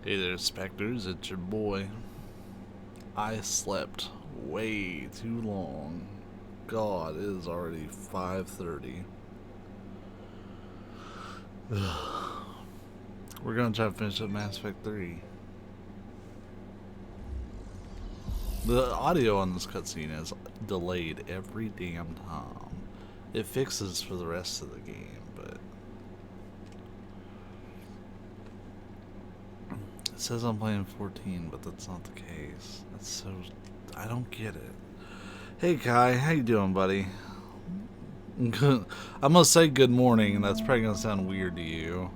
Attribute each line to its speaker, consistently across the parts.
Speaker 1: Hey there, Spectres, it's your boy. I slept way too long. God, it is already 5:30. We're gonna try to finish up Mass Effect 3. The audio on this cutscene is delayed every damn time. It fixes for the rest of the game, but it says I'm playing 14, but that's not the case. That's so... I don't get it. Hey Kai, how you doing, buddy? Good. I'm gonna say good morning, and that's probably gonna sound weird to you.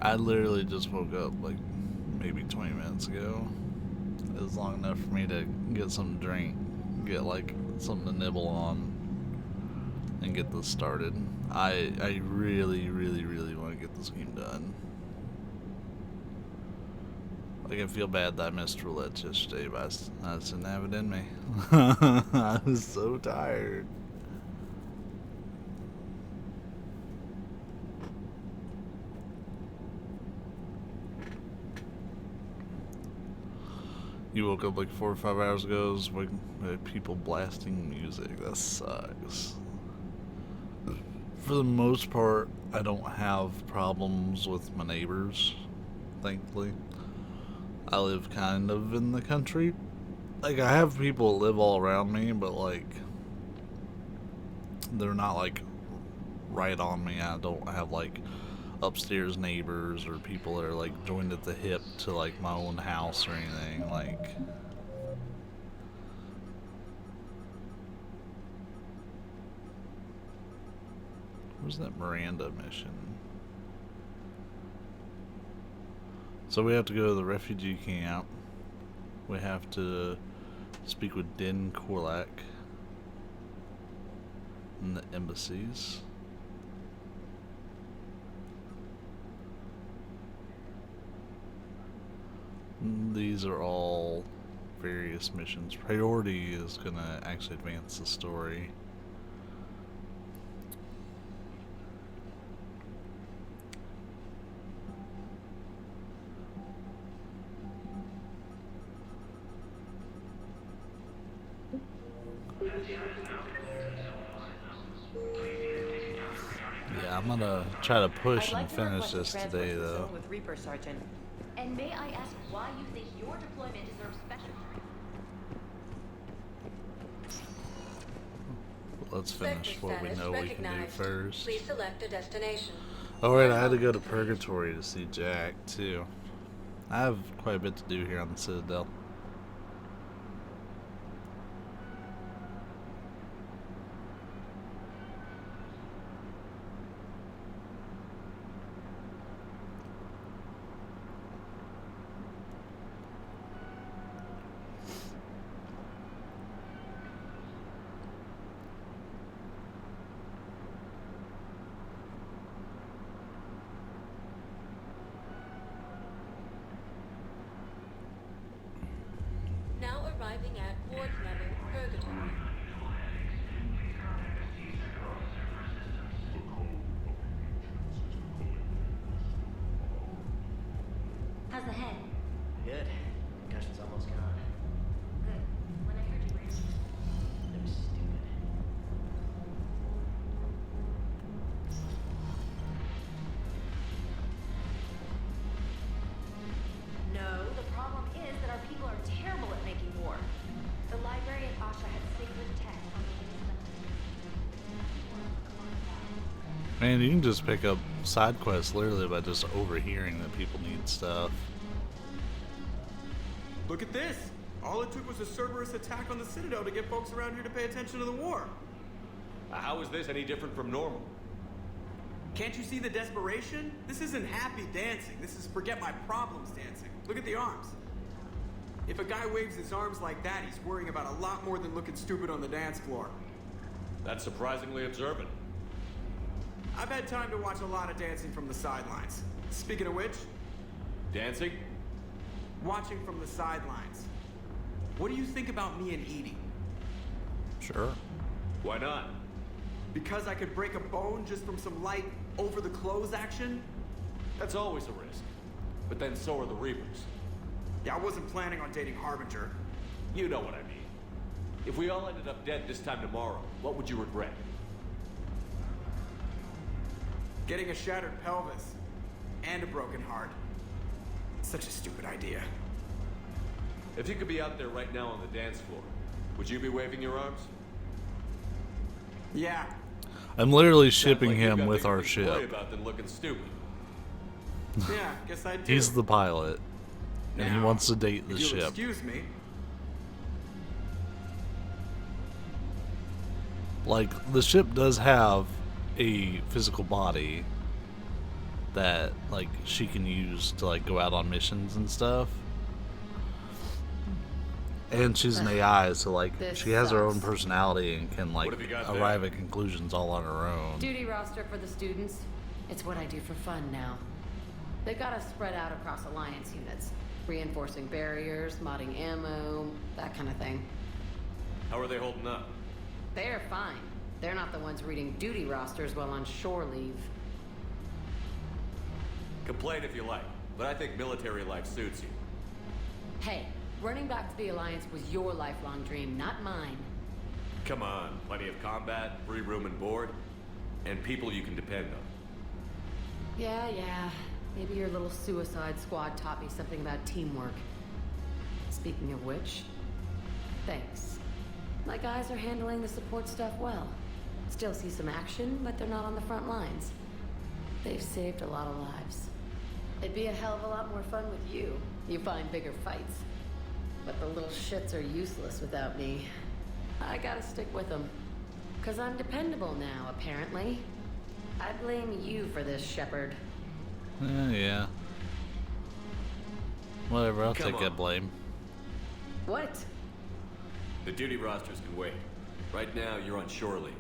Speaker 1: I literally just woke up like maybe 20 minutes ago. It was long enough for me to get something to drink, get like something to nibble on, and get this started. I really want to get this game done. Like, I feel bad that I missed roulette yesterday, but I just didn't have it in me. I was so tired. You woke up like 4 or 5 hours ago, with people blasting music. That sucks. For the most part, I don't have problems with my neighbors, thankfully. I live kind of in the country. Like, I have people that live all around me, but like, they're not like right on me. I don't have like upstairs neighbors or people that are like joined at the hip to like my own house or anything. Like, where's that Miranda mission? So we have to go to the refugee camp. We have to speak with Din Korlak in the embassies. These are all various missions. Priority is gonna actually advance the story. Yeah, I'm gonna try to push and finish this today, though.
Speaker 2: With Reaper, Sergeant.
Speaker 3: And may I ask why you think your deployment deserves special treatment?
Speaker 1: Let's finish what we know we can do first.
Speaker 4: Please select a destination.
Speaker 1: Alright, I had to go to Purgatory to see Jack, too. I have quite a bit to do here on the Citadel.
Speaker 4: Now arriving at ward level Purgatory.
Speaker 3: How's the head?
Speaker 5: Good. Concussion's almost gone.
Speaker 3: Good. When I heard you were
Speaker 5: It was stupid.
Speaker 3: No, the problem is that our people are terrible at making war. The librarian Asha had sacred text on the
Speaker 1: Man, you can just pick up side quests literally by just overhearing that people need stuff.
Speaker 6: Look at this! All it took was a Cerberus attack on the Citadel to get folks around here to pay attention to the war.
Speaker 7: How is this any different from normal?
Speaker 6: Can't you see the desperation? This isn't happy dancing. This is forget my problems dancing. Look at the arms. If a guy waves his arms like that, he's worrying about a lot more than looking stupid on the dance floor.
Speaker 7: That's surprisingly observant.
Speaker 6: I've had time to watch a lot of dancing from the sidelines. Speaking of which,
Speaker 7: Dancing?
Speaker 6: watching from the sidelines. What do you think about me and Edie?
Speaker 1: Sure.
Speaker 7: Why not?
Speaker 6: Because I could break a bone just from some light over-the-clothes action?
Speaker 7: That's always a risk. But then so are the Reapers.
Speaker 6: Yeah, I wasn't planning on dating Harbinger.
Speaker 7: You know what I mean. If we all ended up dead this time tomorrow, what would you regret?
Speaker 6: Getting a shattered pelvis and a broken heart. Such a stupid idea.
Speaker 7: If you could be out there right now on the dance floor, would you be waving your arms?
Speaker 6: Yeah,
Speaker 1: I'm literally
Speaker 7: Sounds
Speaker 1: shipping
Speaker 7: like you've
Speaker 1: him
Speaker 7: got
Speaker 1: with
Speaker 7: bigger
Speaker 1: our
Speaker 7: things to worry
Speaker 1: ship.
Speaker 7: about than looking stupid.
Speaker 6: yeah, guess I do.
Speaker 1: He's the pilot, and he
Speaker 6: Now,
Speaker 1: wants to date the
Speaker 6: if you'll
Speaker 1: ship.
Speaker 6: excuse me.
Speaker 1: Like, the ship does have a physical body that, like, she can use to, like, go out on missions and stuff. And she's an AI, so, like,
Speaker 2: This
Speaker 1: she has her own
Speaker 2: sucks.
Speaker 1: personality and can, like,
Speaker 7: What have you got there?
Speaker 1: arrive at conclusions all on her own.
Speaker 2: Duty roster for the students. It's what I do for fun now. They've got us spread out across Alliance units, reinforcing barriers, modding ammo, that kind of thing.
Speaker 7: How are they holding up?
Speaker 2: They're fine. They're not the ones reading duty rosters while on shore leave.
Speaker 7: Complain if you like, but I think military life suits you.
Speaker 2: Hey, running back to the Alliance was your lifelong dream, not mine.
Speaker 7: Come on, plenty of combat, free room and board, and people you can depend on.
Speaker 2: Yeah. Maybe your little suicide squad taught me something about teamwork. Speaking of which, thanks. My guys are handling the support stuff well. Still see some action, but they're not on the front lines. They've saved a lot of lives. It'd be a hell of a lot more fun with you. You find bigger fights. But the little shits are useless without me. I gotta stick with them. 'Cause I'm dependable now, apparently. I blame you for this, Shepard.
Speaker 1: Yeah. Whatever, I'll
Speaker 7: Come
Speaker 1: take that
Speaker 7: on.
Speaker 1: blame.
Speaker 2: What?
Speaker 7: The duty rosters can wait. Right now, you're on shore leave.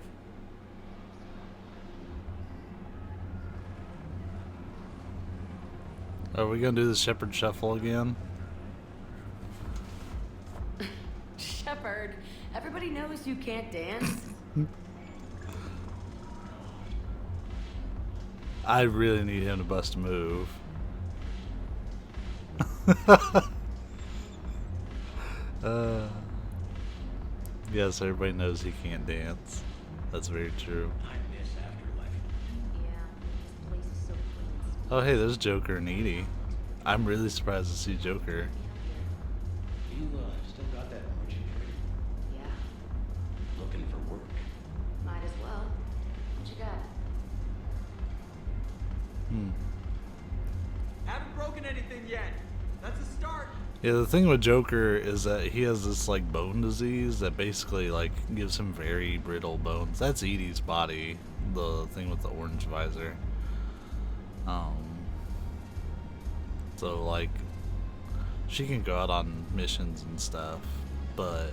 Speaker 1: Are we gonna do the Shepard Shuffle again?
Speaker 2: Shepard, everybody knows you can't dance.
Speaker 1: I really need him to bust a move. Yes, everybody knows he can't dance. That's very true.
Speaker 5: I miss Afterlife.
Speaker 3: Yeah, this place is so clean.
Speaker 1: Oh, hey, there's Joker and Edie. I'm really surprised to see Joker.
Speaker 5: You still got that origin tree?
Speaker 3: Yeah,
Speaker 5: Looking for work.
Speaker 3: might as well. What you got?
Speaker 6: Haven't broken anything yet. That's a start.
Speaker 1: Yeah, the thing with Joker is that he has this, like, bone disease that basically, like, gives him very brittle bones. That's Edie's body, the thing with the orange visor. So, like, she can go out on missions and stuff, but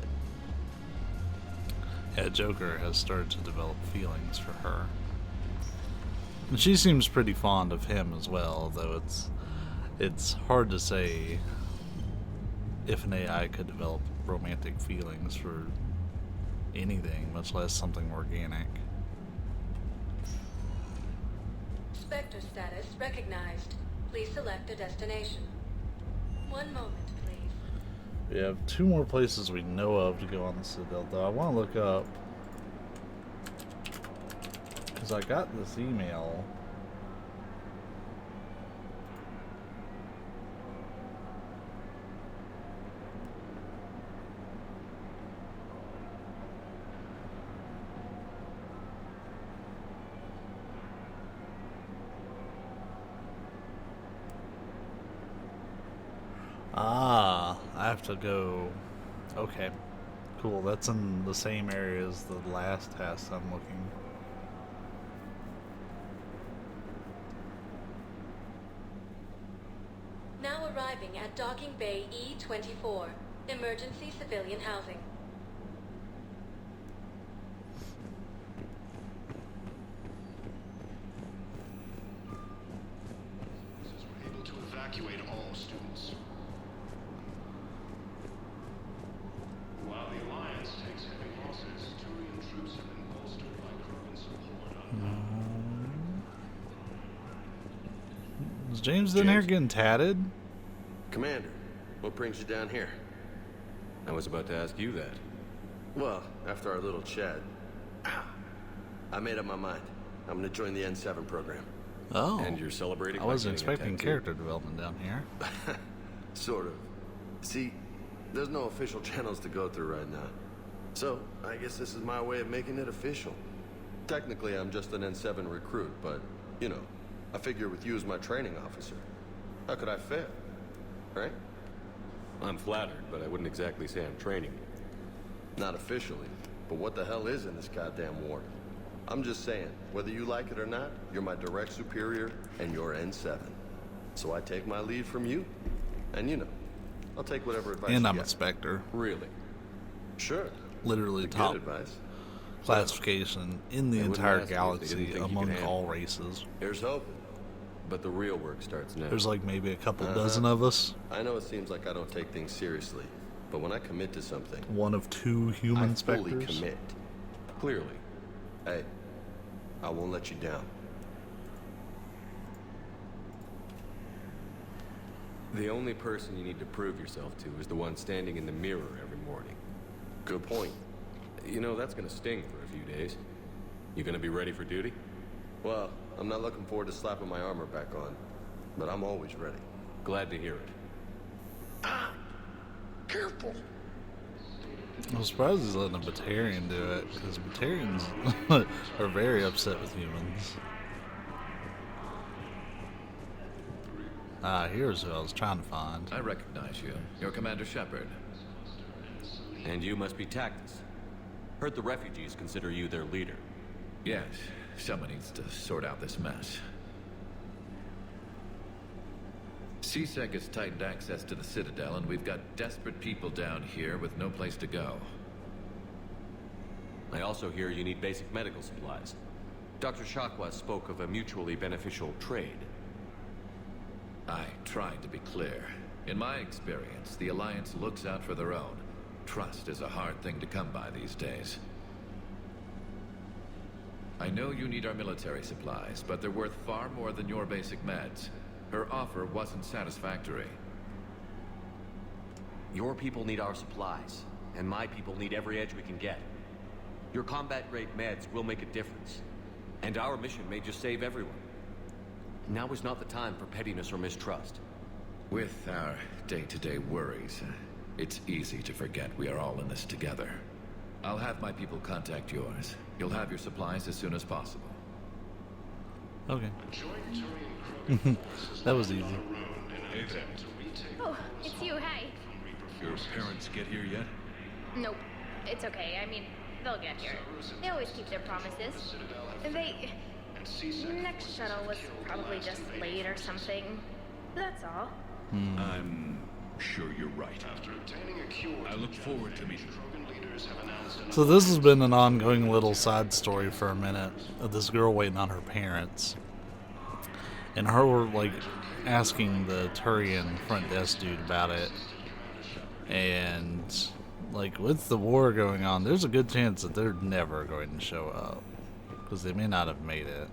Speaker 1: yeah, Joker has started to develop feelings for her. And she seems pretty fond of him as well, though it's hard to say if an AI could develop romantic feelings for anything, much less something organic.
Speaker 4: Spectre status recognized. Please select a destination. One moment, please.
Speaker 1: We have 2 more places we know of to go on the Citadel, though. I want to look up, because I got this email. Ah, I have to go. Okay, cool. That's in the same area as the last test I'm looking.
Speaker 4: Now arriving at Docking Bay E-24, emergency civilian housing.
Speaker 8: evacuate all students. While the Alliance takes heavy losses, Turian troops have been bolstered by Krogan support.
Speaker 1: Is James in here getting tatted?
Speaker 9: Commander, what brings you down here?
Speaker 7: I was about to ask you that.
Speaker 9: Well, after our little chat, I made up my mind. I'm gonna join the N7 program.
Speaker 1: Oh.
Speaker 7: And you're celebrating?
Speaker 1: I
Speaker 7: by
Speaker 1: wasn't
Speaker 7: getting a
Speaker 1: expecting
Speaker 7: tattoo?
Speaker 1: character development down here.
Speaker 9: Sort of. See, there's no official channels to go through right now. So, I guess this is my way of making it official. Technically, I'm just an N7 recruit, but, you know, I figure with you as my training officer, how could I fail? Right?
Speaker 7: I'm flattered, but I wouldn't exactly say I'm training you.
Speaker 9: Not officially, but what the hell is in this goddamn war? I'm just saying, whether you like it or not, you're my direct superior, and you're N7. So I take my lead from you, and you know, I'll take whatever advice
Speaker 1: And
Speaker 9: you
Speaker 1: I'm
Speaker 9: get.
Speaker 1: a Spectre.
Speaker 7: Really?
Speaker 9: Sure.
Speaker 1: Literally
Speaker 9: Good
Speaker 1: top
Speaker 9: advice.
Speaker 1: classification in the
Speaker 7: I wouldn't
Speaker 1: entire
Speaker 7: ask you if they
Speaker 1: galaxy
Speaker 7: didn't think you
Speaker 1: among
Speaker 7: could handle
Speaker 1: all
Speaker 7: it.
Speaker 1: races.
Speaker 9: Here's hope.
Speaker 7: But the real work starts now.
Speaker 1: There's like maybe a couple dozen of us.
Speaker 9: I know it seems like I don't take things seriously, but when I commit to something,
Speaker 1: One of two
Speaker 9: I
Speaker 1: human
Speaker 9: fully
Speaker 1: Spectres.
Speaker 9: commit.
Speaker 7: Clearly.
Speaker 9: Hey, I won't let you down.
Speaker 7: The only person you need to prove yourself to is the one standing in the mirror every morning.
Speaker 9: Good point.
Speaker 7: You know, that's gonna sting for a few days. You gonna be ready for duty?
Speaker 9: Well, I'm not looking forward to slapping my armor back on, but I'm always ready.
Speaker 7: Glad to hear it.
Speaker 9: Careful.
Speaker 1: I'm surprised he's letting a Batarian do it, because Batarians are very upset with humans. Ah, here's who I was trying to find.
Speaker 10: I recognize you. You're Commander Shepard.
Speaker 7: And you must be Tactus. Heard the refugees consider you their leader.
Speaker 10: Yes, someone needs to sort out this mess. CSEC has tightened access to the Citadel, and we've got desperate people down here with no place to go.
Speaker 7: I also hear you need basic medical supplies. Dr. Shakwa spoke of a mutually beneficial trade.
Speaker 10: I tried to be clear. In my experience, the Alliance looks out for their own. Trust is a hard thing to come by these days. I know you need our military supplies, but they're worth far more than your basic meds. Her offer wasn't satisfactory.
Speaker 7: Your people need our supplies, and my people need every edge we can get. Your combat-grade meds will make a difference, and our mission may just save everyone. Now is not the time for pettiness or mistrust.
Speaker 10: With our day-to-day worries, it's easy to forget we are all in this together. I'll have my people contact yours. You'll have your supplies as soon as possible.
Speaker 1: Okay.
Speaker 8: Joint Turian Krogan forces
Speaker 1: That was
Speaker 8: landed
Speaker 1: easy.
Speaker 8: on a road in an attempt to retake
Speaker 11: Oh, it's you, hey.
Speaker 5: Your parents get here yet?
Speaker 11: Nope. It's okay. I mean, they'll get here. They always keep their promises. They... Next shuttle was probably just late or something. That's all.
Speaker 5: I'm sure you're right.
Speaker 8: After obtaining a cure,
Speaker 5: I look forward to meeting.
Speaker 8: Krogan leaders have announced an
Speaker 1: So this has been an ongoing little side story for a minute of this girl waiting on her parents. And her, like, asking the Turian front desk dude about it. And, like, with the war going on, there's a good chance that they're never going to show up. Because they may not have made it.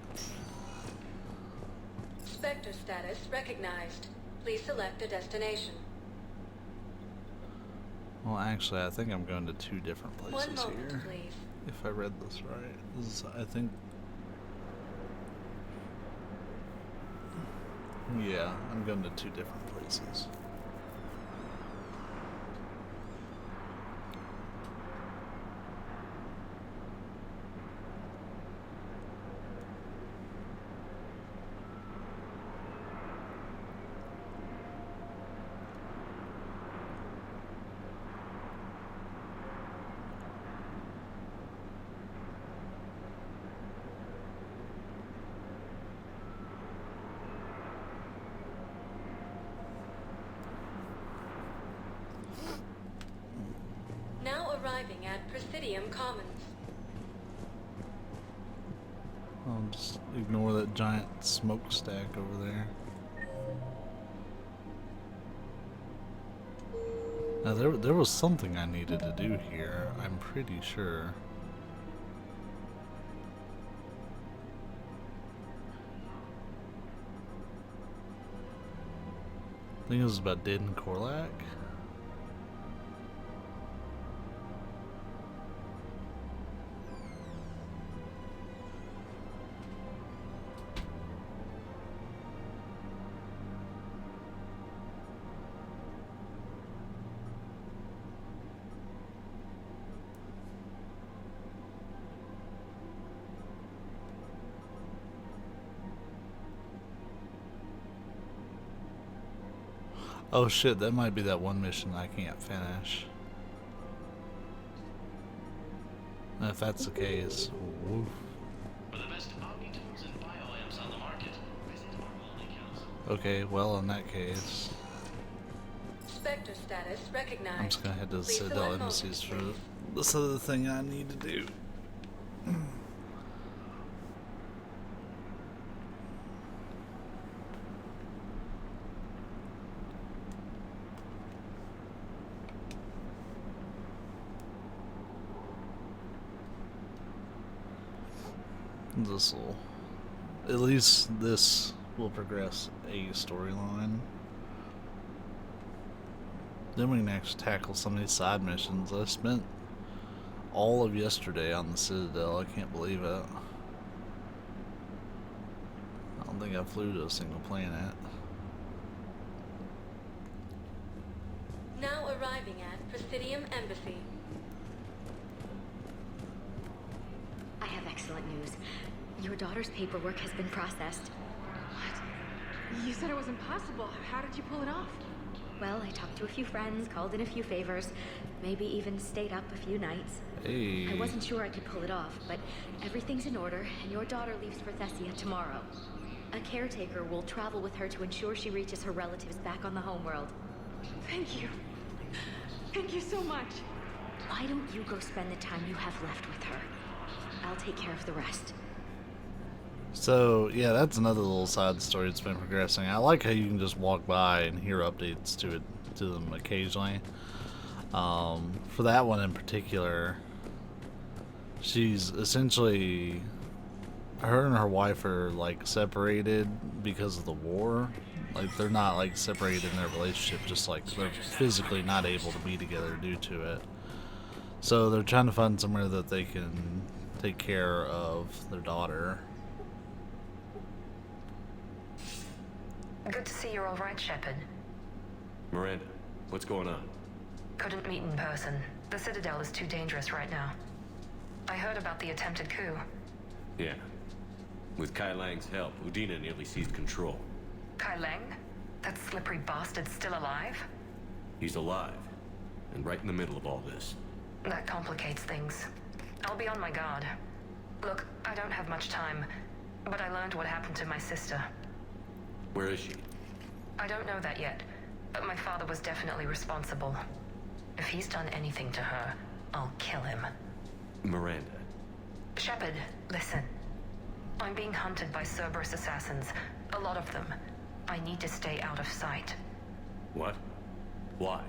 Speaker 4: Spectre status recognized. Please select a destination.
Speaker 1: Well, actually, I think I'm going to two different
Speaker 4: One
Speaker 1: places
Speaker 4: moment,
Speaker 1: here.
Speaker 4: please.
Speaker 1: If I read this right. This is, I think... Yeah, I'm going to two different places.
Speaker 4: Now arriving at Presidium Commons.
Speaker 1: I'll just ignore that giant smokestack over there. Now there was something I needed to do here, I'm pretty sure. I think it was about Din Korlak. Oh shit, that might be that one mission I can't finish. And if that's the case, woof. Okay, well in that case,
Speaker 4: Spectre status recognized.
Speaker 1: I'm just gonna head to the
Speaker 4: Please
Speaker 1: Citadel
Speaker 4: select
Speaker 1: embassies
Speaker 4: moments,
Speaker 1: for this other thing I need to do. This will, at least this will progress a storyline. Then we can actually tackle some of these side missions. I spent all of yesterday on the Citadel. I can't believe it. I don't think I flew to a single planet.
Speaker 4: Now arriving at Presidium Embassy.
Speaker 12: I have excellent news. Your daughter's paperwork has been processed.
Speaker 3: What? You said it was impossible. How did you pull it off?
Speaker 12: Well, I talked to a few friends, called in a few favors, maybe even stayed up a few nights.
Speaker 1: Hey.
Speaker 12: I wasn't sure I could pull it off, but everything's in order, and your daughter leaves for Thessia tomorrow. A caretaker will travel with her to ensure she reaches her relatives back on the homeworld.
Speaker 3: Thank you. Thank you so much.
Speaker 12: Why don't you go spend the time you have left with her? I'll take care of the rest.
Speaker 1: So, yeah, that's another little side story that's been progressing. I like how you can just walk by and hear updates to them occasionally. For that one in particular, she's essentially, her and her wife are like separated because of the war. Like, they're not like separated in their relationship, just like they're physically not able to be together due to it. So they're trying to find somewhere that they can take care of their daughter.
Speaker 13: Good to see you're all right, Shepard.
Speaker 7: Miranda, what's going on?
Speaker 13: Couldn't meet in person. The Citadel is too dangerous right now. I heard about the attempted coup.
Speaker 7: Yeah. With Kai Lang's help, Udina nearly seized control.
Speaker 13: Kai Lang? That slippery bastard's still alive?
Speaker 7: He's alive, and right in the middle of all this.
Speaker 13: That complicates things. I'll be on my guard. Look, I don't have much time, but I learned what happened to my sister.
Speaker 7: Where is she?
Speaker 13: I don't know that yet, but my father was definitely responsible. If he's done anything to her, I'll kill him.
Speaker 7: Miranda.
Speaker 13: Shepard, listen. I'm being hunted by Cerberus assassins. A lot of them. I need to stay out of sight.
Speaker 7: What? Why?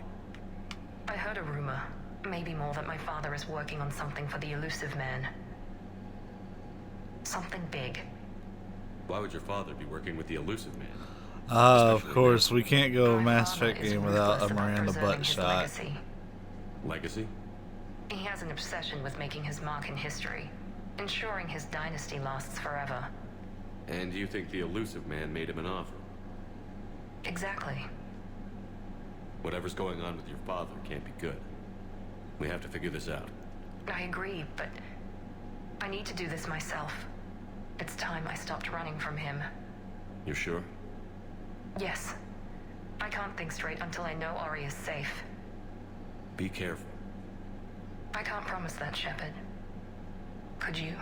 Speaker 13: I heard a rumor. Maybe more, that my father is working on something for the Elusive Man. Something big.
Speaker 7: Why would your father be working with the Elusive Man?
Speaker 1: Of course, we can't go a Mass Effect game without a
Speaker 13: about
Speaker 1: Miranda
Speaker 13: preserving
Speaker 1: butt
Speaker 13: his
Speaker 1: shot.
Speaker 13: legacy.
Speaker 7: Legacy?
Speaker 13: He has an obsession with making his mark in history, ensuring his dynasty lasts forever.
Speaker 7: And you think the Elusive Man made him an offer?
Speaker 13: Exactly.
Speaker 7: Whatever's going on with your father can't be good. We have to figure this out.
Speaker 13: I agree, but I need to do this myself. It's time I stopped running from him.
Speaker 7: You're sure?
Speaker 13: Yes. I can't think straight until I know Ori is safe.
Speaker 7: Be careful.
Speaker 13: I can't promise that, Shepard. Could you?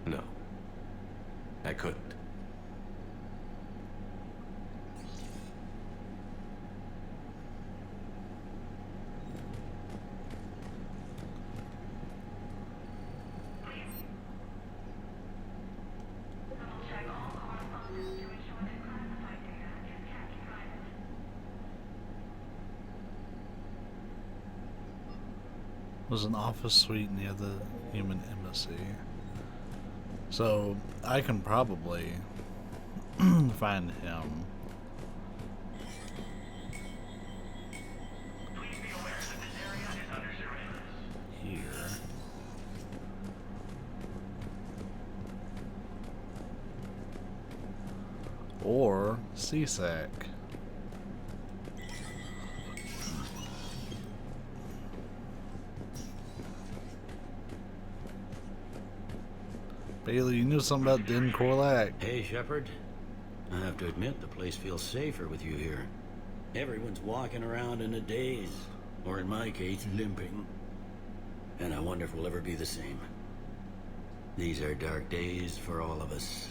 Speaker 7: No. I couldn't.
Speaker 1: There's an office suite near the human embassy. So I can probably find him. Here. Or CSAC. Bailey, you knew something about Den Korlak.
Speaker 14: Hey, Shepard. I have to admit, the place feels safer with you here. Everyone's walking around in a daze, or in my case, limping. And I wonder if we'll ever be the same. These are dark days for all of us.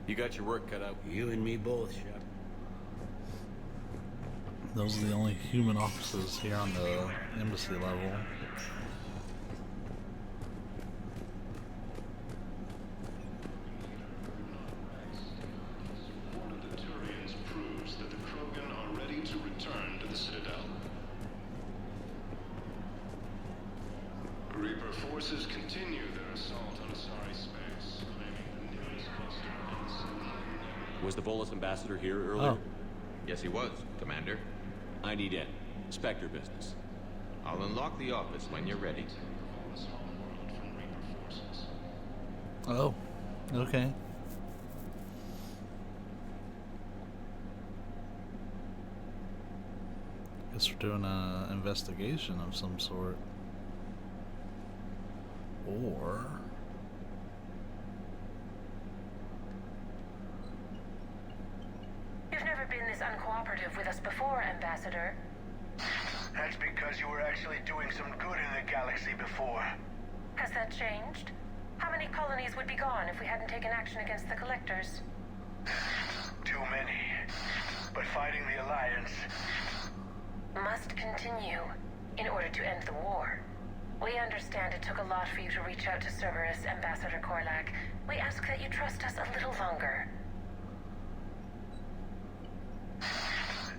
Speaker 7: You got your work cut out.
Speaker 14: You and me both, Shep.
Speaker 1: Those are the only human offices here on the embassy level.
Speaker 8: One of the Turians proves that the Krogan are ready to return to the Citadel. Reaper forces continue their assault on Asari space, claiming the nearest cluster in.
Speaker 7: Was the Volus ambassador here earlier?
Speaker 1: Oh.
Speaker 15: Yes, he was, Commander.
Speaker 7: I need in. Spectre business.
Speaker 15: I'll unlock the office when you're ready.
Speaker 1: Oh, okay. Guess we're doing an investigation of some sort. Or...
Speaker 13: You've never been this uncooperative with us before, Ambassador.
Speaker 16: That's because you were actually doing some good in the galaxy before.
Speaker 13: Has that changed? How many colonies would be gone if we hadn't taken action against the Collectors?
Speaker 16: Too many. But fighting the Alliance
Speaker 13: must continue in order to end the war. We understand it took a lot for you to reach out to Cerberus, Ambassador Korlak. We ask that you trust us a little longer.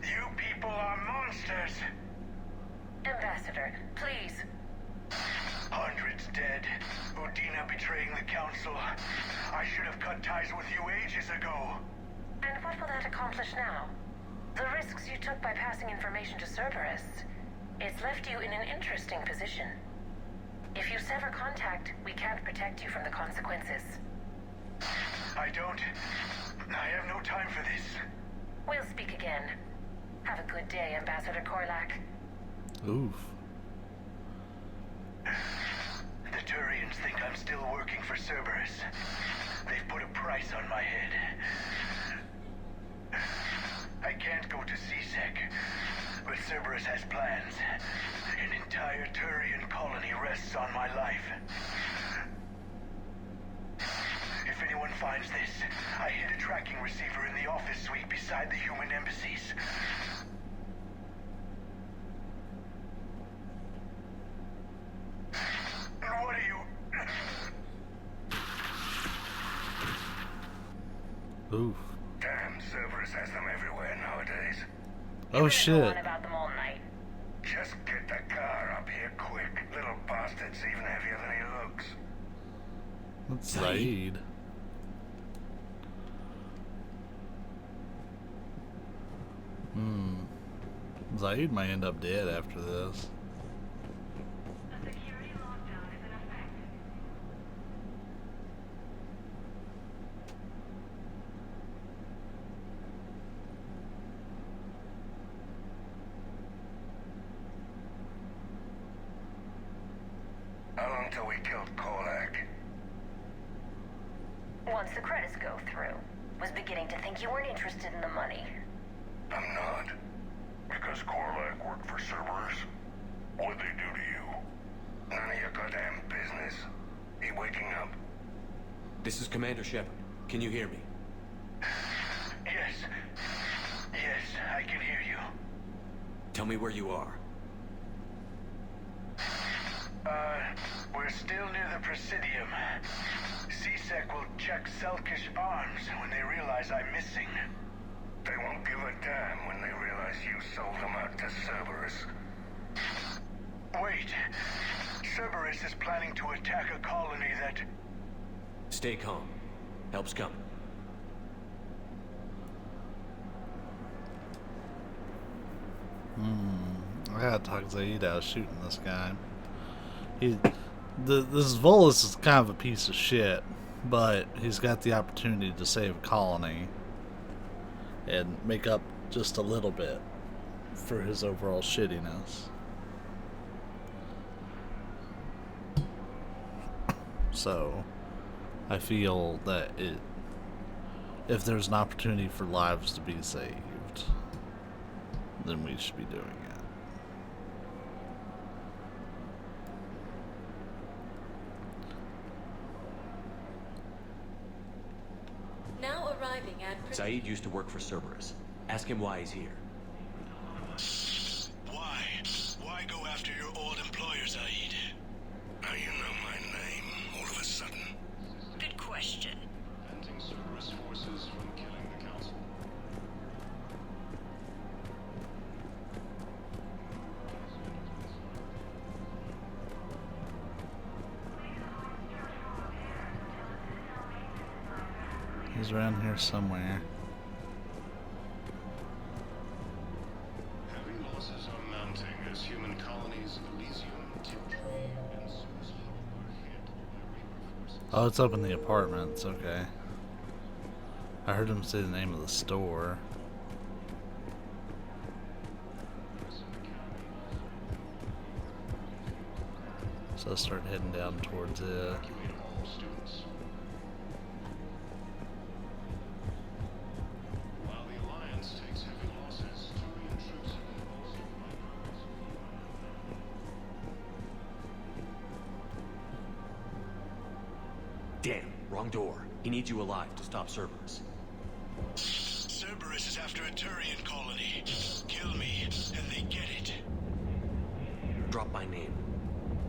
Speaker 16: You people are monsters!
Speaker 13: Ambassador, please.
Speaker 16: Hundreds dead. Udina betraying the Council. I should have cut ties with you ages ago.
Speaker 13: And what will that accomplish now? The risks you took by passing information to Cerberus. It's left you in an interesting position. If you sever contact, we can't protect you from the consequences.
Speaker 16: I have no time for this.
Speaker 13: We'll speak again. Have a good day, Ambassador Korlak.
Speaker 1: Oof.
Speaker 16: The Turians think I'm still working for Cerberus. They've put a price on my head. I can't go to CSEC, but Cerberus has plans. An entire Turian colony rests on my life. If anyone finds this, I hid a tracking receiver in the office suite beside the human embassies. What are you...
Speaker 1: Oof.
Speaker 16: Damn, Cerberus has them everywhere nowadays.
Speaker 1: Oh shit.
Speaker 13: About them all night.
Speaker 16: Just get the car up here quick. Little bastard's even heavier than he looks.
Speaker 1: That's Zaid. Zaid might end up dead after this.
Speaker 13: A security lockdown is in effect.
Speaker 16: How long till we killed Korlak?
Speaker 13: Once the credits go through. Was beginning to think you weren't interested in the money.
Speaker 16: I'm not. Because Korlak worked for Cerberus? What'd they do to you? None of your goddamn business. You waking up?
Speaker 7: This is Commander Shepard. Can you hear me?
Speaker 16: Yes. Yes, I can hear you.
Speaker 7: Tell me where you are.
Speaker 16: We're still near the Presidium. CSEC will check Selkish arms when they realize I'm missing. They won't give a damn when they realize you sold them out to Cerberus. Wait. Cerberus is planning to attack a colony that...
Speaker 7: Stay calm. Help's coming.
Speaker 1: I gotta talk Zaid out of shooting this guy. This Volus is kind of a piece of shit, but he's got the opportunity to save a colony and make up just a little bit for his overall shittiness. So, I feel that if there's an opportunity for lives to be saved, then we should be doing it.
Speaker 4: Now arriving at...
Speaker 7: Zaid used to work for Cerberus. Ask him why he's here.
Speaker 16: Why? Why go after your old employer, Zaid? Now you know my name, all of a sudden.
Speaker 13: Good question.
Speaker 8: Preventing Cerberus forces from killing the Council.
Speaker 1: He's around here somewhere.
Speaker 8: Heavy losses are mounting as human colonies of Elysium, Tiptree, and Suicide are hit by Reaper forces.
Speaker 1: Oh, it's up in the apartments. Okay. I heard him say the name of the store. So I started heading down towards it.
Speaker 8: Evacuate all students. While the Alliance takes heavy losses, Turian troops have been bolstered by Krogan's.
Speaker 7: Damn, wrong door. He needs you alive to stop Cerberus.
Speaker 16: Cerberus is after a Turian colony. Kill me, and they get it.
Speaker 7: Drop my name.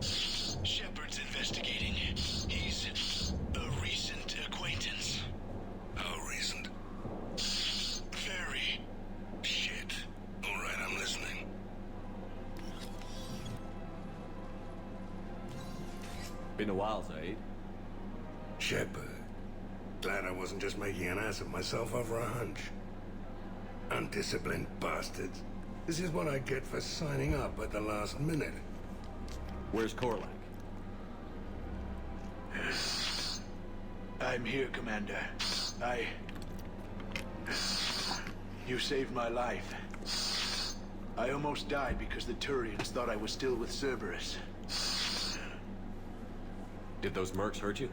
Speaker 16: Shepard's investigating. He's a recent acquaintance. How recent? Very. Shit. All right, I'm listening.
Speaker 7: Been a while, Zaid.
Speaker 16: Shepard. Glad I wasn't just making an ass of myself over a hunch. Undisciplined bastards. This is what I get for signing up at the last minute.
Speaker 7: Where's Korlak?
Speaker 17: I'm here, Commander. You saved my life. I almost died because the Turians thought I was still with Cerberus.
Speaker 7: Did those mercs hurt you?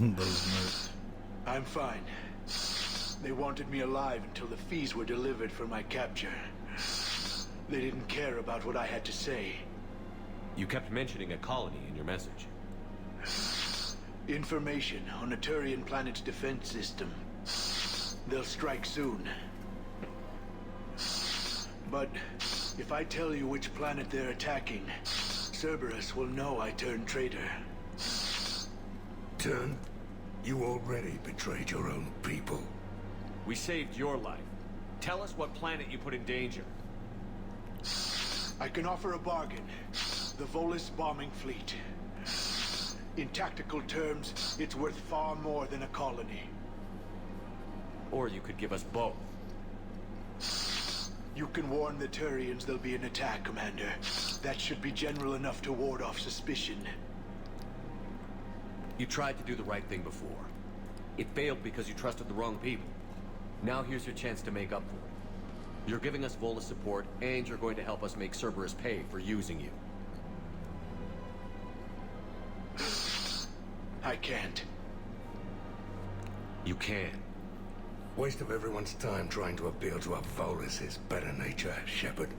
Speaker 1: Those mercs.
Speaker 17: I'm fine. They wanted me alive until the fees were delivered for my capture. They didn't care about what I had to say.
Speaker 7: You kept mentioning a colony in your message.
Speaker 17: Information on a Turian planet's defense system. They'll strike soon. But if I tell you which planet they're attacking, Cerberus will know I turned traitor.
Speaker 16: Turn? You already betrayed your own people.
Speaker 7: We saved your life. Tell us what planet you put in danger.
Speaker 17: I can offer a bargain. The Volus bombing fleet. In tactical terms, it's worth far more than a colony.
Speaker 7: Or you could give us both.
Speaker 17: You can warn the Turians there'll be an attack, Commander. That should be general enough to ward off suspicion.
Speaker 7: You tried to do the right thing before. It failed because you trusted the wrong people. Now here's your chance to make up for it. You're giving us Volus support, and you're going to help us make Cerberus pay for using you.
Speaker 17: I can't.
Speaker 7: You can.
Speaker 16: Waste of everyone's time trying to appeal to a Volus' better nature, Shepard.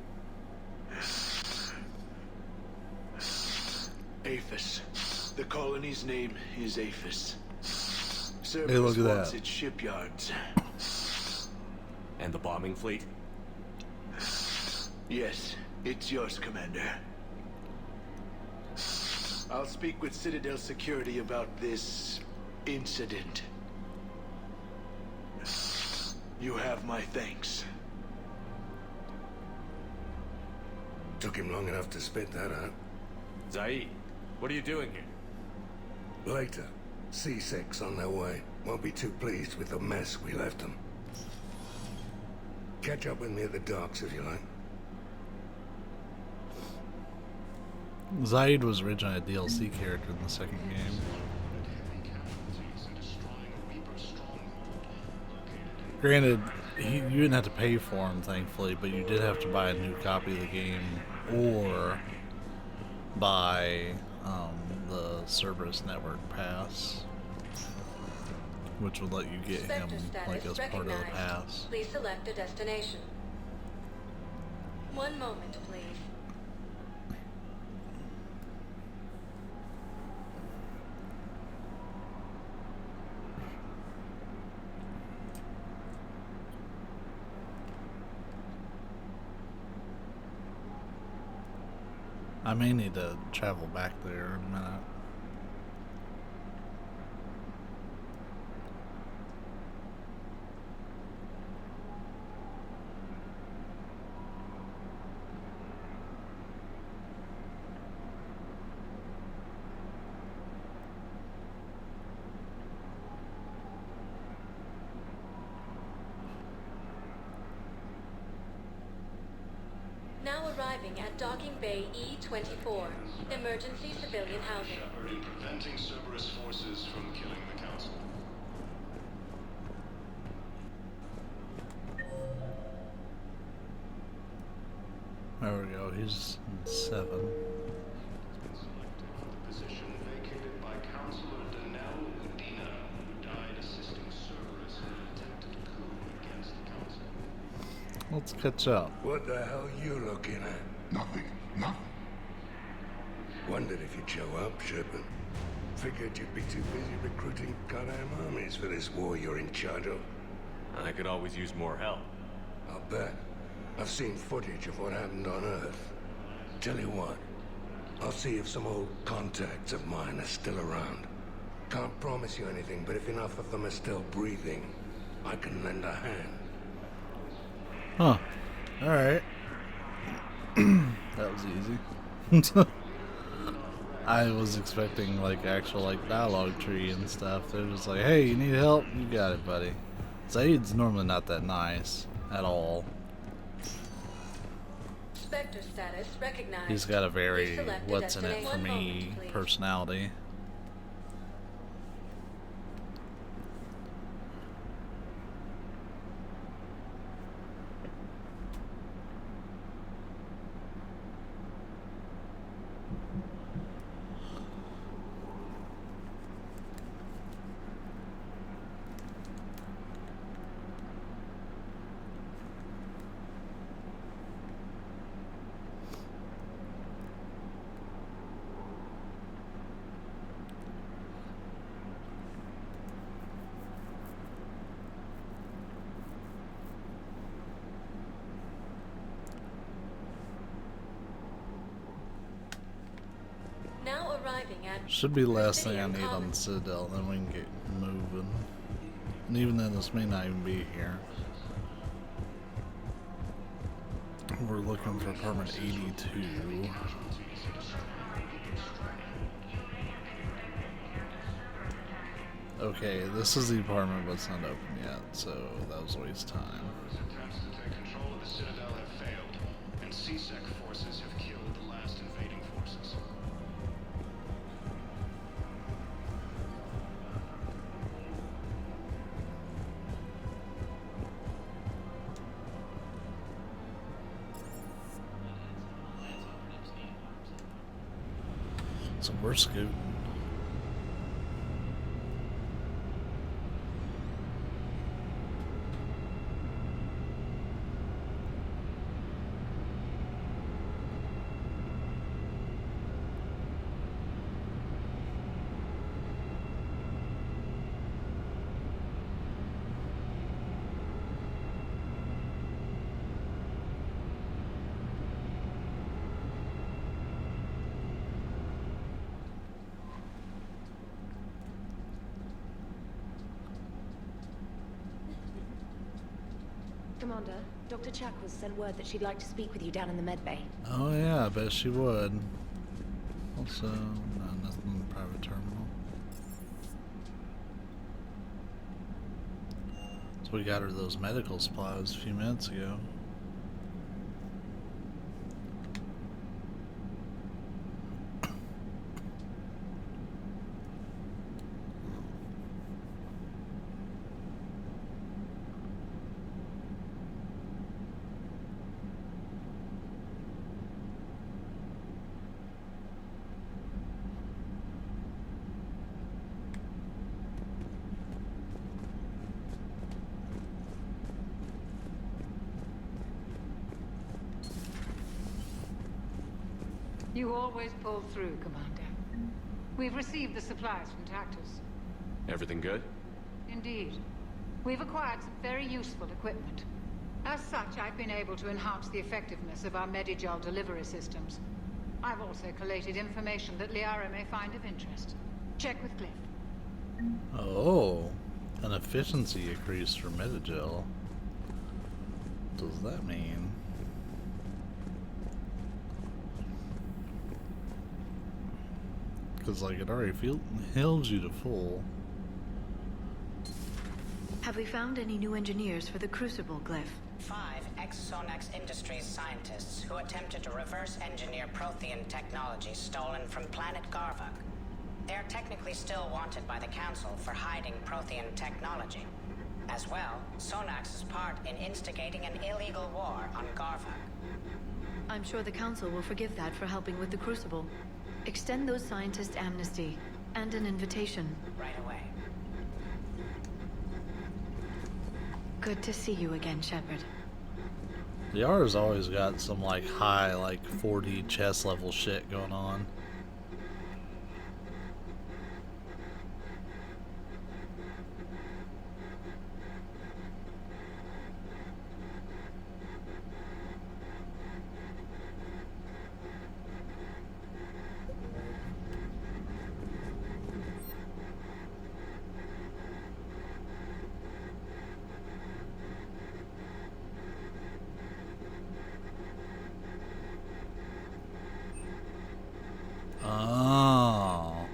Speaker 17: Aphis. The colony's name is Aphis.
Speaker 1: Hey, look
Speaker 17: Cerberus
Speaker 1: at
Speaker 17: wants
Speaker 1: that.
Speaker 17: its shipyards.
Speaker 7: And the bombing fleet?
Speaker 17: Yes, it's yours, Commander. I'll speak with Citadel Security about this incident. You have my thanks.
Speaker 16: Took him long enough to spit that out.
Speaker 7: Zaid, what are you doing here?
Speaker 16: Later. C6 on their way. Won't be too pleased with the mess we left them. Catch up with me at the docks if you like.
Speaker 1: Zaid was originally a DLC character in the second game. Granted, you didn't have to pay for him, thankfully, but you did have to buy a new copy of the game or buy the Cerberus Network Pass, which would let you get him like as part of the pass.
Speaker 4: Please select a destination. 1 moment, please.
Speaker 1: I may need to travel back there in a minute.
Speaker 4: Now arriving at Docking Bay E-24, emergency civilian housing.
Speaker 8: Shepard in preventing Cerberus forces from killing the Council.
Speaker 1: There we go, he's in 7.
Speaker 8: Position vacated by Councilor Danelle Udina, who died assisting Cerberus in an attempted coup against the Council.
Speaker 1: Let's catch up.
Speaker 16: What the hell are you looking at?
Speaker 8: Nothing. Nothing.
Speaker 16: Wondered if you'd show up, Shepard. Figured you'd be too busy recruiting goddamn armies for this war you're in charge of.
Speaker 7: I could always use more help.
Speaker 16: I'll bet. I've seen footage of what happened on Earth. Tell you what, I'll see if some old contacts of mine are still around. Can't promise you anything, but if enough of them are still breathing, I can lend a hand.
Speaker 1: Huh. Alright. That was easy. I was expecting like actual like dialogue tree and stuff. They're just like, hey, you need help? You got it, buddy. Zaid's normally not that nice at all.
Speaker 4: Spectre status recognized.
Speaker 1: He's got a very
Speaker 4: Please select a
Speaker 1: what's in it
Speaker 4: destination.
Speaker 1: for
Speaker 4: 1
Speaker 1: me
Speaker 4: moment, please.
Speaker 1: personality.
Speaker 4: Now arriving at
Speaker 1: Should be the last thing I
Speaker 4: Presidium
Speaker 1: need on the
Speaker 4: Commons.
Speaker 1: Citadel, then we can get moving. And even then, this may not even be here. We're looking for apartment 82. Okay, this is the apartment, but it's not open yet, so that was a waste of time.
Speaker 8: Attempts to take control of the Citadel have failed, and CSEC forces have killed the last invading forces.
Speaker 1: So we're scooting.
Speaker 11: Commander,
Speaker 12: Dr. Chakwas sent word that she'd like to speak with you down in the med bay.
Speaker 1: Oh yeah, I bet she would. Also, no, nothing in the private terminal. So we got her those medical supplies a few minutes ago.
Speaker 18: You always pull through, Commander. We've received the supplies from Tactus.
Speaker 7: Everything good?
Speaker 18: Indeed. We've acquired some very useful equipment. As such, I've been able to enhance the effectiveness of our Medigel delivery systems. I've also collated information that Liara may find of interest. Check with Cliff.
Speaker 1: Oh, an efficiency increase for Medigel. What does that mean? Because, like, it already heals you to full.
Speaker 12: Have we found any new engineers for the Crucible, Glyph?
Speaker 19: 5 ex-Sonax Industries scientists who attempted to reverse engineer Prothean technology stolen from planet Garvuk. They are technically still wanted by the Council for hiding Prothean technology. As well, Sonax's part in instigating an illegal war on Garvuk.
Speaker 12: I'm sure the Council will forgive that for helping with the Crucible. Extend those scientists amnesty and an invitation.
Speaker 19: Right away.
Speaker 12: Good to see you again, Shepard.
Speaker 1: Liara's always got some, like, high, like, 40 chess level shit going on. Oh.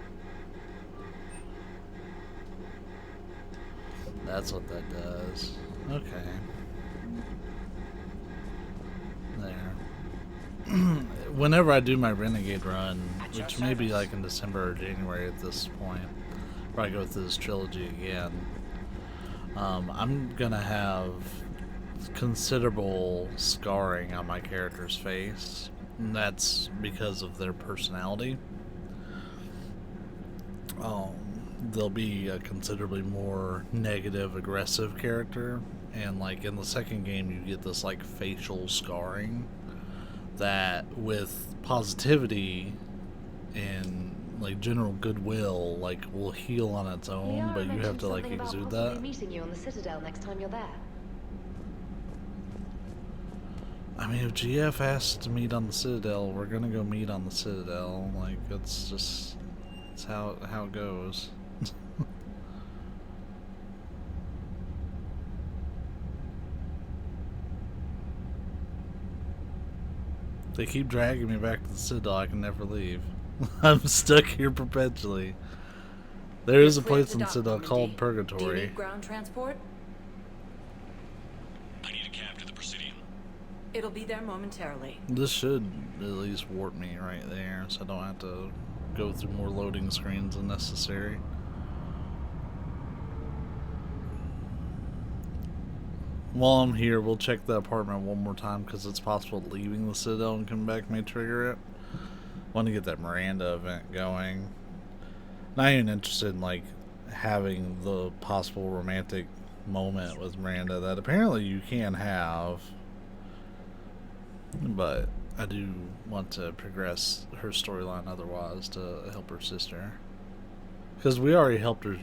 Speaker 1: That's what that does. Okay. There. Whenever I do my Renegade run, which may be like in December or January at this point, where I go through this trilogy again, I'm gonna have considerable scarring on my character's face. And that's because of their personality. They'll be a considerably more negative, aggressive character, and like in the second game you get this like facial scarring that with positivity and like general goodwill like will heal on its own,
Speaker 12: Liara
Speaker 1: but you have to like
Speaker 12: mentioned something
Speaker 1: exude
Speaker 12: about
Speaker 1: that.
Speaker 12: possibly meeting you on the Citadel next time you're there.
Speaker 1: I mean, if GF asks to meet on the Citadel, we're gonna go meet on the Citadel. Like, it's just, it's how it goes. They keep dragging me back to the Citadel. I can never leave. I'm stuck here perpetually. There is a place in the Citadel called Purgatory.
Speaker 2: Do you need ground transport?
Speaker 8: I need a cab to the Presidium.
Speaker 2: It'll be there momentarily.
Speaker 1: This should at least warp me right there, so I don't have to go through more loading screens than necessary. While I'm here, we'll check the apartment one more time because it's possible leaving the Citadel and coming back may trigger it. Want to get that Miranda event going. Not even interested in like having the possible romantic moment with Miranda that apparently you can have, but I do want to progress her storyline otherwise to help her sister, because we already helped her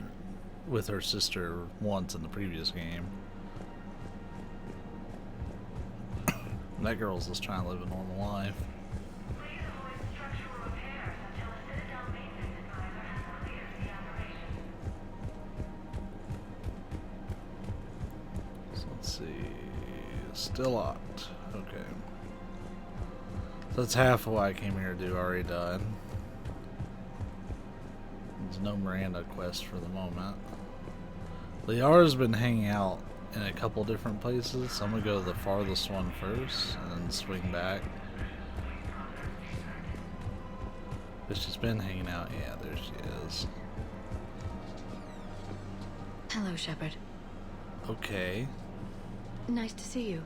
Speaker 1: with her sister once in the previous game. That girl's just trying to live a normal life. So let's see. Still locked. Okay. That's half of what I came here to do already done. There's no Miranda quest for the moment. Liara's been hanging out in a couple different places, so I'm gonna go to the farthest one first and then swing back. But she's been hanging out. Yeah, there she is.
Speaker 12: Hello, Shepard.
Speaker 1: Okay.
Speaker 12: Nice to see you.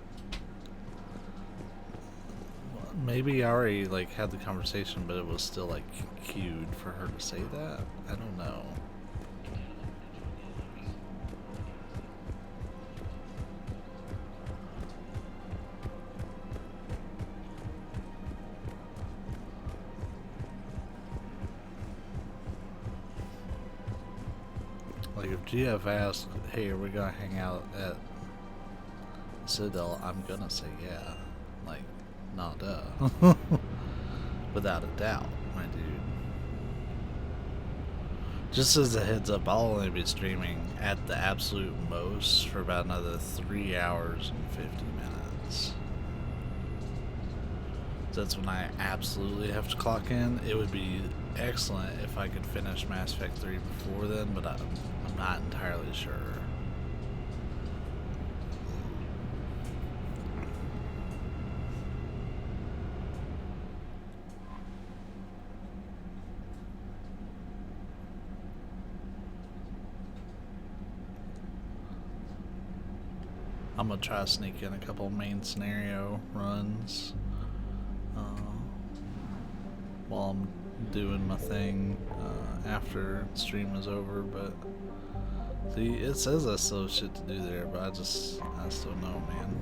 Speaker 1: Maybe I already like had the conversation, but it was still like cued for her to say that. I don't know. Like if GF asks, "Hey, are we gonna hang out at Citadel?" I'm gonna say yeah. Like, not duh. Without a doubt, my dude. Just as a heads up, I'll only be streaming at the absolute most for about another 3 hours and 50 minutes. That's when I absolutely have to clock in. It would be excellent if I could finish Mass Effect 3 before then, but I'm not entirely sure. I'm gonna try to sneak in a couple main scenario runs while I'm doing my thing after the stream is over, but see, it says I still have shit to do there, but I still know, man.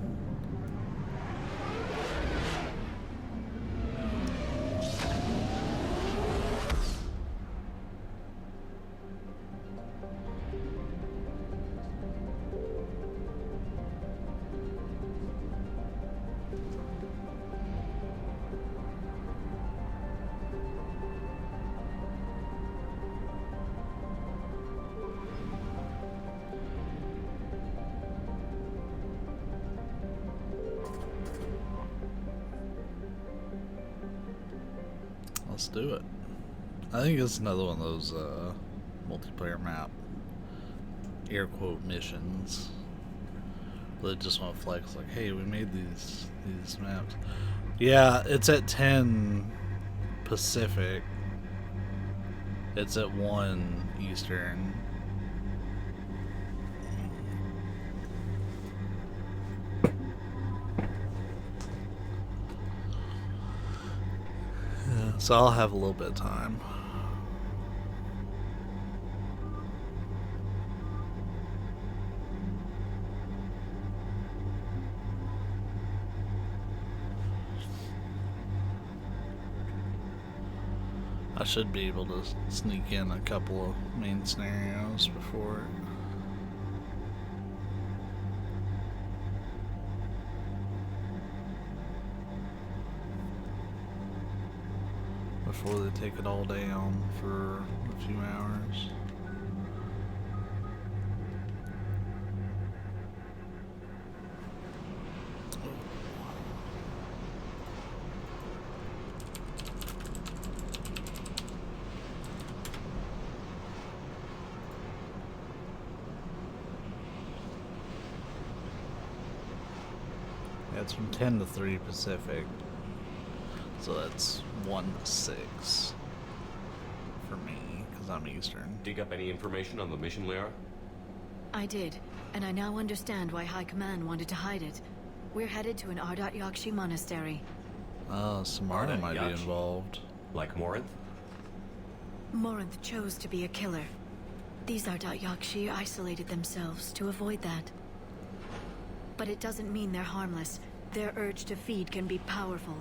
Speaker 1: Let's do it. I think it's another one of those multiplayer map air quote missions where they just want to flex like, hey, we made these maps. Yeah, it's at 10 Pacific. It's at 1 Eastern. So I'll have a little bit of time. I should be able to sneak in a couple of main scenarios before they take it all down for a few hours. Yeah, it's from 10 to 3 Pacific. So that's 1 to 6 for me, because I'm Eastern.
Speaker 7: Dig up any information on the mission, Liara?
Speaker 12: I did, and I now understand why High Command wanted to hide it. We're headed to an Ardat Yakshi monastery.
Speaker 1: Oh, Samarna might be involved.
Speaker 7: Like Morinth?
Speaker 12: Morinth chose to be a killer. These Ardat Yakshi isolated themselves to avoid that. But it doesn't mean they're harmless. Their urge to feed can be powerful.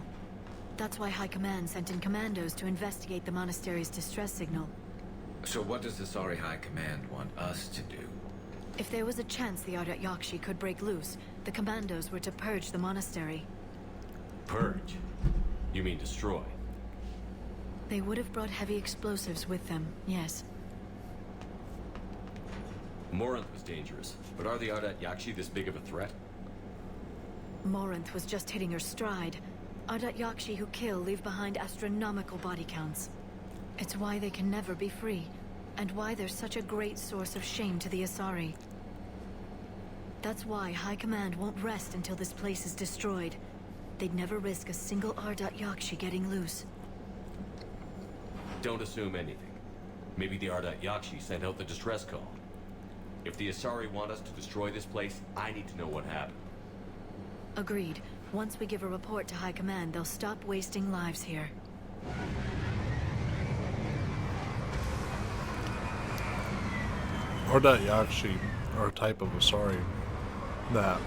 Speaker 12: That's why High Command sent in commandos to investigate the monastery's distress signal.
Speaker 10: So what does the Sorry High Command want us to do?
Speaker 12: If there was a chance the Ardat Yakshi could break loose, the commandos were to purge the monastery.
Speaker 7: Purge? You mean destroy?
Speaker 12: They would have brought heavy explosives with them, yes.
Speaker 7: Morinth was dangerous, but are the Ardat Yakshi this big of a threat?
Speaker 12: Morinth was just hitting her stride. Ardat Yakshi who kill leave behind astronomical body counts. It's why they can never be free, and why they're such a great source of shame to the Asari. That's why High Command won't rest until this place is destroyed. They'd never risk a single Ardat Yakshi getting loose.
Speaker 7: Don't assume anything. Maybe the Ardat Yakshi sent out the distress call. If the Asari want us to destroy this place, I need to know what happened.
Speaker 12: Agreed. Once we give a report to High Command, they'll stop wasting lives here.
Speaker 1: Ardat Yakshi are a type of Asari that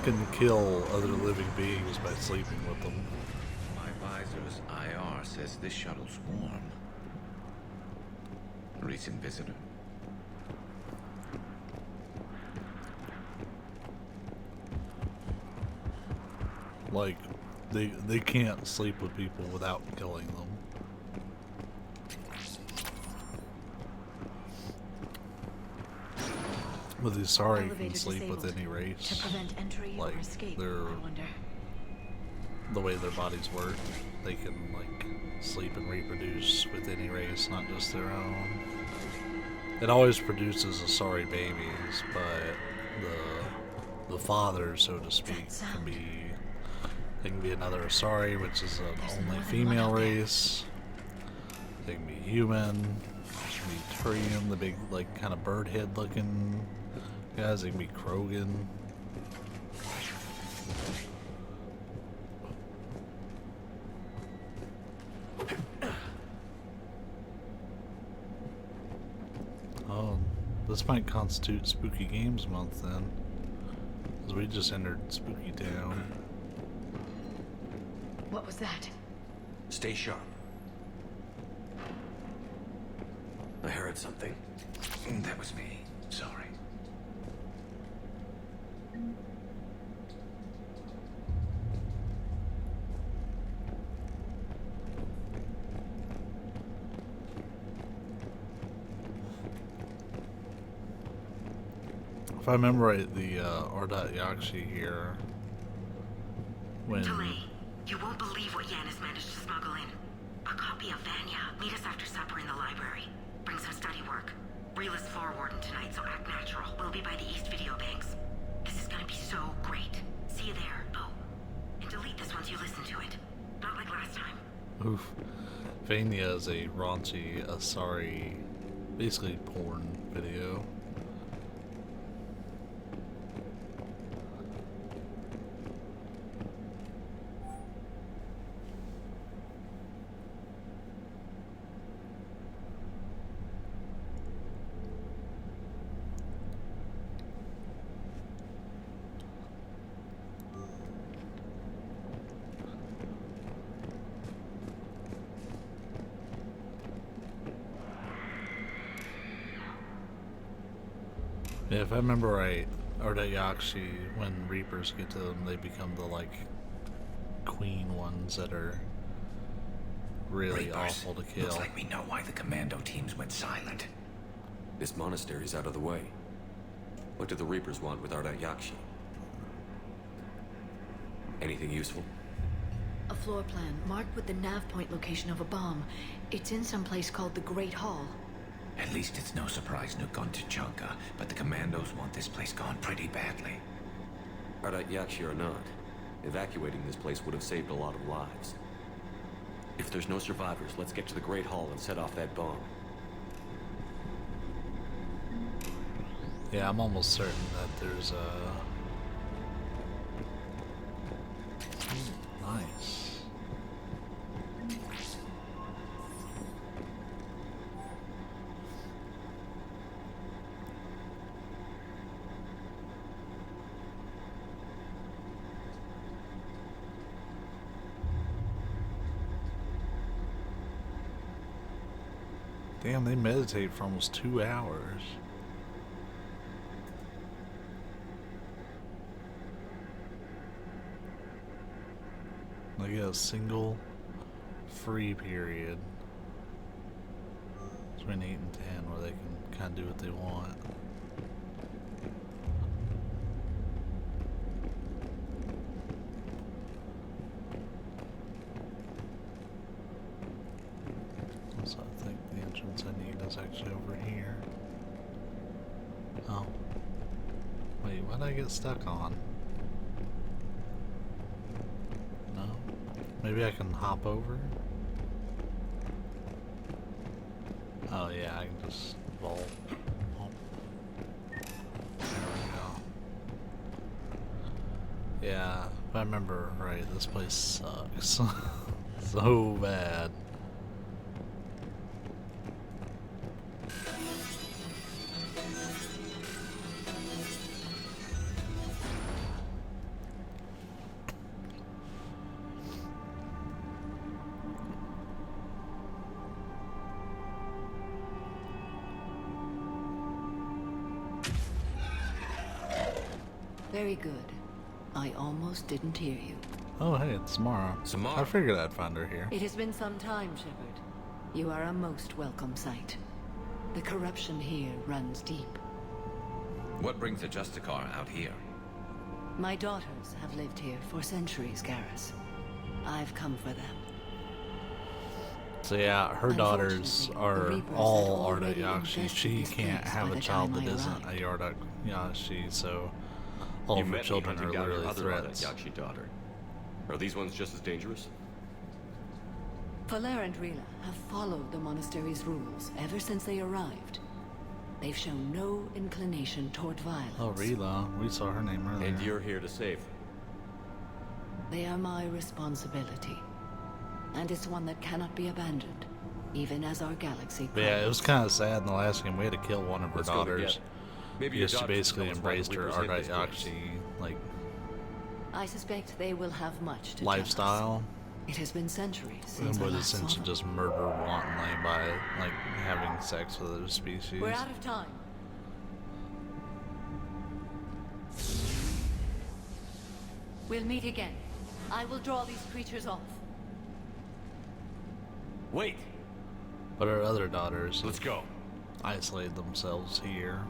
Speaker 1: can kill other living beings by sleeping with them.
Speaker 10: My visor's IR says this shuttle's warm. Recent visitor.
Speaker 1: Like, they can't sleep with people without killing them. But the Asari can sleep with any race.
Speaker 12: To prevent entry or
Speaker 1: Like,
Speaker 12: escape,
Speaker 1: they're
Speaker 12: I wonder.
Speaker 1: the way their bodies work. They can like sleep and reproduce with any race, not just their own. It always produces Asari babies, but the father, so to speak, can be another Asari, which is an only female race. They can be human. They can be Turian, the big like kind of bird head looking guys. They can be Krogan. Oh, this might constitute Spooky Games Month then, because we just entered Spooky Town.
Speaker 12: What was that?
Speaker 7: Stay sharp. I heard something.
Speaker 10: That was me. Sorry.
Speaker 1: If I remember right, the Ardat Yakshi here, when
Speaker 13: You won't believe what Yanis managed to smuggle in. A copy of Vanya. Meet us after supper in the library. Bring some study work. Realist floor warden tonight, so act natural. We'll be by the East Video Banks. This is gonna be so great. See you there. Oh, and delete this once you listen to it. Not like last time.
Speaker 1: oof, Vanya is a raunchy Asari, basically porn video. Yeah, if I remember right, Ardat Yakshi, when Reapers get to them, they become the, like, queen ones that are really
Speaker 10: Reapers.
Speaker 1: awful to kill.
Speaker 10: Looks like we know why the commando teams went silent.
Speaker 7: This monastery's out of the way. What do the Reapers want with Ardat Yakshi? Anything useful?
Speaker 12: A floor plan marked with the nav point location of a bomb. It's in some place called the Great Hall.
Speaker 10: At least it's no surprise Nuke gone to Chunka, but the commandos want this place gone pretty badly.
Speaker 7: Ardat Yakshi or not, evacuating this place would have saved a lot of lives. If there's no survivors, let's get to the Great Hall and set off that bomb.
Speaker 1: Yeah, I'm almost certain that there's a... Nice. Damn, they meditate for almost 2 hours. They get a single free period between 8 and 10 where they can kind of do what they want. Oh. Wait, what did I get stuck on? No? Maybe I can hop over? Oh yeah, I can just vault. Oh. There we go. Yeah, if I remember right, this place sucks. So bad.
Speaker 2: Very good. I almost didn't hear you.
Speaker 1: Oh hey, it's Samara. I figured I'd find her here.
Speaker 2: It has been some time, Shepard. You are a most welcome sight. The corruption here runs deep.
Speaker 10: What brings a Justicar out here?
Speaker 2: My daughters have lived here for centuries, Garrus. I've come for them.
Speaker 1: So yeah, her daughters are all Arda Yakshi. She can't have a child that isn't a Arda Yakshi, so all of her children are literally threats.
Speaker 7: Yakshi daughter. Are these ones just as dangerous?
Speaker 2: Faller and Rila have followed the monastery's rules ever since they arrived. They've shown no inclination toward violence.
Speaker 1: Oh, Rila. We saw her name earlier.
Speaker 7: And you're here to save them.
Speaker 2: They are my responsibility. And it's one that cannot be abandoned, even as our galaxy grows.
Speaker 1: Yeah, it was kind of sad in the last game. We had to kill one of her daughters.
Speaker 7: Maybe
Speaker 1: because she basically embraced her Arda Yakshi, like,
Speaker 2: I suspect they will have much to
Speaker 1: lifestyle.
Speaker 2: It has been centuries since
Speaker 1: And
Speaker 2: I
Speaker 1: would
Speaker 2: last saw
Speaker 1: essentially
Speaker 2: them.
Speaker 1: just murder wantonly by, like, having sex with other species.
Speaker 2: We're out of time. We'll meet again. I will draw these creatures off.
Speaker 7: Wait!
Speaker 1: But her other daughters
Speaker 7: Let's go.
Speaker 1: isolated themselves here,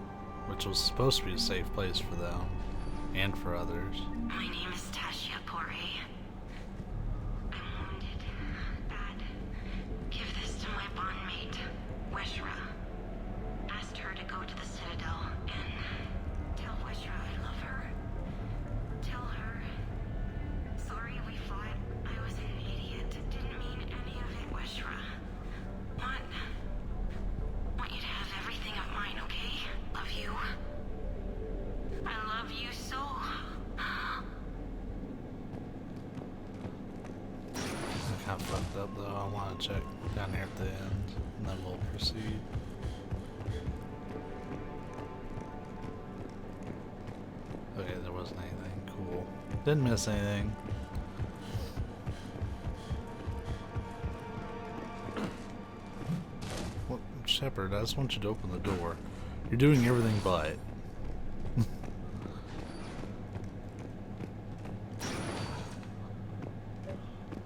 Speaker 1: which was supposed to be a safe place for them and for others.
Speaker 13: My name is Tasha Pore. I'm wounded. Bad. Give this to my bondmate, Weshra. Asked her to go to the Citadel and tell Weshra I love her. Tell her. Sorry we fought. I was an idiot. Didn't mean any of it, Weshra. Want you to have everything of mine, okay? Love you. I love you so.
Speaker 1: I kind of fucked up though. I want to check down here at the end, and then we'll proceed. Okay, there wasn't anything. Cool. Didn't miss anything. Well, Shepard, I just want you to open the door. You're doing everything but.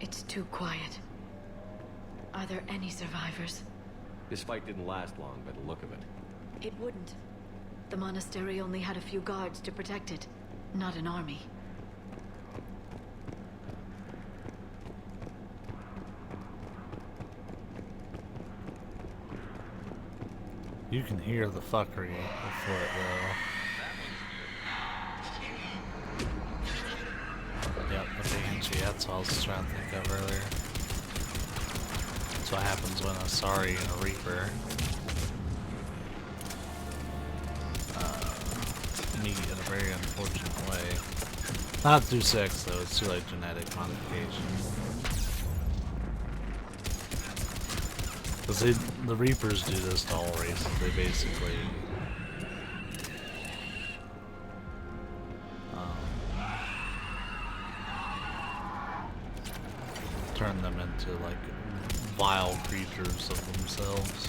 Speaker 12: It's too quiet. Are there any survivors?
Speaker 7: This fight didn't last long by the look of it.
Speaker 12: It wouldn't. The monastery only had a few guards to protect it, not an army.
Speaker 1: You can hear the fuckery afoot though. Yep, the Banshee, that's what I was trying to think of earlier. That's what happens when a Sari and a Reaper meet in a very unfortunate way. Not through sex though, it's through like genetic modification. Because the Reapers do this to all races, they basically turn them into like vile creatures of themselves.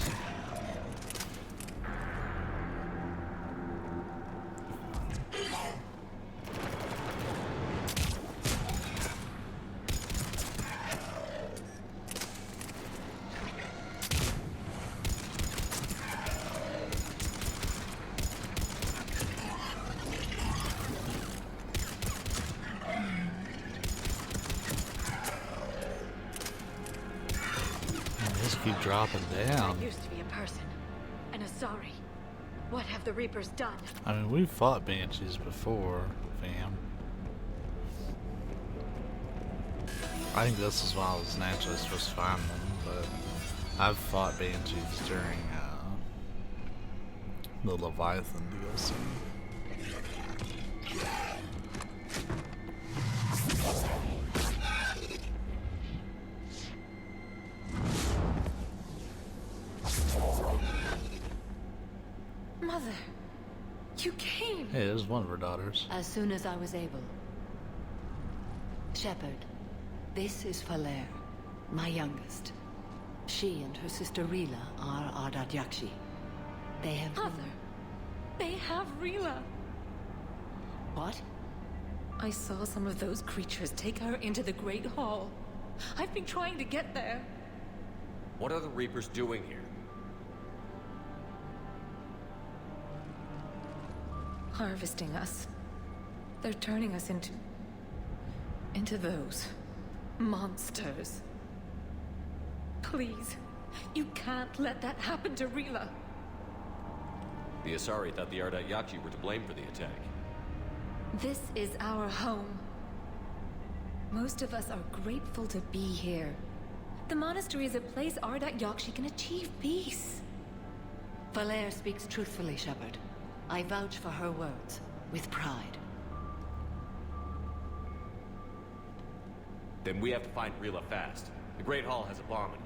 Speaker 1: Keep dropping down.
Speaker 12: There used to be a person, an Asari. What have the Reapers done?
Speaker 1: I mean, we've fought Banshees before, fam. I think this is why I was naturally supposed to find them, but I've fought Banshees during the Leviathan DLC.
Speaker 2: Mother, you came.
Speaker 1: Hey, there's one of her daughters.
Speaker 2: As soon as I was able. Shepard, this is Falere, my youngest. She and her sister Rila are Ardat Yakshi. They have...
Speaker 20: Mother, they have Rila.
Speaker 2: What?
Speaker 20: I saw some of those creatures take her into the Great Hall. I've been trying to get there.
Speaker 7: What are the Reapers doing here?
Speaker 20: Harvesting us. They're turning us into those monsters. Please, you can't let that happen to Rila.
Speaker 7: The Asari thought the Ardat Yakshi were to blame for the attack.
Speaker 20: This is our home. Most of us are grateful to be here. The monastery is a place Ardat Yakshi can achieve peace.
Speaker 2: Falere speaks truthfully, Shepard. I vouch for her words, with pride.
Speaker 7: Then we have to find Rila fast. The Great Hall has a bomb in it.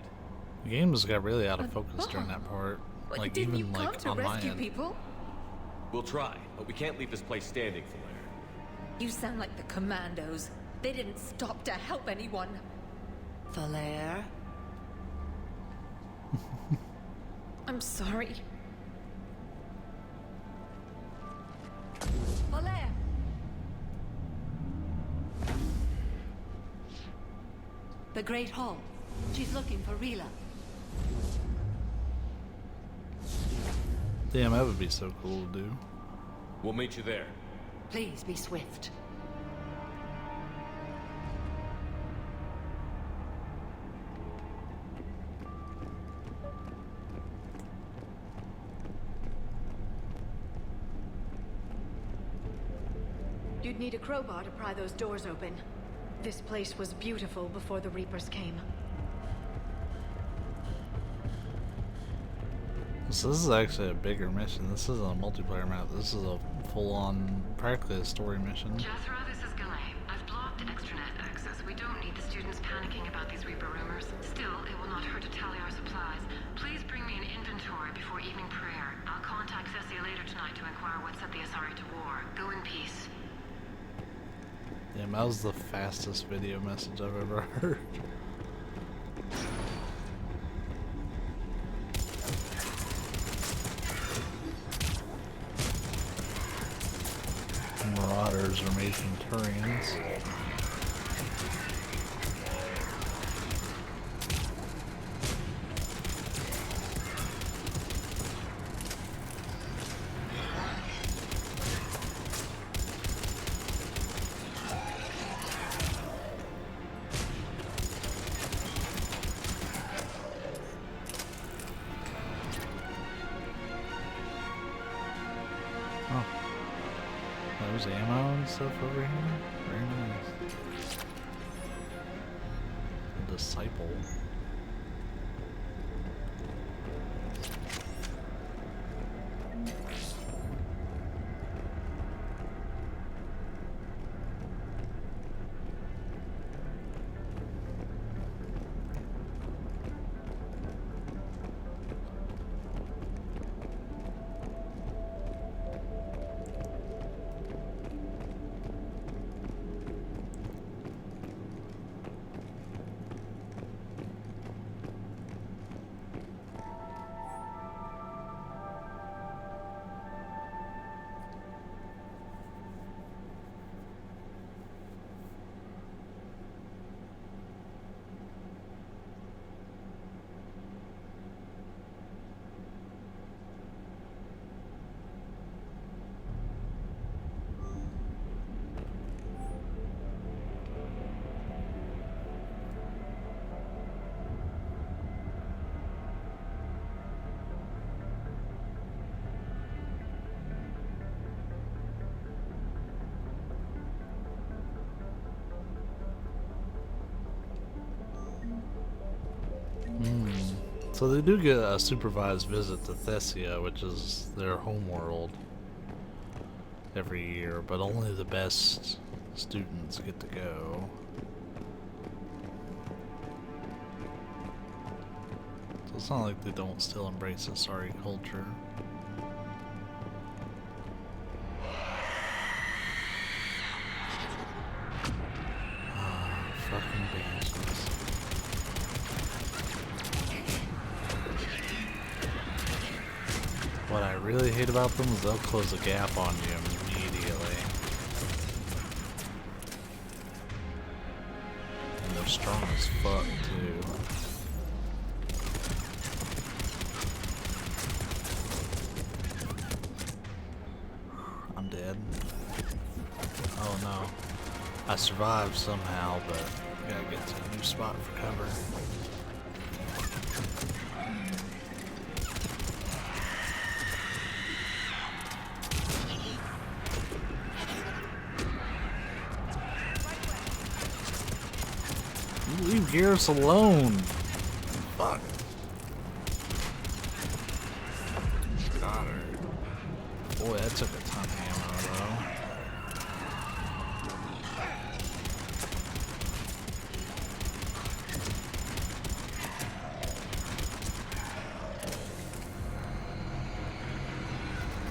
Speaker 1: The game just got really out of focus during that part. Like,
Speaker 20: Didn't
Speaker 1: even
Speaker 20: you come
Speaker 1: like
Speaker 20: to
Speaker 1: on my
Speaker 20: rescue
Speaker 1: end.
Speaker 20: people?
Speaker 7: We'll try, but we can't leave this place standing, Falere.
Speaker 20: You sound like the commandos. They didn't stop to help anyone.
Speaker 2: Falere?
Speaker 20: I'm sorry.
Speaker 2: Falere! The Great Hall. She's looking for Rila.
Speaker 1: Damn, that would be so cool to do.
Speaker 7: We'll meet you there.
Speaker 2: Please be swift.
Speaker 12: You'd need a crowbar to pry those doors open. This place was beautiful before the Reapers came.
Speaker 1: So this is actually a bigger mission. This isn't a multiplayer map. This is a full-on, practically a story mission.
Speaker 21: Jethro, this is Galay. I've blocked extranet access. We don't need the students panicking about these Reaper rumors. Still, it will not hurt to tally our supplies. Please bring me an inventory before evening prayer. I'll contact Ceci later tonight to inquire what set the Asari to war. Go in peace.
Speaker 1: Damn, that was the fastest video message I've ever heard. Marauders are made from Turians. There's ammo and stuff over here. Very nice. A disciple. So they do get a supervised visit to Thessia, which is their homeworld, every year, but only the best students get to go. So it's not like they don't still embrace the sorry culture. Fucking banshees. What I really hate about them is they'll close a gap on you immediately. And they're strong as fuck too. I'm dead. Oh no. I survived somehow, but I gotta get to a new spot for cover. You leave Garrus alone. Fuck. Got her. Boy, that took a ton of ammo though.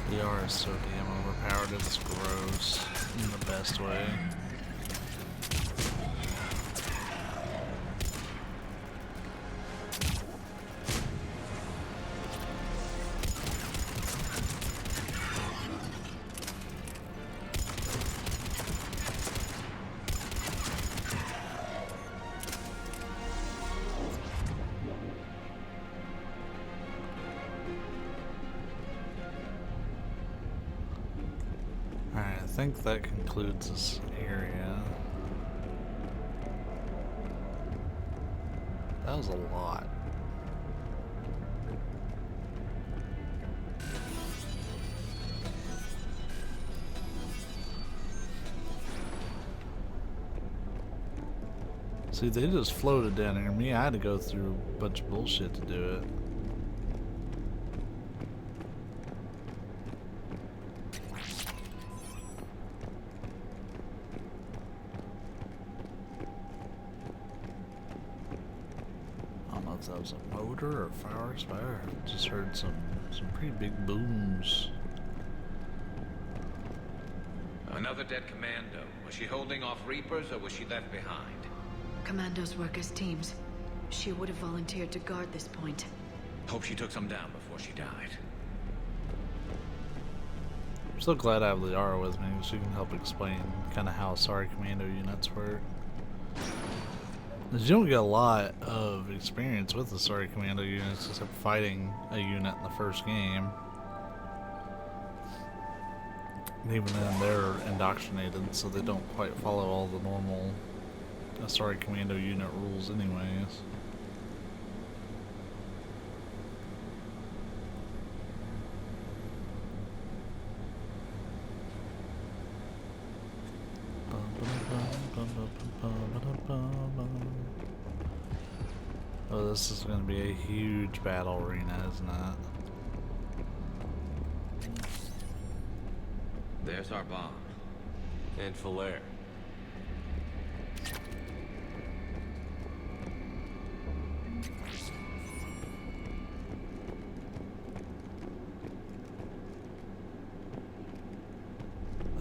Speaker 1: The R is so damn overpowered, it's gross in the best way. Alright, I think that concludes this area. That was a lot. See, they just floated down here. Me, I had to go through a bunch of bullshit to do it. I don't know if that was a motor or fireworks, but I just heard some pretty big booms.
Speaker 10: Another dead commando. Was she holding off Reapers or was she left behind?
Speaker 12: Commandos work as teams. She would have volunteered to guard this point.
Speaker 10: Hope she took some down before she died.
Speaker 1: I'm so glad I have Liara with me, so she can help explain kind of how sorry commando units work. Because you don't get a lot of experience with the sorry commando units except fighting a unit in the first game. And even then, they're indoctrinated, so they don't quite follow all the normal sorry commando unit rules anyways. Oh, this is going to be a huge battle arena, isn't it?
Speaker 7: There's our bomb. And Falaire.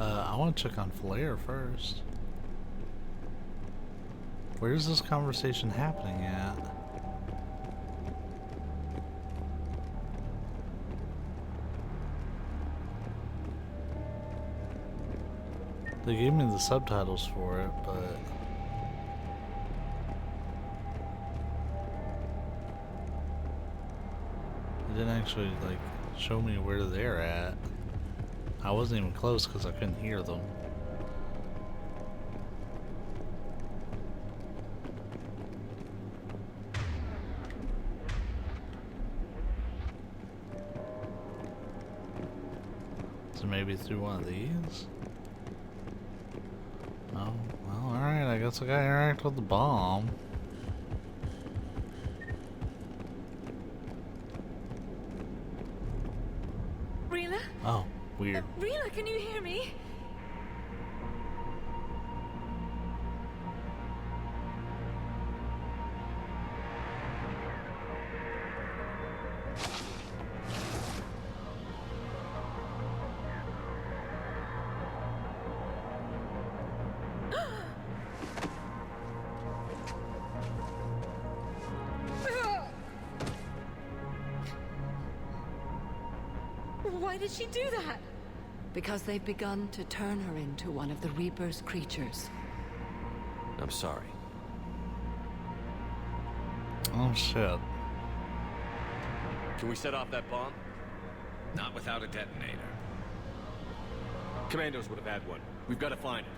Speaker 1: I want to check on Falaire first. Where's this conversation happening at? They gave me the subtitles for it, but they didn't actually like show me where they're at. I wasn't even close because I couldn't hear them. So maybe through one of these? Oh, well, alright, I guess I gotta interact with the bomb. Oh, weird.
Speaker 20: Rila, can you hear me? Why did she do that?
Speaker 2: Because they've begun to turn her into one of the Reaper's creatures.
Speaker 7: I'm sorry.
Speaker 1: Oh, shit.
Speaker 7: Can we set off that bomb?
Speaker 10: Not without a detonator.
Speaker 7: Commandos would have had one. We've got to find it.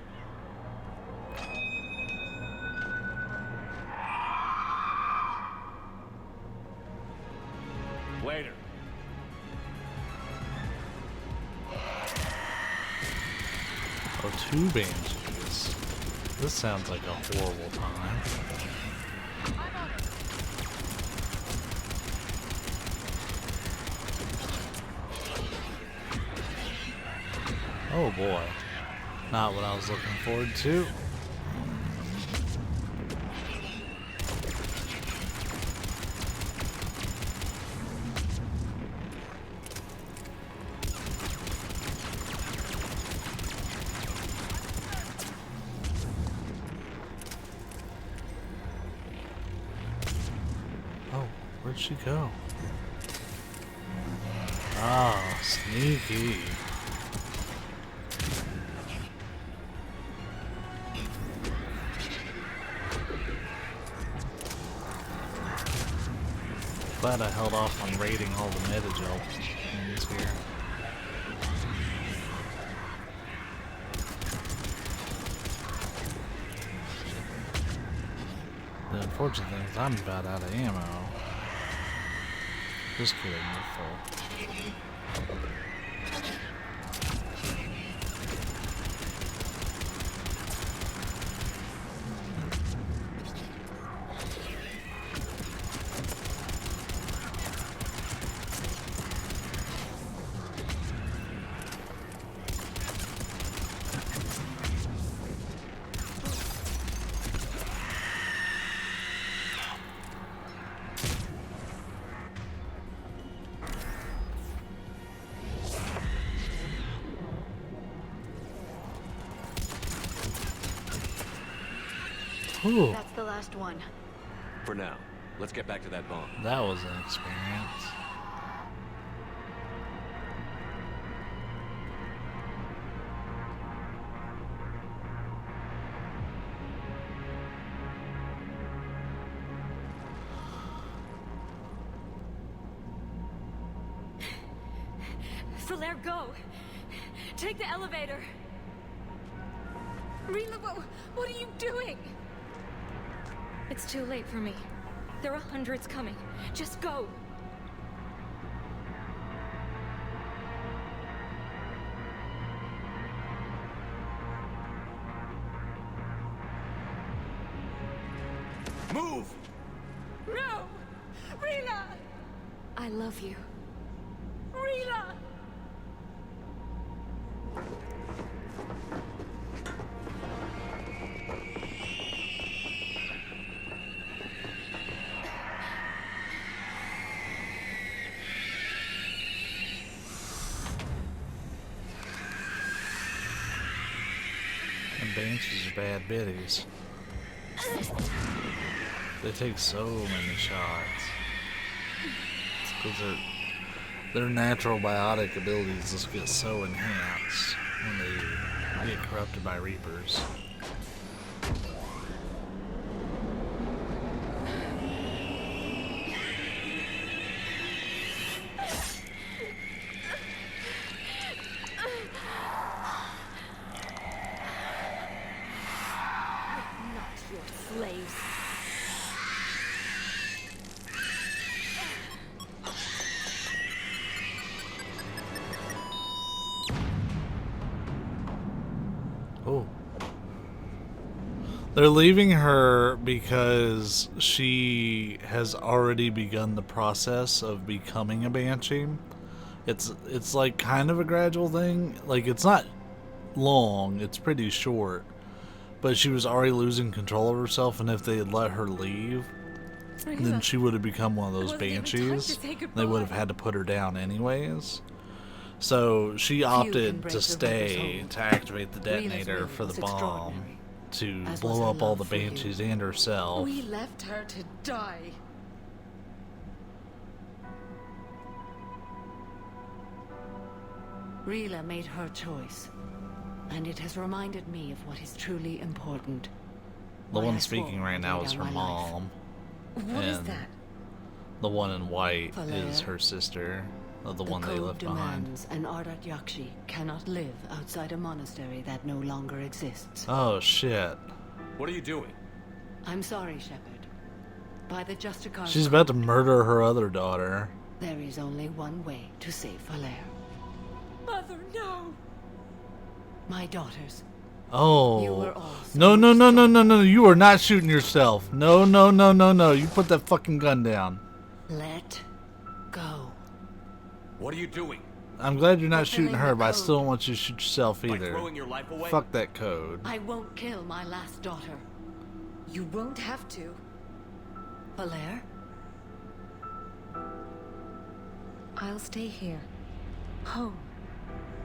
Speaker 7: Later.
Speaker 1: Oh, 2 Banshees. This sounds like a horrible time. Oh boy. Not what I was looking forward to. Where'd she go? Oh, sneaky. Glad I held off on raiding all the Metagel things here. The unfortunate thing is I'm about out of ammo. Just kidding, you're full. Ooh.
Speaker 12: That's the last one.
Speaker 7: For now. Let's get back to that bomb.
Speaker 1: That was an experience.
Speaker 20: Solaire, go! Take the elevator! Rila, what are you doing? It's too late for me. There are hundreds coming. Just go!
Speaker 7: Move!
Speaker 20: No! Rila! I love you. Rila!
Speaker 1: Banshees are bad biddies. They take so many shots. It's because their natural biotic abilities just get so enhanced when they get corrupted by Reapers. Oh. They're leaving her because she has already begun the process of becoming a Banshee. It's like kind of a gradual thing. Like, it's not long, it's pretty short. But she was already losing control of herself, and if they had let her leave, then she would have become one of those banshees. They would have had to put her down anyways. So she opted to stay to activate the detonator for the bomb to blow up all the banshees and herself.
Speaker 2: We left her to die. Rila made her choice, and it has reminded me of what is truly important.
Speaker 1: The one speaking right now is her mom.
Speaker 2: What is that?
Speaker 1: The one in white is her sister, the one they left behind.
Speaker 2: Demands an Ardat Yakshi cannot live outside a monastery that no longer exists.
Speaker 1: Oh shit.
Speaker 7: What are you doing?
Speaker 2: I'm sorry, Shepard. By the Justicar,
Speaker 1: she's about to murder her other daughter.
Speaker 2: There is only one way to save Valer. Mother, no! My daughters.
Speaker 1: Oh.
Speaker 2: You were all
Speaker 1: no, no, no, no, no, no. You are not shooting yourself. No, no, no, no, no. You put that fucking gun down.
Speaker 2: Let go.
Speaker 7: What are you doing?
Speaker 1: I'm glad you're not shooting her, but I still don't want you to shoot yourself either.
Speaker 7: By throwing your life away?
Speaker 1: Fuck that code.
Speaker 2: I won't kill my last daughter.
Speaker 20: You won't have to.
Speaker 2: Valer?
Speaker 20: I'll stay here. Home.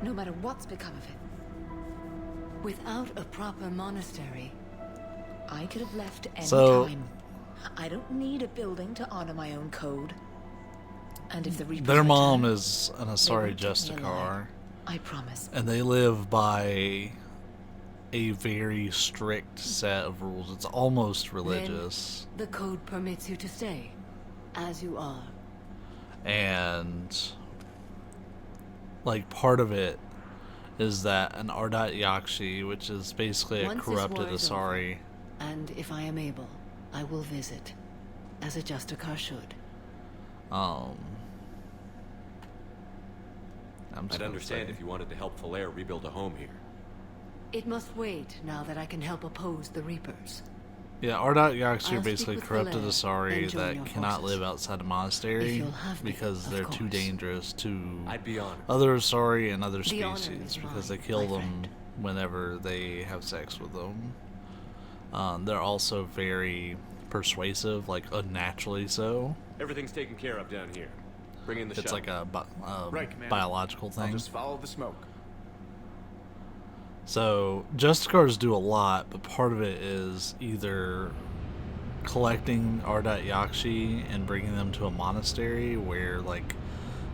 Speaker 20: No matter what's become of it.
Speaker 2: Without a proper monastery,
Speaker 20: I could have left any
Speaker 1: So-
Speaker 20: time. I don't need a building to honor my own code. And if the Reapers
Speaker 1: Their mom
Speaker 20: return,
Speaker 1: is an Asari
Speaker 20: won't take me
Speaker 1: Justicar.
Speaker 20: alive. I promise.
Speaker 1: And they live by a very strict set of rules. It's almost religious.
Speaker 2: then the code permits you to stay, as you are.
Speaker 1: And like part of it is that an Ardat Yakshi, which is basically a
Speaker 2: Once this
Speaker 1: corrupted
Speaker 2: war is
Speaker 1: Asari.
Speaker 2: over, and if I am able, I will visit, as a Justicar should.
Speaker 7: I'd understand if you wanted to help Valer rebuild a home here.
Speaker 2: It must wait now that I can help oppose the Reapers.
Speaker 1: Yeah, Ardat Yakshi are
Speaker 2: I'll
Speaker 1: basically
Speaker 2: speak with
Speaker 1: corrupted
Speaker 2: Valer,
Speaker 1: Asari
Speaker 2: then join
Speaker 1: that
Speaker 2: your
Speaker 1: cannot
Speaker 2: forces.
Speaker 1: live outside a
Speaker 2: If
Speaker 1: monastery
Speaker 2: you'll have me,
Speaker 1: because
Speaker 2: of
Speaker 1: they're too
Speaker 2: course.
Speaker 1: dangerous to
Speaker 7: I'd be honored.
Speaker 1: other Asari and other
Speaker 2: The honor
Speaker 1: species
Speaker 2: is
Speaker 1: because
Speaker 2: mine,
Speaker 1: they kill
Speaker 2: my
Speaker 1: them
Speaker 2: friend.
Speaker 1: whenever they have sex with them. They're also very persuasive, like unnaturally so.
Speaker 7: Everything's taken care of down here. Bring in the
Speaker 1: It's
Speaker 7: shuttle.
Speaker 1: like a
Speaker 6: Right, Commander.
Speaker 1: biological
Speaker 6: I'll
Speaker 1: thing.
Speaker 6: just follow the smoke.
Speaker 1: So, Justicars do a lot, but part of it is either collecting Ardat Yakshi and bringing them to a monastery where, like,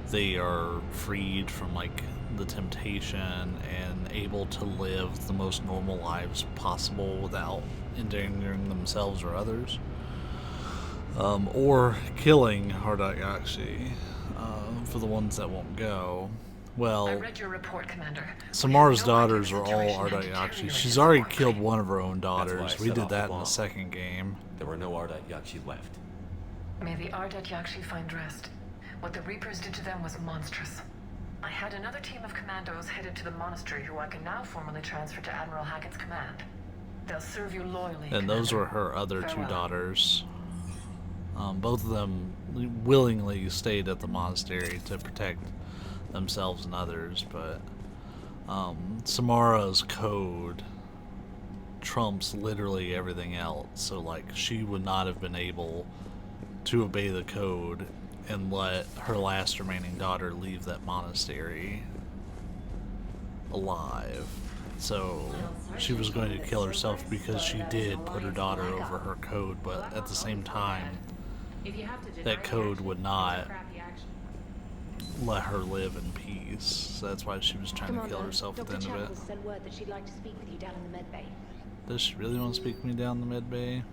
Speaker 1: they are freed from, like, the temptation and able to live the most normal lives possible without endangering themselves or others. Or killing Ardat Yakshi for the ones that won't go. Well,
Speaker 21: I read your report, Commander.
Speaker 1: Samara's
Speaker 21: We have no idea
Speaker 1: daughters
Speaker 21: the
Speaker 1: are all
Speaker 21: situation
Speaker 1: Ardat
Speaker 21: had
Speaker 1: Yakshi.
Speaker 21: deteriorated
Speaker 1: She's
Speaker 21: so
Speaker 1: already
Speaker 21: quickly.
Speaker 1: killed one of her own
Speaker 7: That's why I
Speaker 1: daughters. We
Speaker 7: set
Speaker 1: did
Speaker 7: off
Speaker 1: that
Speaker 7: the
Speaker 1: in the
Speaker 7: bomb.
Speaker 1: second game.
Speaker 7: There were no Ardat Yakshi left.
Speaker 21: May the Ardat Yakshi find rest. What the Reapers did to them was monstrous. I had another team of commandos headed to the monastery who I can now formally transfer to Admiral Hackett's command. They'll serve you loyally,
Speaker 1: And those
Speaker 21: Commander.
Speaker 1: were her other two
Speaker 21: Farewell.
Speaker 1: daughters. Both of them willingly stayed at the monastery to protect themselves and others, but Samara's code trumps literally everything else. So, like, she would not have been able to obey the code and let her last remaining daughter leave that monastery alive. So she was going to kill herself because she did put her daughter over her code, but at the same time, that code would not let her live in peace. So that's why she was trying to kill herself at the end of it.
Speaker 3: sent word that she'd like to speak with you down in the med bay.
Speaker 1: Does she really want to speak to me down the med bay?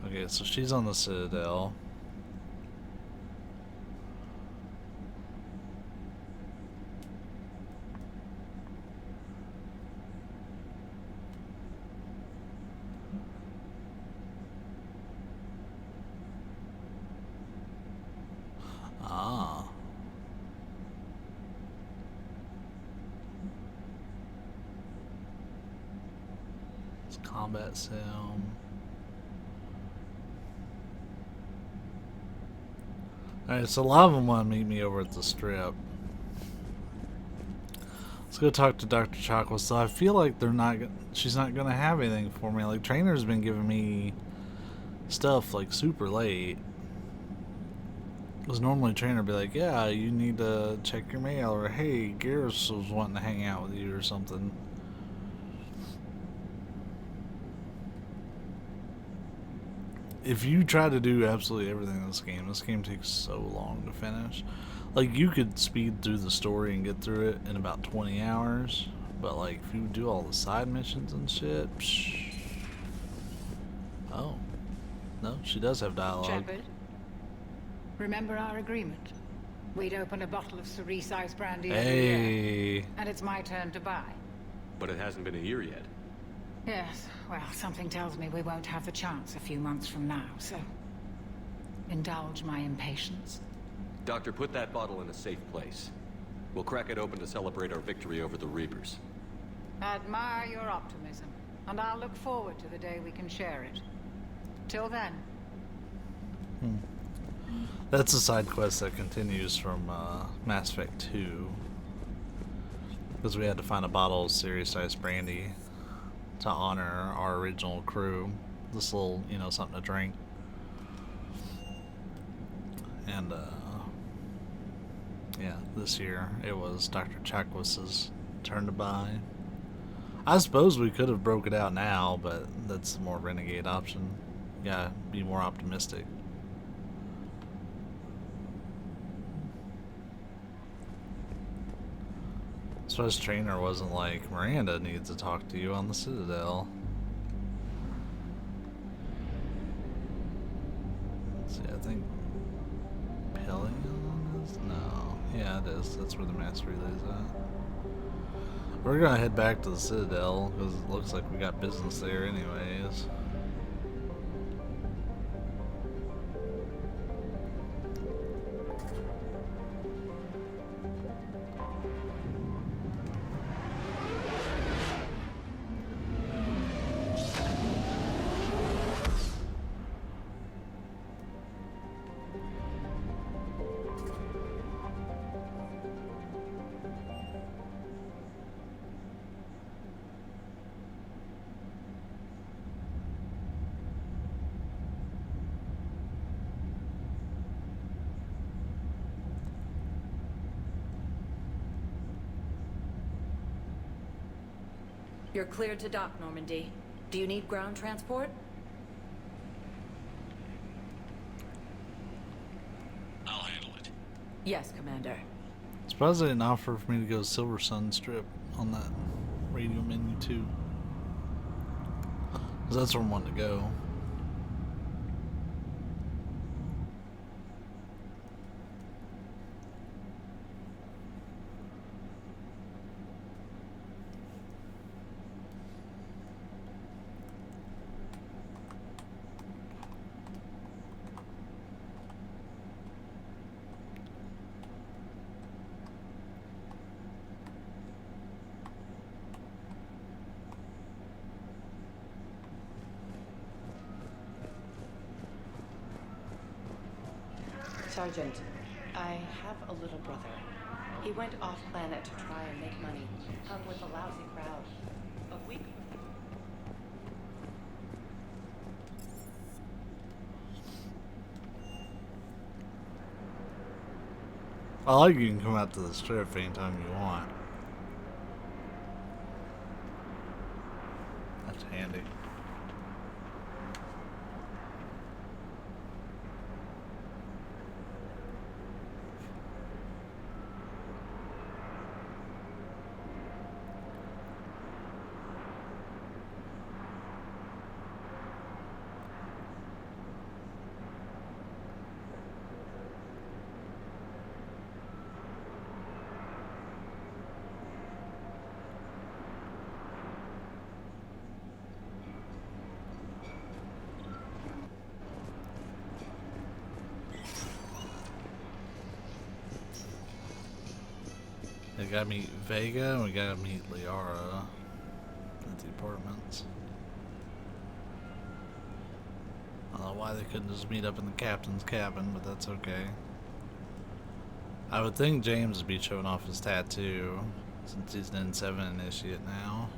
Speaker 1: Okay, so she's on the Citadel. Ah. It's combat sim. Alright, so a lot of them want to meet me over at the strip. Let's go talk to Dr. Chakwa. So I feel like she's not gonna have anything for me. Like, Trainer's been giving me stuff like super late. Because normally Trainer would be like, yeah, you need to check your mail, or hey, Garrus was wanting to hang out with you or something. If you try to do absolutely everything in this game takes so long to finish. Like, you could speed through the story and get through it in about 20 hours, but like, if you do all the side missions and shit, psh. Oh. No, she does have dialogue.
Speaker 18: Shepard, remember our agreement? We'd open a bottle of cerise ice brandy every year, and it's my turn to buy.
Speaker 7: But it hasn't been a year yet.
Speaker 18: Yes, well, something tells me we won't have the chance a few months from now, so indulge my impatience.
Speaker 7: Doctor, put that bottle in a safe place. We'll crack it open to celebrate our victory over the Reapers.
Speaker 18: I admire your optimism, and I'll look forward to the day we can share it. Till then.
Speaker 1: That's a side quest that continues from Mass Effect 2. Because we had to find a bottle of serious ice brandy to honor our original crew. This little, you know, something to drink. And, yeah, this year it was Dr. Chakwas' turn to buy. I suppose we could have broke it out now, but that's the more renegade option. Yeah, be more optimistic. So his Trainer wasn't like, Miranda needs to talk to you on the Citadel. Let's see, I think Pillion is? No. Yeah, it is. That's where the master relay's at. We're gonna head back to the Citadel, because it looks like we got business there anyways.
Speaker 2: You're cleared to dock, Normandy. Do you need ground transport?
Speaker 6: I'll handle it.
Speaker 2: Yes, Commander.
Speaker 1: Surprised they didn't offer for me to go Silver Sun Strip on that radio menu too. Because that's where I wanted to go.
Speaker 22: Sergeant, I have a little brother. He went off-planet to try and make money. Hung with a lousy crowd. A week.
Speaker 1: I like you can come out to the strip anytime you want. That's handy. We gotta meet Vega and we gotta meet Liara at the apartments. why they couldn't just meet up in the captain's cabin, but that's okay. I would think James would be showing off his tattoo, since he's an N7 initiate now.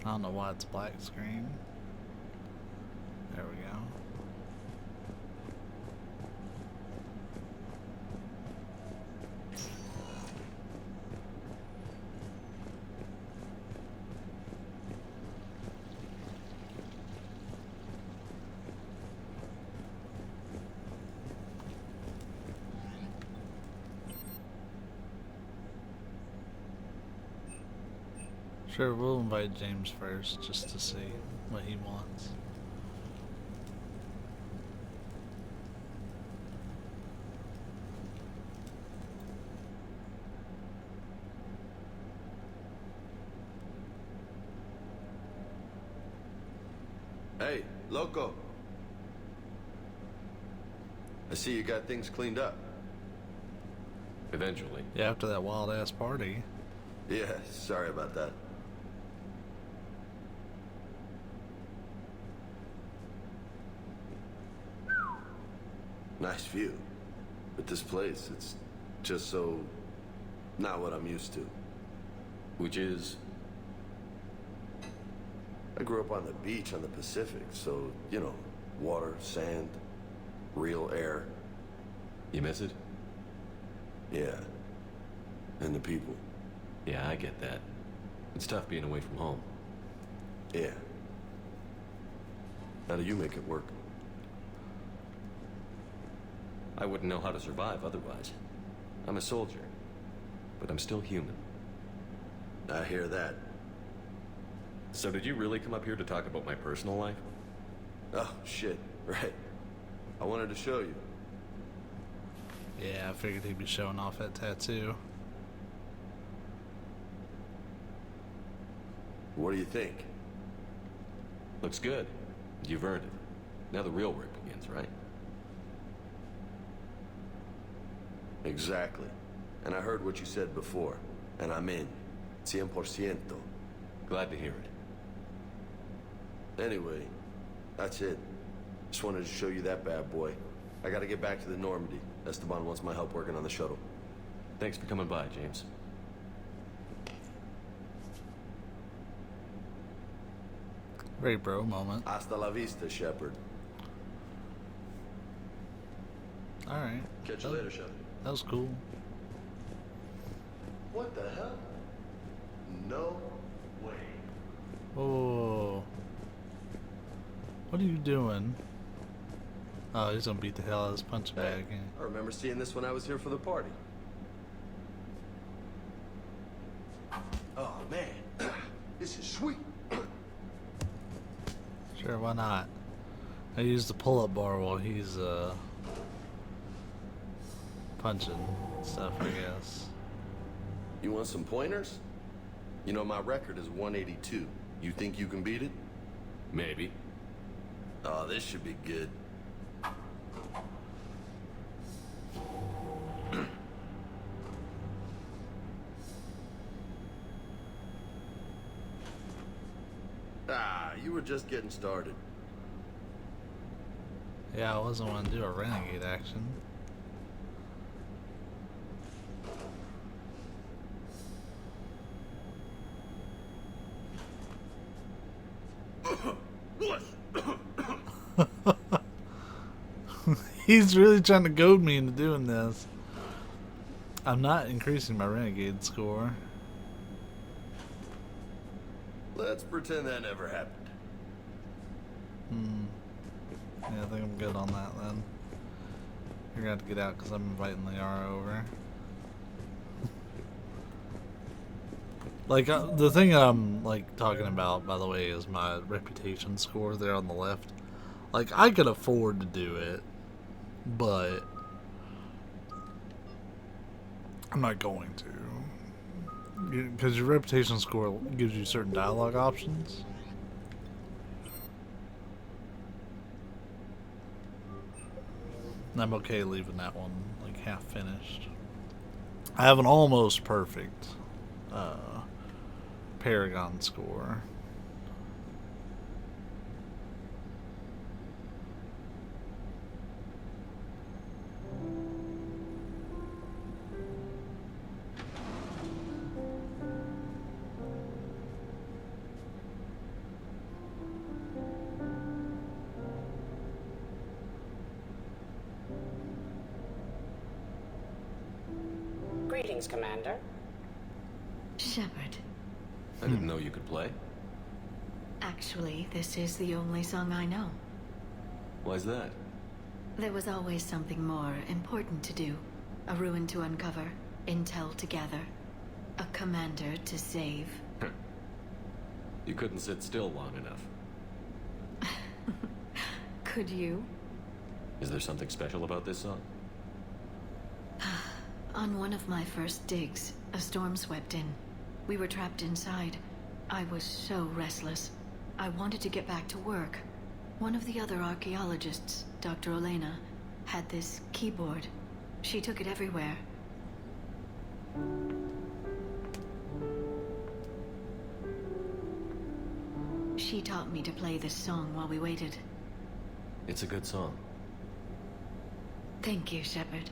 Speaker 1: I don't know why it's black screen. There we go. Sure, we'll invite James first, just to see what he wants.
Speaker 5: Hey, loco. I see you got things cleaned up.
Speaker 7: Eventually.
Speaker 1: Yeah, after that wild-ass party.
Speaker 5: Yeah, sorry about that. Nice view. But this place, it's just so not what I'm used to.
Speaker 7: Which is?
Speaker 5: I grew up on the beach on the Pacific, so, you know, water, sand, real air.
Speaker 7: You miss it?
Speaker 5: Yeah. And the people.
Speaker 7: Yeah, I get that. It's tough being away from home.
Speaker 5: Yeah. How do you make it work?
Speaker 7: I wouldn't know how to survive otherwise. I'm a soldier, but I'm still human.
Speaker 5: I hear that.
Speaker 7: So did you really come up here to talk about my personal life?
Speaker 5: Oh, shit. Right. I wanted to show you.
Speaker 1: Yeah, I figured he'd be showing off that tattoo.
Speaker 5: What do you think?
Speaker 7: Looks good. You've earned it. Now the real work begins, right?
Speaker 5: Exactly. And I heard what you said before. And I'm in. 100%.
Speaker 7: Glad to hear it.
Speaker 5: Anyway, that's it. Just wanted to show you that bad boy. I gotta get back to the Normandy. Esteban wants my help working on the shuttle.
Speaker 7: Thanks for coming by, James.
Speaker 1: Very bro moment.
Speaker 5: Hasta la vista, Shepard.
Speaker 1: Alright.
Speaker 5: Catch you later, Shepard.
Speaker 1: That was cool.
Speaker 5: What the hell? No way.
Speaker 1: Oh. What are you doing? Oh, he's gonna beat the hell out of his punch bag.
Speaker 5: Hey, I remember seeing this when I was here for the party. Oh, man. This is sweet.
Speaker 1: Sure, why not? I use the pull-up bar while he's, punching stuff, I guess.
Speaker 5: You want some pointers? You know, my record is 182. You think you can beat it?
Speaker 7: Maybe.
Speaker 5: Oh, this should be good. You were just getting started.
Speaker 1: Yeah, I wasn't want to do a renegade action. He's really trying to goad me into doing this. I'm not increasing my renegade score.
Speaker 5: Let's pretend that never happened.
Speaker 1: Yeah, I think I'm good on that then. You're gonna have to get out because I'm inviting Liara over. Like, the thing I'm, like, talking about, by the way, is my reputation score there on the left. Like, I could afford to do it, but I'm not going to. because your reputation score gives you certain dialogue options. And I'm okay leaving that one like half finished. I have an almost perfect Paragon score.
Speaker 19: Greetings, Commander.
Speaker 12: Shepard.
Speaker 7: I didn't know you could play.
Speaker 12: Actually, this is the only song I know.
Speaker 7: Why's that?
Speaker 12: There was always something more important to do. A ruin to uncover, intel to gather, a commander to save.
Speaker 7: You couldn't sit still long enough.
Speaker 12: Could you?
Speaker 7: Is there something special about this song?
Speaker 12: On one of my first digs, a storm swept in. We were trapped inside. I was so restless. I wanted to get back to work. One of the other archaeologists, Dr. Olena, had this keyboard. She took it everywhere. She taught me to play this song while we waited.
Speaker 7: It's a good song.
Speaker 12: Thank you, Shepard.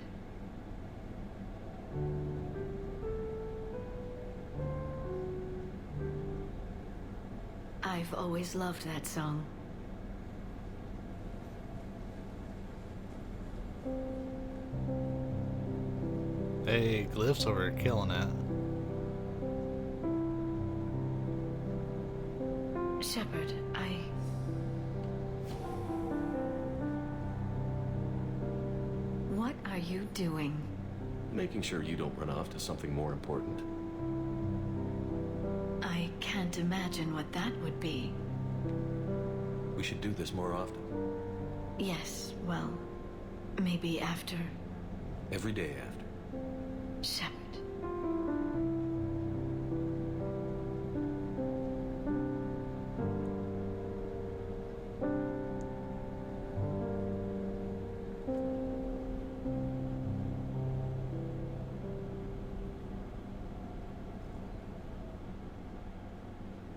Speaker 12: I've always loved that song.
Speaker 1: Hey, Glyph's over here killing it.
Speaker 12: Shepard, What are you doing?
Speaker 7: Making sure you don't run off to something more important.
Speaker 12: I can't imagine what that would be.
Speaker 7: We should do this more often.
Speaker 12: Yes, well, maybe after.
Speaker 7: Every day after.
Speaker 12: Shepard.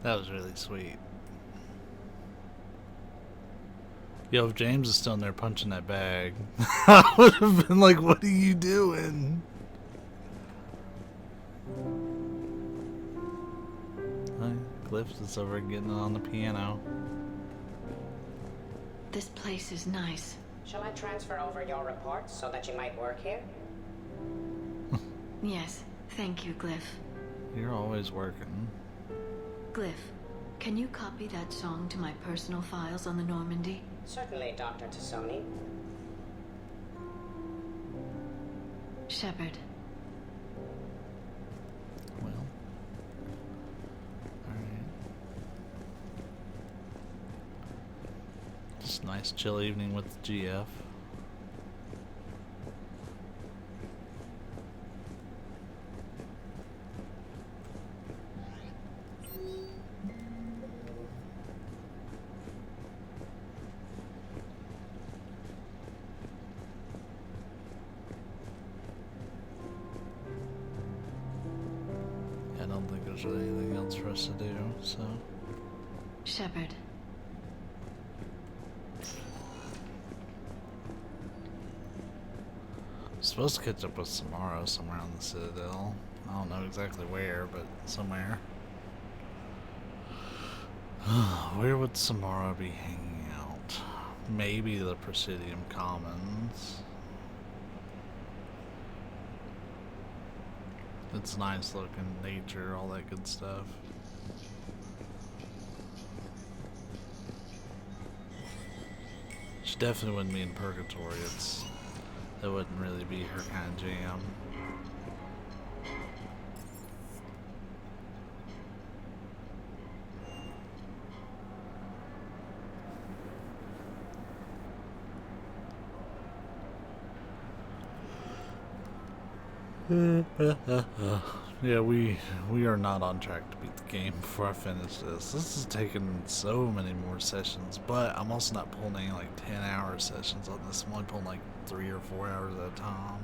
Speaker 1: That was really sweet. Yo, if James is still in there punching that bag, I would have been like, what are you doing? Glyphs is over getting on the piano.
Speaker 12: This place is nice.
Speaker 19: Shall I transfer over your reports so that you might work here?
Speaker 12: Yes, thank you, Glyph.
Speaker 1: You're always working.
Speaker 12: Glyph, can you copy that song to my personal files on the Normandy?
Speaker 19: Certainly, Dr. Tassoni.
Speaker 12: Shepard.
Speaker 1: Well. Alright. Just a nice chill evening with the GF. There's anything else for us to do, so.
Speaker 12: Shepard.
Speaker 1: Supposed to catch up with Samara somewhere on the Citadel. I don't know exactly where, but somewhere. Where would Samara be hanging out? Maybe the Presidium Commons. It's nice looking, nature, all that good stuff. She definitely wouldn't be in Purgatory. That wouldn't really be her kind of jam. Yeah, we are not on track to beat the game before I finish this. This is taking so many more sessions, but I'm also not pulling any like 10-hour sessions on this. I'm only pulling like 3 or 4 hours at a time.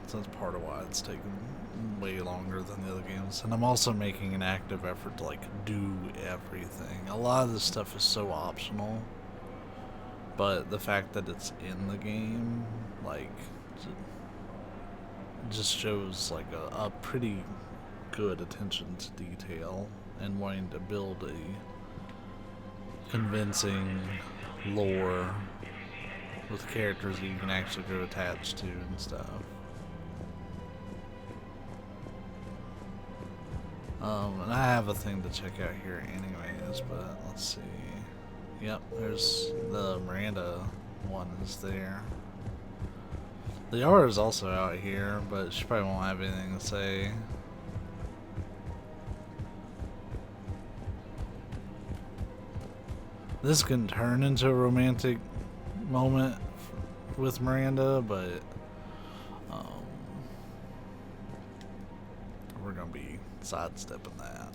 Speaker 1: So that's part of why it's taking way longer than the other games. And I'm also making an active effort to like do everything. A lot of this stuff is so optional, but the fact that it's in the game, like, just shows like a pretty good attention to detail and wanting to build a convincing lore with characters that you can actually grow attached to and stuff. And I have a thing to check out here anyways, but let's see. Yep, there's the Miranda one is there. The Yara is also out here, but she probably won't have anything to say. This can turn into a romantic moment with Miranda, but we're gonna be sidestepping that.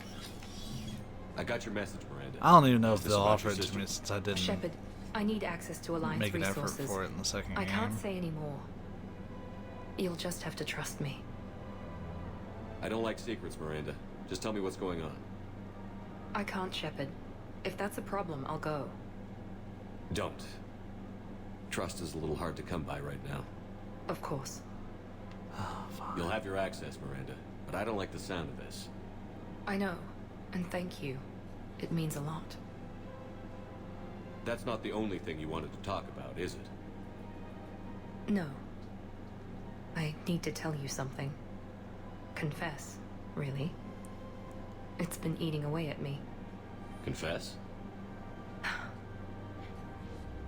Speaker 7: I got your message, Miranda.
Speaker 1: I don't even know if
Speaker 7: This
Speaker 1: they'll
Speaker 7: about
Speaker 1: offer
Speaker 7: your
Speaker 1: it to
Speaker 7: sister?
Speaker 1: me since I didn't
Speaker 2: Shepard, I need access to Alliance
Speaker 1: make an
Speaker 2: resources.
Speaker 1: effort for it in the second
Speaker 2: I
Speaker 1: game.
Speaker 2: can't say any more. You'll just have to trust me.
Speaker 7: I don't like secrets, Miranda. Just tell me what's going on.
Speaker 2: I can't, Shepard. If that's a problem, I'll go.
Speaker 7: Don't. Trust is a little hard to come by right now.
Speaker 2: Of course.
Speaker 7: You'll have your access, Miranda, but I don't like the sound of this.
Speaker 2: I know, and thank you. It means a lot.
Speaker 7: That's not the only thing you wanted to talk about, is it?
Speaker 2: No. I need to tell you something. Confess, really. It's been eating away at me.
Speaker 7: Confess?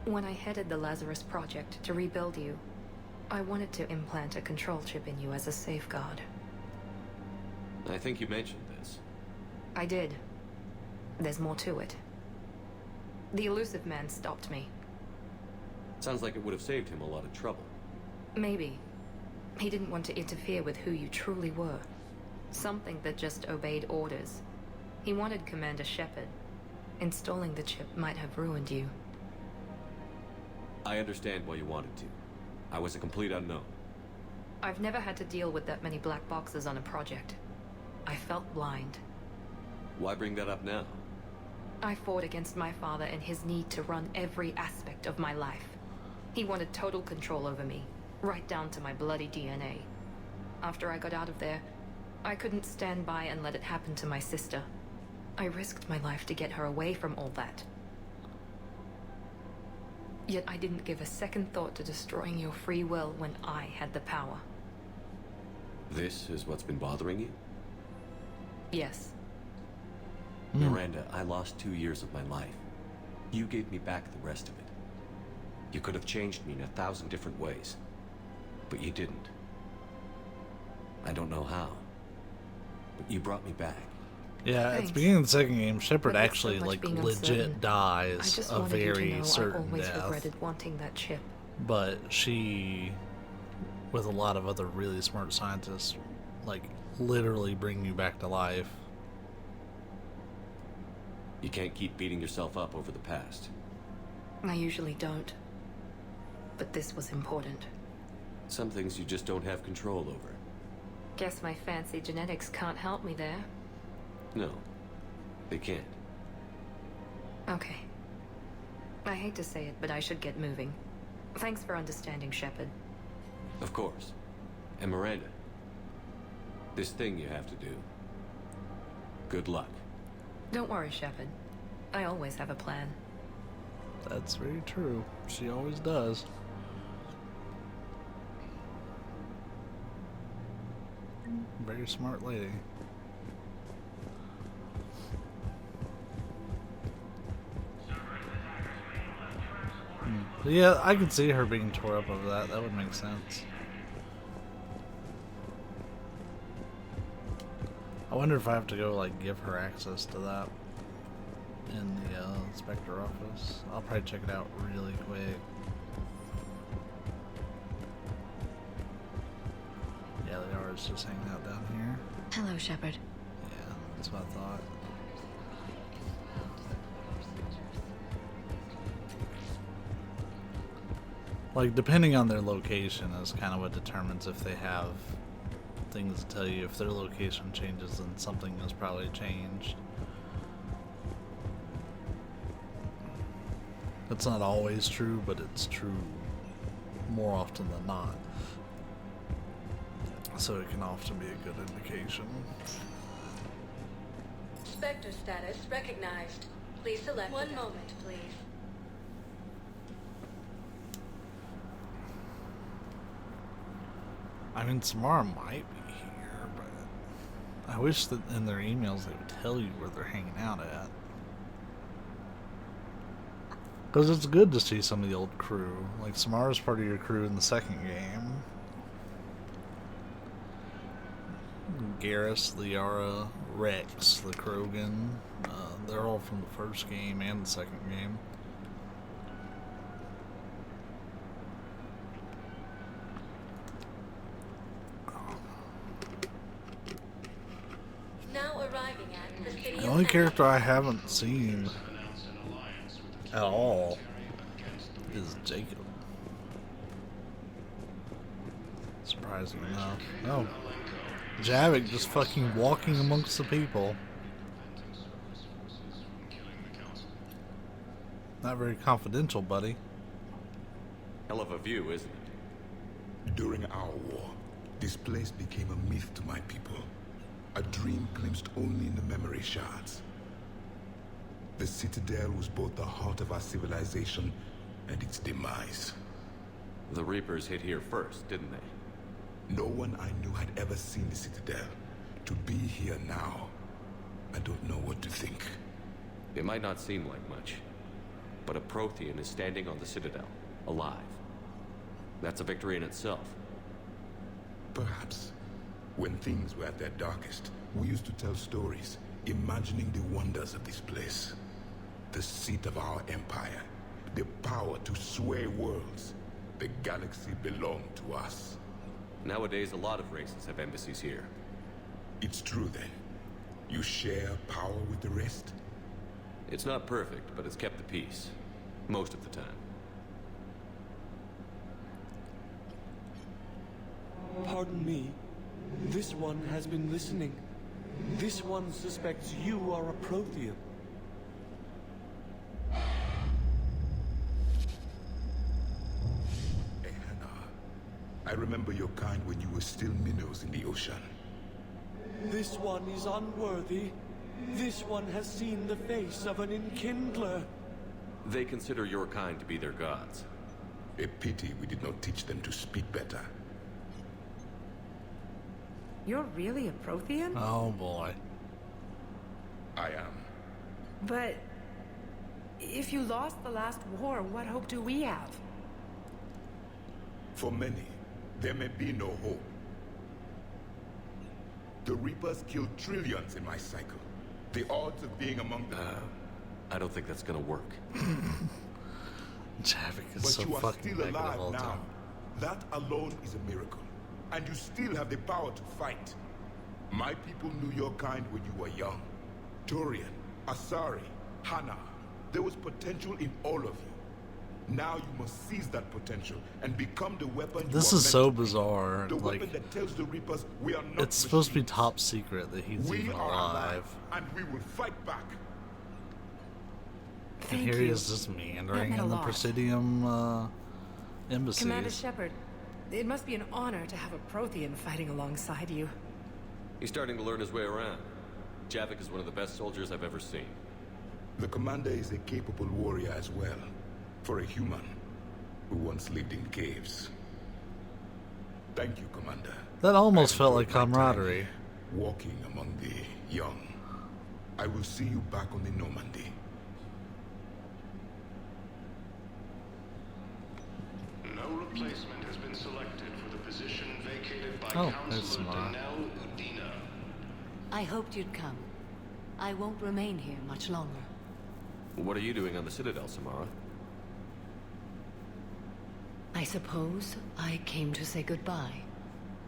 Speaker 2: When I headed the Lazarus Project to rebuild you, I wanted to implant a control chip in you as a safeguard.
Speaker 7: I think you mentioned this.
Speaker 2: I did. There's more to it. The elusive man stopped me.
Speaker 7: Sounds like it would have saved him a lot of trouble.
Speaker 2: Maybe. He didn't want to interfere with who you truly were. Something that just obeyed orders. He wanted Commander Shepard. Installing the chip might have ruined you.
Speaker 7: I understand why you wanted to. I was a complete unknown.
Speaker 2: I've never had to deal with that many black boxes on a project. I felt blind.
Speaker 7: Why bring that up now?
Speaker 2: I fought against my father and his need to run every aspect of my life. He wanted total control over me, right down to my bloody DNA. After I got out of there, I couldn't stand by and let it happen to my sister. I risked my life to get her away from all that. Yet I didn't give a second thought to destroying your free will when I had the power.
Speaker 7: This is what's been bothering you?
Speaker 2: Yes.
Speaker 7: Miranda, I lost 2 years of my life. You gave me back the rest of it. You could have changed me in 1,000 different ways. But you didn't. I don't know how. But you brought me back.
Speaker 1: Yeah, at the beginning of the second game, Shepard actually like legit dies a very certain
Speaker 2: I always
Speaker 1: death.
Speaker 2: regretted wanting that chip.
Speaker 1: But she, with a lot of other really smart scientists, like literally bring you back to life.
Speaker 7: You can't keep beating yourself up over the past.
Speaker 2: I usually don't. But this was important.
Speaker 7: Some things you just don't have control over.
Speaker 2: Guess my fancy genetics can't help me there.
Speaker 7: No, they can't.
Speaker 2: Okay. I hate to say it, but I should get moving. Thanks for understanding, Shepard.
Speaker 7: Of course. And Miranda, this thing you have to do. Good luck.
Speaker 2: Don't worry, Shepard. I always have a plan.
Speaker 1: That's very true. She always does. Very smart lady. But yeah, I could see her being tore up over that. That would make sense. I wonder if I have to go like give her access to that in the Spectre office. I'll probably check it out really quick. Shepard's just hanging out down here.
Speaker 12: Hello, Shepard.
Speaker 1: Yeah, that's what I thought. Like, depending on their location is kind of what determines if they have things to tell you. If their location changes, then something has probably changed. That's not always true, but it's true more often than not. So it can often be a good indication.
Speaker 4: Spectre status recognized. Please select. One moment, please.
Speaker 1: I mean, Samara might be here, but I wish that in their emails they would tell you where they're hanging out at. Because it's good to see some of the old crew. Like, Samara's part of your crew in the second game. Garrus, Liara, Rex, the Krogan. They're all from the first game and the second game.
Speaker 4: Now arriving at the city.
Speaker 1: The only character I haven't seen at all is Jacob. Surprising enough. Oh. Javik just fucking walking amongst the people. Not very confidential, buddy.
Speaker 7: Hell of a view, isn't it?
Speaker 9: During our war, this place became a myth to my people. A dream glimpsed only in the memory shards. The Citadel was both the heart of our civilization and its demise.
Speaker 7: The Reapers hit here first, didn't they?
Speaker 9: No one I knew had ever seen the Citadel. To be here now, I don't know what to think.
Speaker 7: It might not seem like much, but a Prothean is standing on the Citadel, alive. That's a victory in itself.
Speaker 9: Perhaps. When things were at their darkest, we used to tell stories, imagining the wonders of this place. The seat of our empire, the power to sway worlds. The galaxy belonged to us.
Speaker 7: Nowadays, a lot of races have embassies here.
Speaker 9: It's true, then. You share power with the rest?
Speaker 7: It's not perfect, but it's kept the peace. Most of the time.
Speaker 14: Pardon me. This one has been listening. This one suspects you are a Prothean.
Speaker 9: I remember your kind when you were still minnows in the ocean.
Speaker 14: This one is unworthy. This one has seen the face of an enkindler.
Speaker 7: They consider your kind to be their gods.
Speaker 9: A pity we did not teach them to speak better.
Speaker 23: You're really a Prothean?
Speaker 1: Oh boy.
Speaker 9: I am.
Speaker 23: But if you lost the last war, what hope do we have?
Speaker 9: For many, there may be no hope. The Reapers killed trillions in my cycle. The odds of being among them...
Speaker 7: I don't think that's gonna work.
Speaker 1: Javik is
Speaker 9: but
Speaker 1: so
Speaker 9: you are
Speaker 1: fucking
Speaker 9: still
Speaker 1: negative
Speaker 9: alive
Speaker 1: all the
Speaker 9: now.
Speaker 1: time.
Speaker 9: That alone is a miracle. And you still have the power to fight. My people knew your kind when you were young. Turian, Asari, Hana. There was potential in all of you. Now you must seize that potential and become the weapon you
Speaker 1: This
Speaker 9: are
Speaker 1: is so
Speaker 9: meant to be.
Speaker 1: bizarre.
Speaker 9: The
Speaker 1: Like,
Speaker 9: weapon that tells the Reapers we are not
Speaker 1: it's supposed to be top secret that he's
Speaker 9: we
Speaker 1: even
Speaker 9: are
Speaker 1: alive.
Speaker 9: and we will fight back.
Speaker 1: And here he is just meandering
Speaker 23: meant a
Speaker 1: in the
Speaker 23: lot.
Speaker 1: Presidium embassies.
Speaker 23: Commander Shepard, it must be an honor to have a Prothean fighting alongside you.
Speaker 7: He's starting to learn his way around. Javik is one of the best soldiers I've ever seen.
Speaker 9: The commander is a capable warrior as well. For a human who once lived in caves. Thank you, Commander.
Speaker 1: That almost felt like
Speaker 9: enjoyed my time
Speaker 1: camaraderie.
Speaker 9: here, walking among the young. I will see you back on the Normandy.
Speaker 8: No replacement has been selected for the position vacated by
Speaker 1: Oh, there's
Speaker 8: Councilor
Speaker 1: Samara.
Speaker 8: Danelle Udina.
Speaker 2: I hoped you'd come. I won't remain here much longer.
Speaker 7: What are you doing on the Citadel, Samara?
Speaker 2: I suppose I came to say goodbye.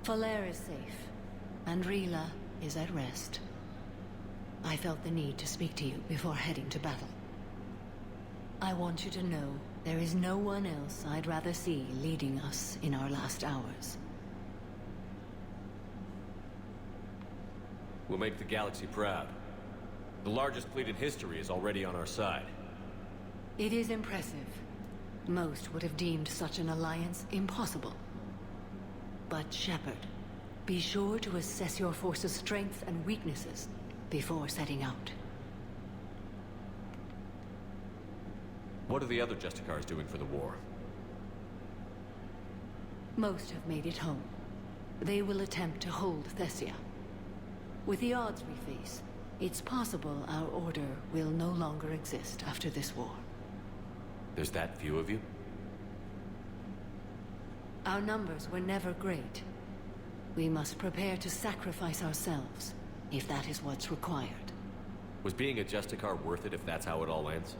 Speaker 2: Falair is safe. and Rila is at rest. I felt the need to speak to you before heading to battle. I want you to know there is no one else I'd rather see leading us in our last hours.
Speaker 7: We'll make the galaxy proud. The largest fleet in history is already on our side.
Speaker 2: It is impressive. Most would have deemed such an alliance impossible. But Shepard, be sure to assess your force's strengths and weaknesses before setting out.
Speaker 7: What are the other Justicars doing for the war?
Speaker 2: Most have made it home. They will attempt to hold Thessia. With the odds we face, it's possible our order will no longer exist after this war.
Speaker 7: There's that few of you?
Speaker 2: Our numbers were never great. We must prepare to sacrifice ourselves, if that is what's required.
Speaker 7: Was being a Justicar worth it if that's how it all ends?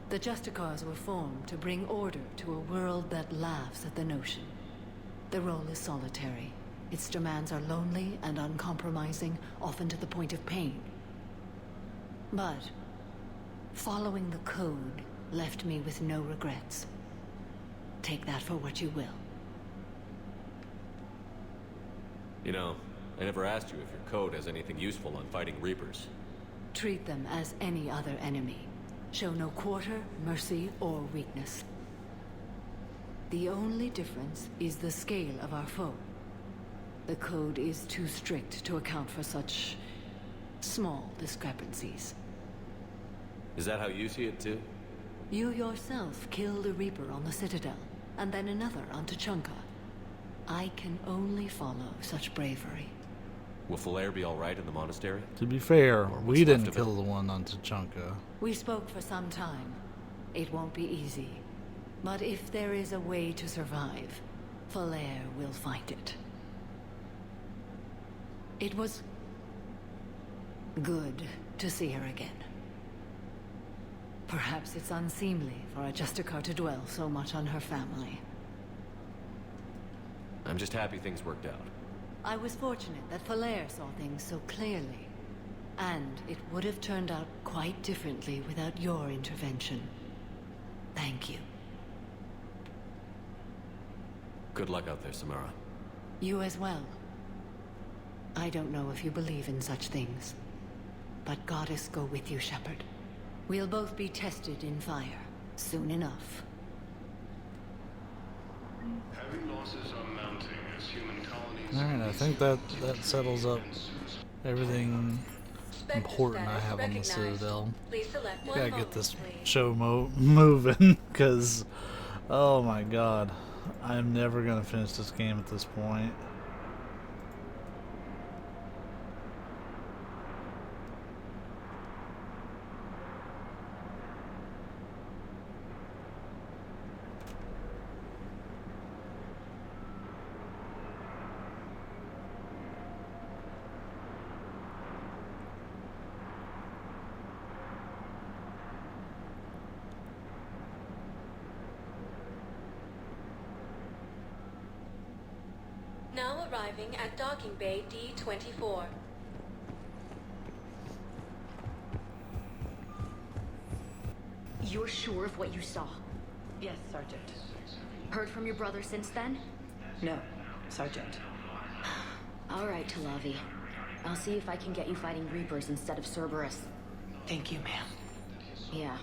Speaker 2: The Justicars were formed to bring order to a world that laughs at the notion. The role is solitary. Its demands are lonely and uncompromising, often to the point of pain. But following the code left me with no regrets. Take that for what you will.
Speaker 7: You know, I never asked you if your code has anything useful on fighting Reapers.
Speaker 2: Treat them as any other enemy. Show no quarter, mercy, or weakness. The only difference is the scale of our foe. The code is too strict to account for such small discrepancies.
Speaker 7: Is that how you see it too?
Speaker 2: You yourself killed a Reaper on the Citadel, and then another on Tuchanka. I can only follow such bravery.
Speaker 7: Will Falair be alright in the monastery?
Speaker 1: To be fair, we didn't kill the one on Tuchanka.
Speaker 2: We spoke for some time. It won't be easy. But if there is a way to survive, Falair will find it. It was good to see her again. Perhaps it's unseemly for a Justicar to dwell so much on her family.
Speaker 7: I'm just happy things worked out.
Speaker 2: I was fortunate that Falair saw things so clearly. And it would have turned out quite differently without your intervention. Thank you.
Speaker 7: Good luck out there, Samara.
Speaker 2: You as well. I don't know if you believe in such things, but Goddess go with you, Shepard. We'll both be tested in fire, soon enough.
Speaker 8: Heavy losses are mounting as human colonies...
Speaker 1: Alright, I think that settles up everything important I have on the Citadel. Gotta get this show moving, because, oh my god, I'm never gonna finish this game at this point.
Speaker 4: Now arriving at docking bay D-24.
Speaker 15: You're sure of what you saw?
Speaker 22: Yes, Sergeant.
Speaker 15: Heard from your brother since then?
Speaker 22: No, Sergeant.
Speaker 15: All right, Talavi. I'll see if I can get you fighting Reapers instead of Cerberus.
Speaker 22: Thank you, ma'am.
Speaker 15: Yeah.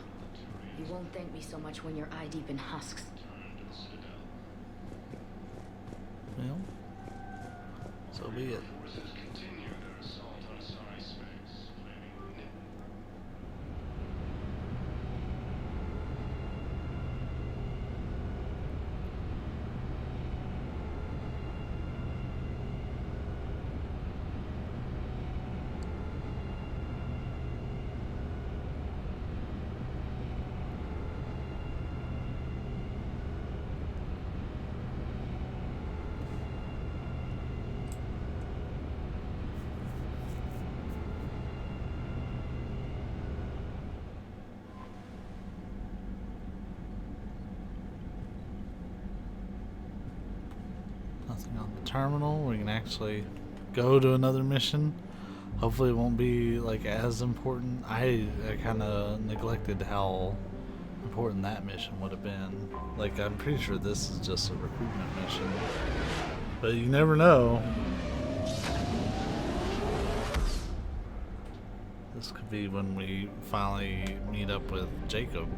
Speaker 15: You won't thank me so much when you're eye-deep in husks.
Speaker 1: Well, so be it. Nothing on the terminal. We can actually go to another mission. Hopefully it won't be like as important. I kind of neglected how important that mission would have been. Like, I'm pretty sure this is just a recruitment mission, but you never know. This could be when we finally meet up with Jacob,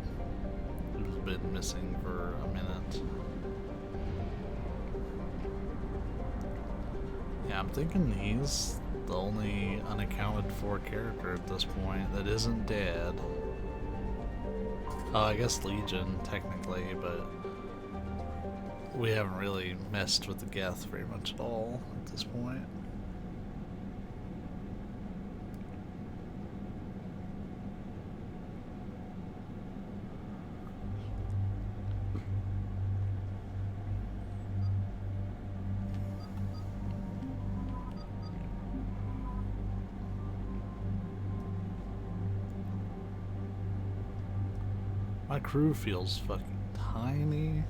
Speaker 1: who's been missing for a minute. Yeah, I'm thinking he's the only unaccounted for character at this point that isn't dead. Oh, I guess Legion, technically, but we haven't really messed with the Geth very much at all at this point. My crew feels fucking tiny.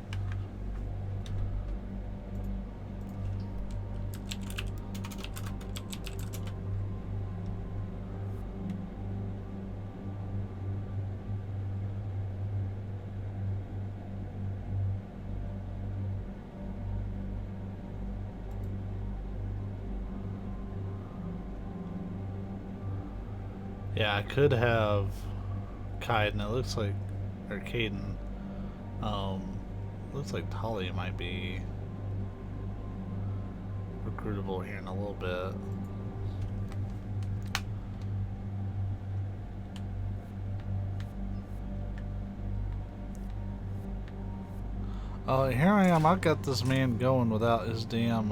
Speaker 1: Yeah, I could have Kaiden. It looks like, or Caden. Looks like Tali might be recruitable here in a little bit. Oh, here I am. I got this man going without his damn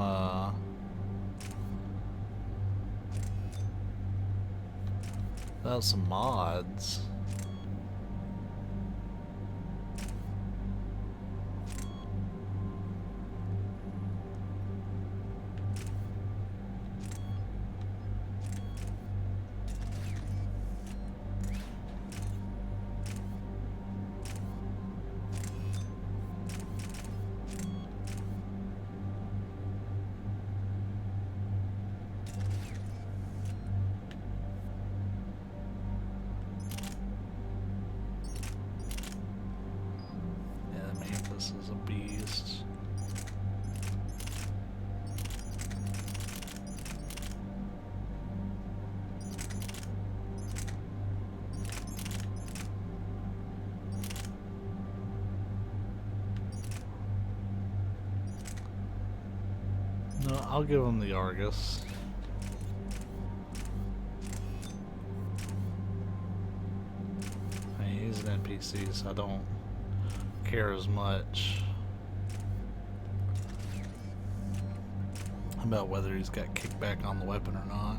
Speaker 1: without some mods. Is a beast. No, I'll give him the Argus. I mean, he's an NPC, so I don't care as much about whether he's got kickback on the weapon or not.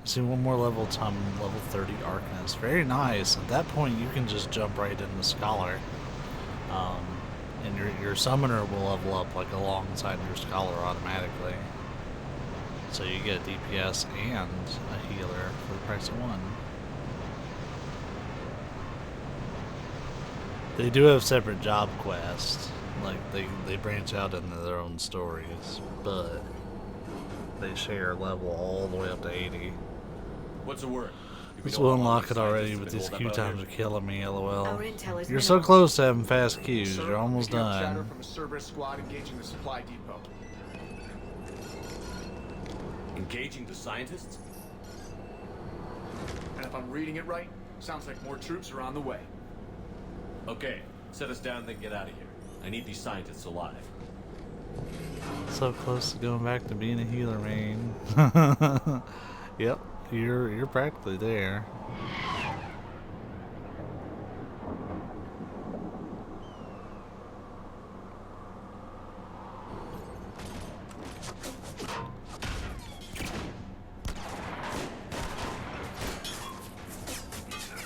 Speaker 1: See, one more level time, level 30 Arcanist. Very nice. At that point, you can just jump right into Scholar, and your summoner will level up like alongside your Scholar automatically. So you get DPS and a healer for the price of one. They do have separate job quests, like they branch out into their own stories, but they share level all the way up to 80.
Speaker 7: What's the word?
Speaker 1: This will unlock it already, but these queue times are killing me, lol.
Speaker 12: Our intel is
Speaker 1: You're so close to having fast queues, you're almost
Speaker 11: Chatter
Speaker 1: done.
Speaker 11: from a Cerberus squad engaging the supply depot.
Speaker 7: Engaging the scientists?
Speaker 11: And if I'm reading it right, sounds like more troops are on the way.
Speaker 7: Okay, set us down and then get out of here. I need these scientists alive.
Speaker 1: So close to going back to being a healer main. Yep, you're practically there.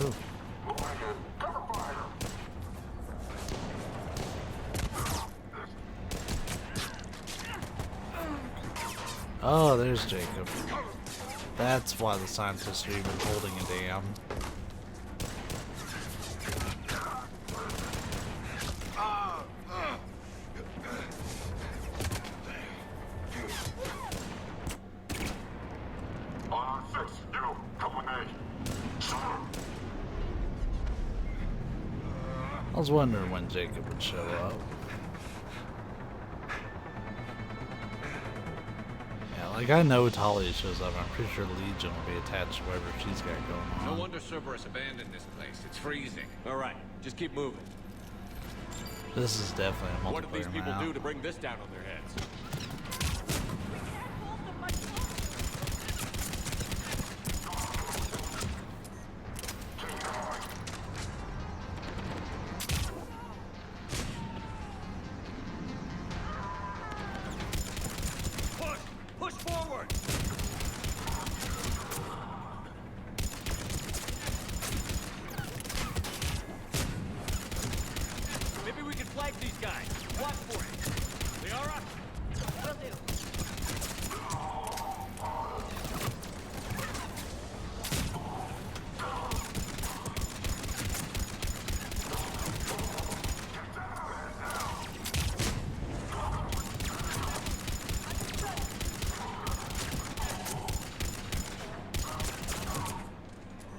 Speaker 1: Ooh. Oh, there's Jacob. That's why the scientists are even holding a damn. was wondering when Jacob would show up. Yeah, like I know Talia shows up. I'm pretty sure Legion will be attached to whatever she's got going on.
Speaker 13: No wonder Cerberus abandoned this place. It's freezing.
Speaker 7: All right, just keep moving.
Speaker 1: This is definitely a multiplayer
Speaker 7: What did these people
Speaker 1: map.
Speaker 7: do to bring this down on their heads? Push forward! Maybe we can flank these guys. Watch for it. They are up. Will do.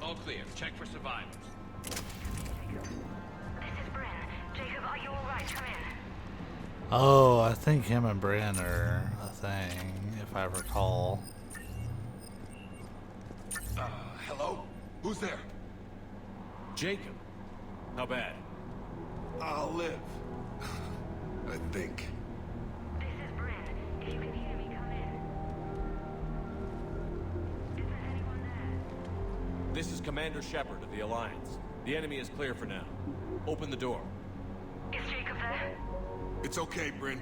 Speaker 13: All clear. Check for survivors.
Speaker 1: Oh, I think him and Bran are a thing, if I recall.
Speaker 9: Hello? Who's there?
Speaker 7: Jacob. How bad?
Speaker 9: I'll live. I think.
Speaker 7: This is Commander Shepard of the Alliance. The enemy is clear for now. Open the door.
Speaker 3: Is Jacob there?
Speaker 9: It's okay, Bryn.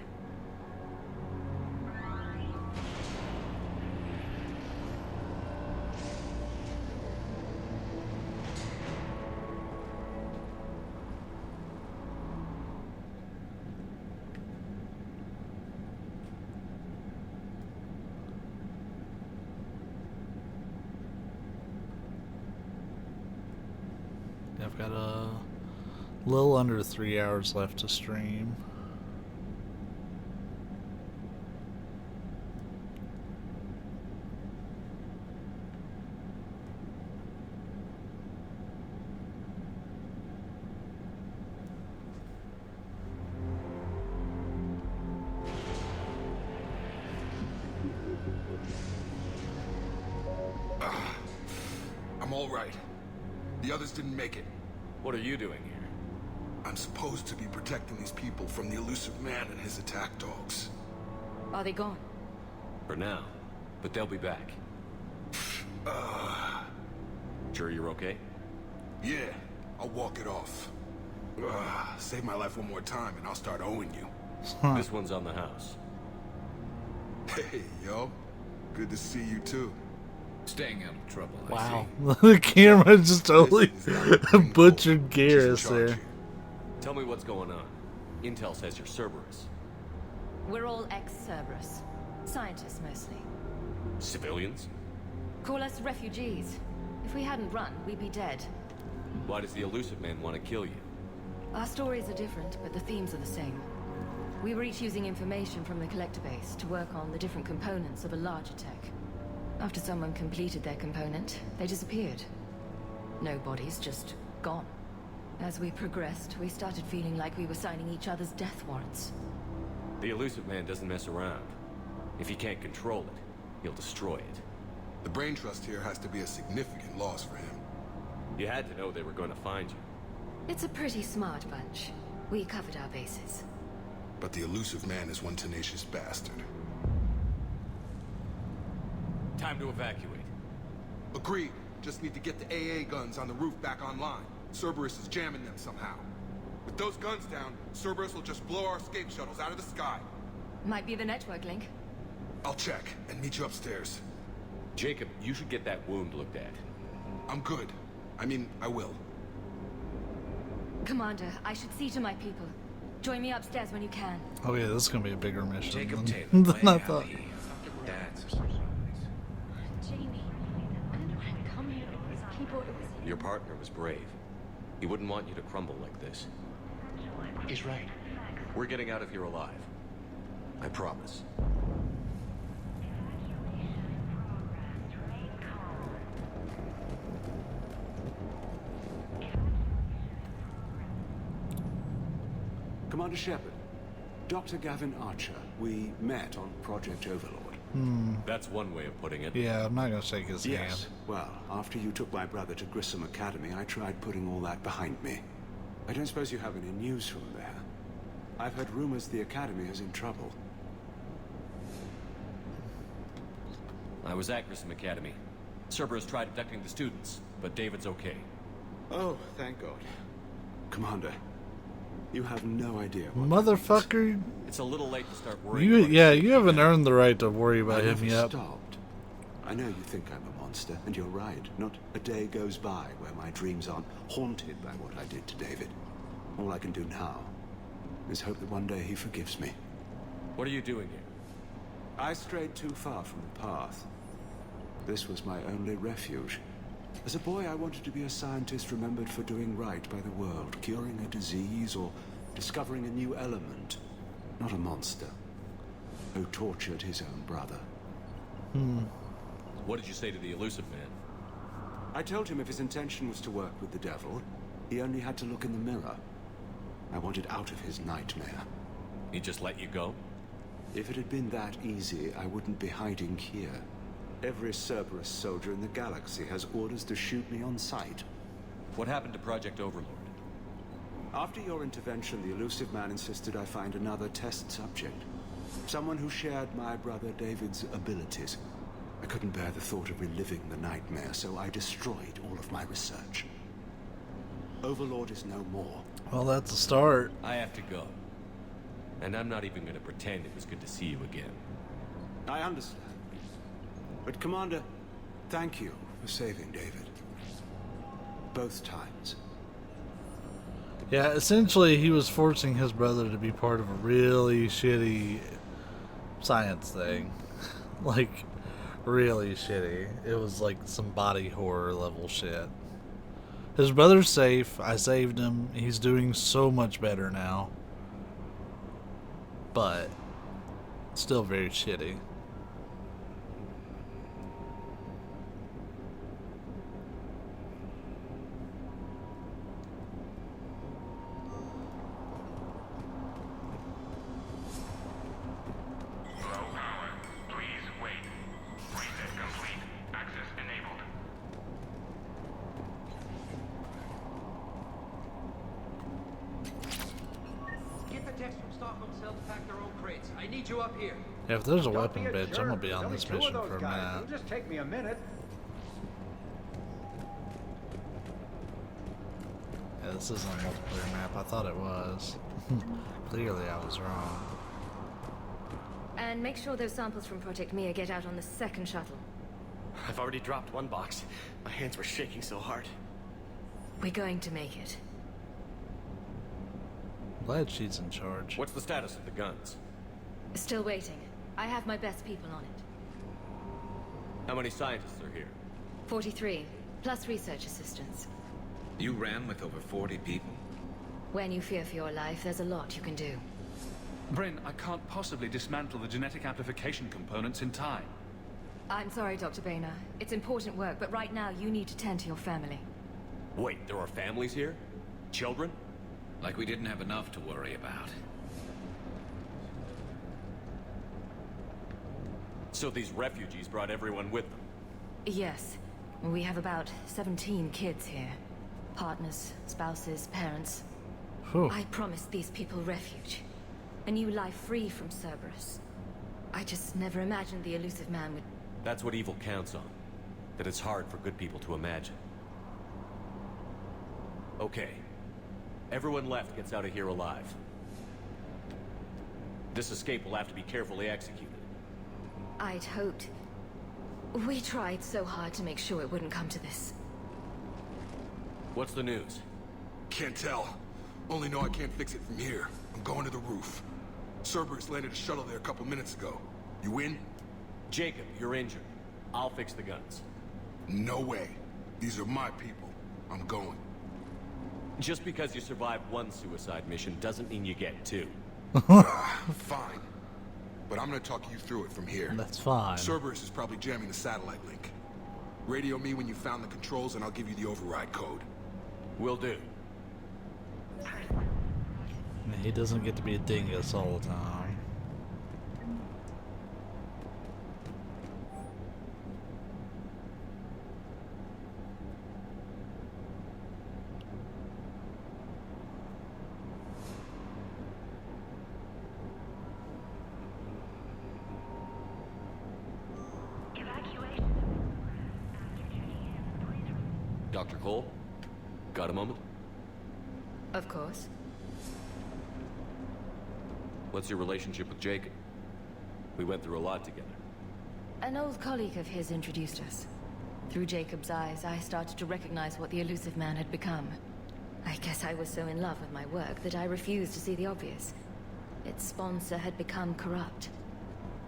Speaker 1: I've got a little under 3 hours left to stream.
Speaker 9: I'm all right. The others didn't make it.
Speaker 7: What are you doing here?
Speaker 9: I'm supposed to be protecting these people from the elusive man and his attack dogs.
Speaker 15: Are they gone?
Speaker 7: For now. But they'll be back. Sure you're okay?
Speaker 9: Yeah, I'll walk it off. Save my life one more time and I'll start owing you.
Speaker 7: This one's on the house.
Speaker 9: Hey, yo. Good to see you too.
Speaker 10: Staying out of trouble,
Speaker 1: Wow. The camera just totally butchered Garrus there.
Speaker 7: Tell me what's going on. Intel says you're Cerberus.
Speaker 2: We're all ex-Cerberus. Scientists, mostly.
Speaker 7: Civilians?
Speaker 2: Call us refugees. If we hadn't run, we'd be dead.
Speaker 7: Why does the elusive man want to kill you?
Speaker 2: Our stories are different, but the themes are the same. We were each using information from the collector base to work on the different components of a larger tech. After someone completed their component, they disappeared. No bodies, just gone. As we progressed, we started feeling like we were signing each other's death warrants.
Speaker 7: The elusive man doesn't mess around. If he can't control it, he'll destroy it.
Speaker 9: The brain trust here has to be a significant loss for him.
Speaker 7: You had to know they were going to find you.
Speaker 2: It's a pretty smart bunch. We covered our bases.
Speaker 9: But the elusive man is one tenacious bastard.
Speaker 7: Time to evacuate.
Speaker 9: Agreed. Just need to get the AA guns on the roof back online. Cerberus is jamming them somehow. With those guns down, Cerberus will just blow our escape shuttles out of the sky.
Speaker 2: Might be the network link.
Speaker 9: I'll check and meet you upstairs.
Speaker 7: Jacob, you should get that wound looked at.
Speaker 9: I'm good. I mean, I will.
Speaker 2: Commander, I should see to my people. Join me upstairs when you can.
Speaker 1: Oh yeah, this is gonna be a bigger mission
Speaker 10: Jacob
Speaker 1: than,
Speaker 10: Taylor,
Speaker 1: than I thought.
Speaker 10: That's
Speaker 3: Jamie, I don't know how to come here. These people, it was...
Speaker 7: Your partner was brave. He wouldn't want you to crumble like this.
Speaker 8: He's right.
Speaker 7: We're getting out of here alive. I promise.
Speaker 16: Commander Shepard, Dr. Gavin Archer, we met on Project Overlord.
Speaker 7: That's one way of putting it.
Speaker 1: Yeah, I'm not gonna shake his hand.
Speaker 16: Yes, well, after you took my brother to Grissom Academy, I tried putting all that behind me. I don't suppose you have any news from there. I've heard rumors the Academy is in trouble.
Speaker 7: I was at Grissom Academy. Cerberus tried abducting the students, but David's okay.
Speaker 16: Oh, thank God. Commander, you have no idea what
Speaker 1: Motherfucker.
Speaker 7: It's a little late to start worrying.
Speaker 1: You haven't earned the right to worry about him yet.
Speaker 16: Stopped. I know you think I'm a monster, and you're right. Not a day goes by where my dreams aren't haunted by what I did to David. All I can do now is hope that one day he forgives me.
Speaker 7: What are you doing here?
Speaker 16: I strayed too far from the path. This was my only refuge. As a boy, I wanted to be a scientist remembered for doing right by the world, curing a disease or discovering a new element. Not a monster who tortured his own brother.
Speaker 7: What did you say to the elusive man?
Speaker 16: I told him if his intention was to work with the devil, he only had to look in the mirror. I wanted out of his nightmare.
Speaker 7: He just let you go?
Speaker 16: If it had been that easy, I wouldn't be hiding here. Every Cerberus soldier in the galaxy has orders to shoot me on sight.
Speaker 7: What happened to Project Overlord?
Speaker 16: After your intervention, the elusive man insisted I find another test subject. Someone who shared my brother David's abilities. I couldn't bear the thought of reliving the nightmare, so I destroyed all of my research. Overlord is no more.
Speaker 1: Well, that's a start.
Speaker 7: I have to go. And I'm not even going to pretend it was good to see you again.
Speaker 16: I understand. But Commander, thank you for saving David. Both times.
Speaker 1: Yeah, essentially he was forcing his brother to be part of a really shitty science thing. Like, really shitty. It was like some body horror level shit. His brother's safe. I saved him. He's doing so much better now. But still very shitty. Yeah, if there's a weapon bitch, I'm gonna be on this mission for a minute.
Speaker 17: It'll just take me a minute.
Speaker 1: Yeah, this isn't a multiplayer map. I thought it was. Clearly I was wrong.
Speaker 15: And make sure those samples from Project Mia get out on the second shuttle.
Speaker 20: I've already dropped one box. My hands were shaking so hard.
Speaker 15: We're going to make it.
Speaker 1: I'm glad she's in charge.
Speaker 7: What's the status of the guns?
Speaker 15: Still waiting. I have my best people on it.
Speaker 7: How many scientists are here?
Speaker 15: 43, plus research assistants.
Speaker 10: You ran with over 40 people?
Speaker 15: When you fear for your life, there's a lot you can do.
Speaker 24: Bryn, I can't possibly dismantle the genetic amplification components in time.
Speaker 15: I'm sorry, Dr. Boehner. It's important work, but right now you need to tend to your family.
Speaker 7: Wait, there are families here? Children?
Speaker 10: Like we didn't have enough to worry about.
Speaker 7: So these refugees brought everyone with them?
Speaker 15: Yes. We have about 17 kids here. Partners, spouses, parents. I promised these people refuge. A new life free from Cerberus. I just never imagined the elusive man would...
Speaker 7: That's what evil counts on. That it's hard for good people to imagine. Okay. Everyone left gets out of here alive. This escape will have to be carefully executed.
Speaker 15: I'd hoped. We tried so hard to make sure it wouldn't come to this.
Speaker 7: What's the news?
Speaker 9: Can't tell. Only know I can't fix it from here. I'm going to the roof. Cerberus landed a shuttle there a couple minutes ago. You in?
Speaker 7: Jacob, you're injured. I'll fix the guns.
Speaker 9: No way. These are my people. I'm going.
Speaker 7: Just because you survived one suicide mission doesn't mean you get two.
Speaker 9: Fine. But I'm gonna talk you through it from here.
Speaker 1: That's fine.
Speaker 9: Cerberus is probably jamming the satellite link. Radio me when you found the controls and I'll give you the override code.
Speaker 7: Will do.
Speaker 1: He doesn't get to be a dingus all the time.
Speaker 7: Dr. Cole? Got a moment?
Speaker 15: Of course.
Speaker 7: What's your relationship with Jacob? We went through a lot together.
Speaker 15: An old colleague of his introduced us. Through Jacob's eyes, I started to recognize what the elusive man had become. I guess I was so in love with my work that I refused to see the obvious. Its sponsor had become corrupt.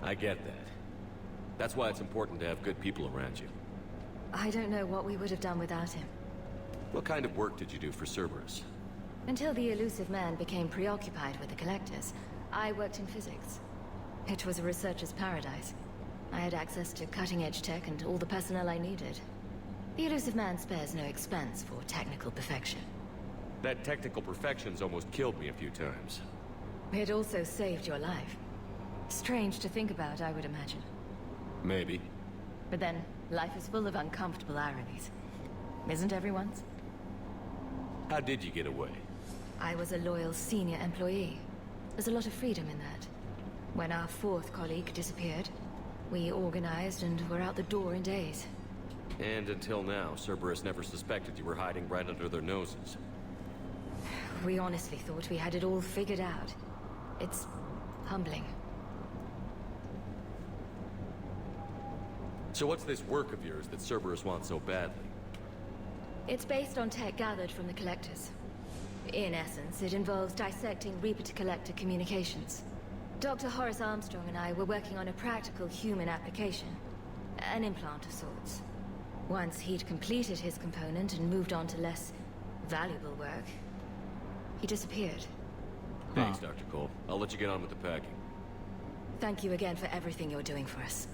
Speaker 7: I get that. That's why it's important to have good people around you.
Speaker 15: I don't know what we would have done without him.
Speaker 7: What kind of work did you do for Cerberus?
Speaker 15: Until the elusive man became preoccupied with the collectors, I worked in physics. It was a researcher's paradise. I had access to cutting-edge tech and all the personnel I needed. The elusive man spares no expense for technical perfection.
Speaker 7: That technical perfection's almost killed me a few times.
Speaker 15: It also saved your life. Strange to think about, I would imagine.
Speaker 7: Maybe.
Speaker 15: But then, life is full of uncomfortable ironies. Isn't everyone's?
Speaker 7: How did you get away?
Speaker 15: I was a loyal senior employee. There's a lot of freedom in that. When our fourth colleague disappeared, we organized and were out the door in days.
Speaker 7: And until now, Cerberus never suspected you were hiding right under their noses.
Speaker 15: We honestly thought we had it all figured out. It's humbling.
Speaker 7: So what's this work of yours that Cerberus wants so badly?
Speaker 15: It's based on tech gathered from the collectors. In essence, it involves dissecting Reaper-to-collector communications. Dr. Horace Armstrong and I were working on a practical human application. An implant of sorts. Once he'd completed his component and moved on to less valuable work, he disappeared.
Speaker 7: Thanks, Dr. Cole. I'll let you get on with the packing.
Speaker 15: Thank you again for everything you're doing for us.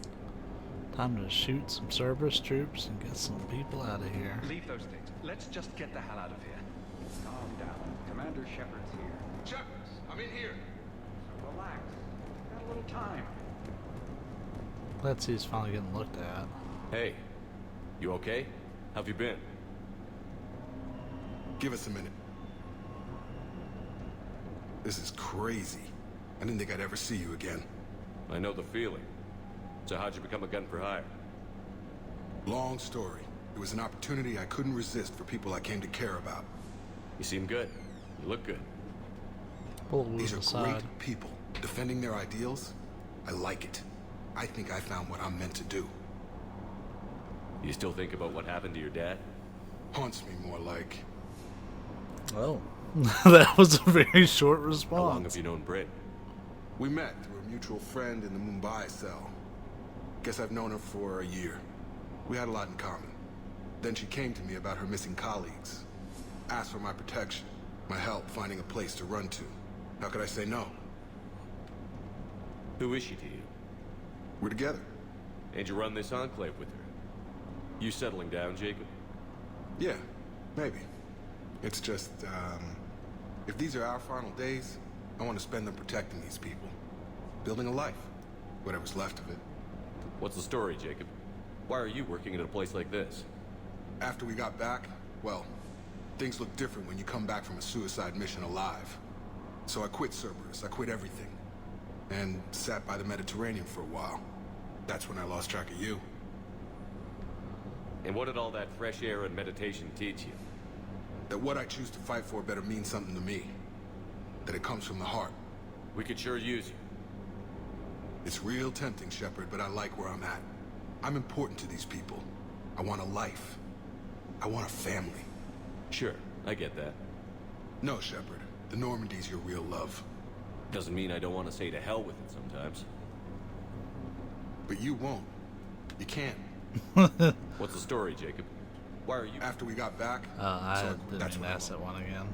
Speaker 1: Time to shoot some Cerberus troops and get some people out of here.
Speaker 24: Leave those things. Let's just get the hell out of here.
Speaker 6: Calm down. Commander Shepard's here.
Speaker 9: Shepard, I'm in here.
Speaker 6: So relax. Got a little time.
Speaker 1: Let's see, he's finally getting looked at.
Speaker 7: Hey, you okay? How've you been?
Speaker 9: Give us a minute. This is crazy. I didn't think I'd ever see you again.
Speaker 7: I know the feeling. So how'd you become a gun for hire?
Speaker 9: Long story. It was an opportunity I couldn't resist for people I came to care about.
Speaker 7: You seem good. You look good.
Speaker 9: These are great people. Defending their ideals, I like it. I think I found what I'm meant to do.
Speaker 7: You still think about what happened to your dad?
Speaker 9: Haunts me more like...
Speaker 1: Oh. That was a very short response.
Speaker 7: How long have you known Britt?
Speaker 9: We met through a mutual friend in the Mumbai cell. Guess I've known her for a year. We had a lot in common. Then she came to me about her missing colleagues. Asked for my protection, my help finding a place to run to. How could I say no?
Speaker 7: Who is she to you?
Speaker 9: We're together.
Speaker 7: And you run this enclave with her? You settling down, Jacob?
Speaker 9: Yeah, maybe. It's just, if these are our final days, I want to spend them protecting these people. Building a life. Whatever's left of it.
Speaker 7: What's the story, Jacob? Why are you working at a place like this?
Speaker 9: After we got back, well, things look different when you come back from a suicide mission alive. So I quit Cerberus, I quit everything. And sat by the Mediterranean for a while. That's when I lost track of you.
Speaker 7: And what did all that fresh air and meditation teach you?
Speaker 9: That what I choose to fight for better mean something to me. That it comes from the heart.
Speaker 7: We could sure use you.
Speaker 9: It's real tempting, Shepard, but I like where I'm at. I'm important to these people. I want a life. I want a family.
Speaker 7: Sure, I get that.
Speaker 9: No, Shepard. The Normandy's your real love.
Speaker 7: Doesn't mean I don't want to say to hell with it sometimes.
Speaker 9: But you won't. You can't.
Speaker 7: What's the story, Jacob? Why are you...
Speaker 9: After we got back...
Speaker 1: I didn't even ask that one again.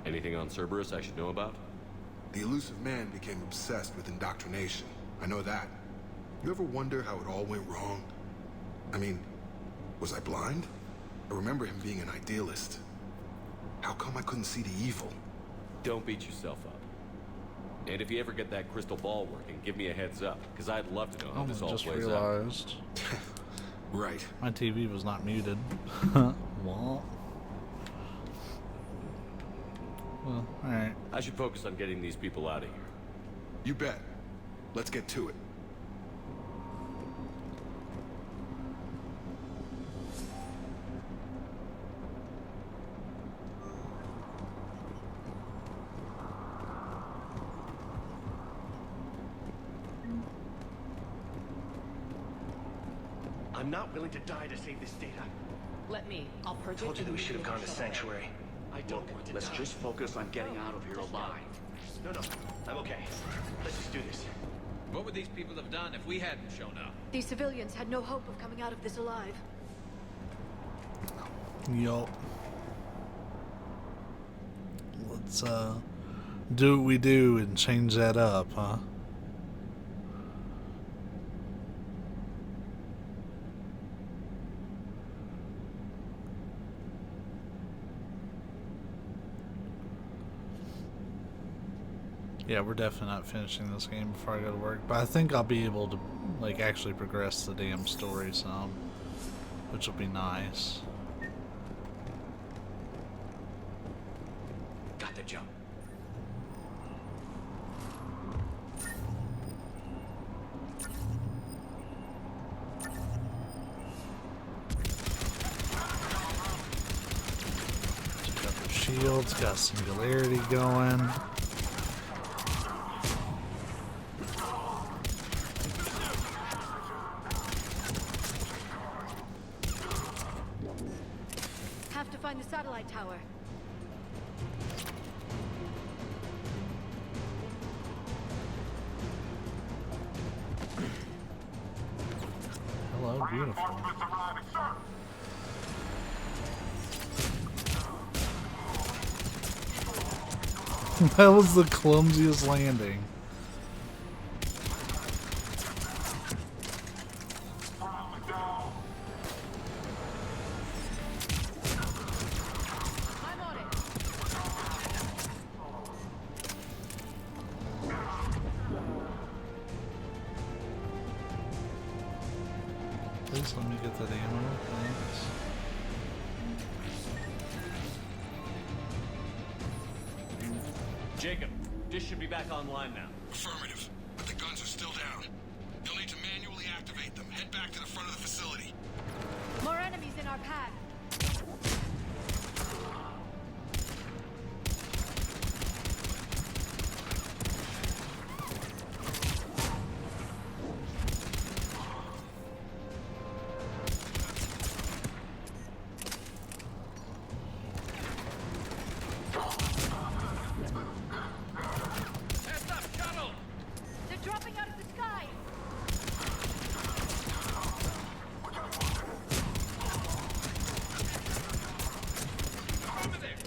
Speaker 7: Anything on Cerberus I should know about?
Speaker 9: The elusive man became obsessed with indoctrination. I know that. You ever wonder how it all went wrong? I mean, was I blind? I remember him being an idealist. How come I couldn't see the evil?
Speaker 7: Don't beat yourself up. And if you ever get that crystal ball working, give me a heads up, because I'd love to know how this all
Speaker 1: just
Speaker 7: plays
Speaker 1: realized.
Speaker 16: Right.
Speaker 1: My TV was not muted. Well, alright.
Speaker 7: I should focus on getting these people out of here.
Speaker 16: You bet. Let's get to it.
Speaker 20: I'm not willing to die to save this data.
Speaker 22: Let me. I'll purge it.
Speaker 20: Told you that we should have gone to Sanctuary. I don't want to
Speaker 6: Let's
Speaker 20: die.
Speaker 6: just focus on getting out of here alive.
Speaker 20: No, I'm okay. Let's just do this.
Speaker 13: What would these people have done if we hadn't shown up?
Speaker 12: These civilians had no hope of coming out of this alive.
Speaker 1: Yup. Let's do what we do and change that up, huh? Yeah, we're definitely not finishing this game before I go to work, but I think I'll be able to, like, actually progress the damn story some, which will be nice.
Speaker 20: Got the jump.
Speaker 1: Got the shields, got singularity going.
Speaker 12: Have to find the satellite tower.
Speaker 1: Hello, beautiful. That was the clumsiest landing. Please let me get that ammo. Thanks.
Speaker 7: Jacob, dish should be back online now.
Speaker 9: Affirmative, but the guns are still down. You'll need to manually activate them. Head back to the front of the facility.
Speaker 12: More enemies in our path. They're dropping out of the sky.
Speaker 13: Over there!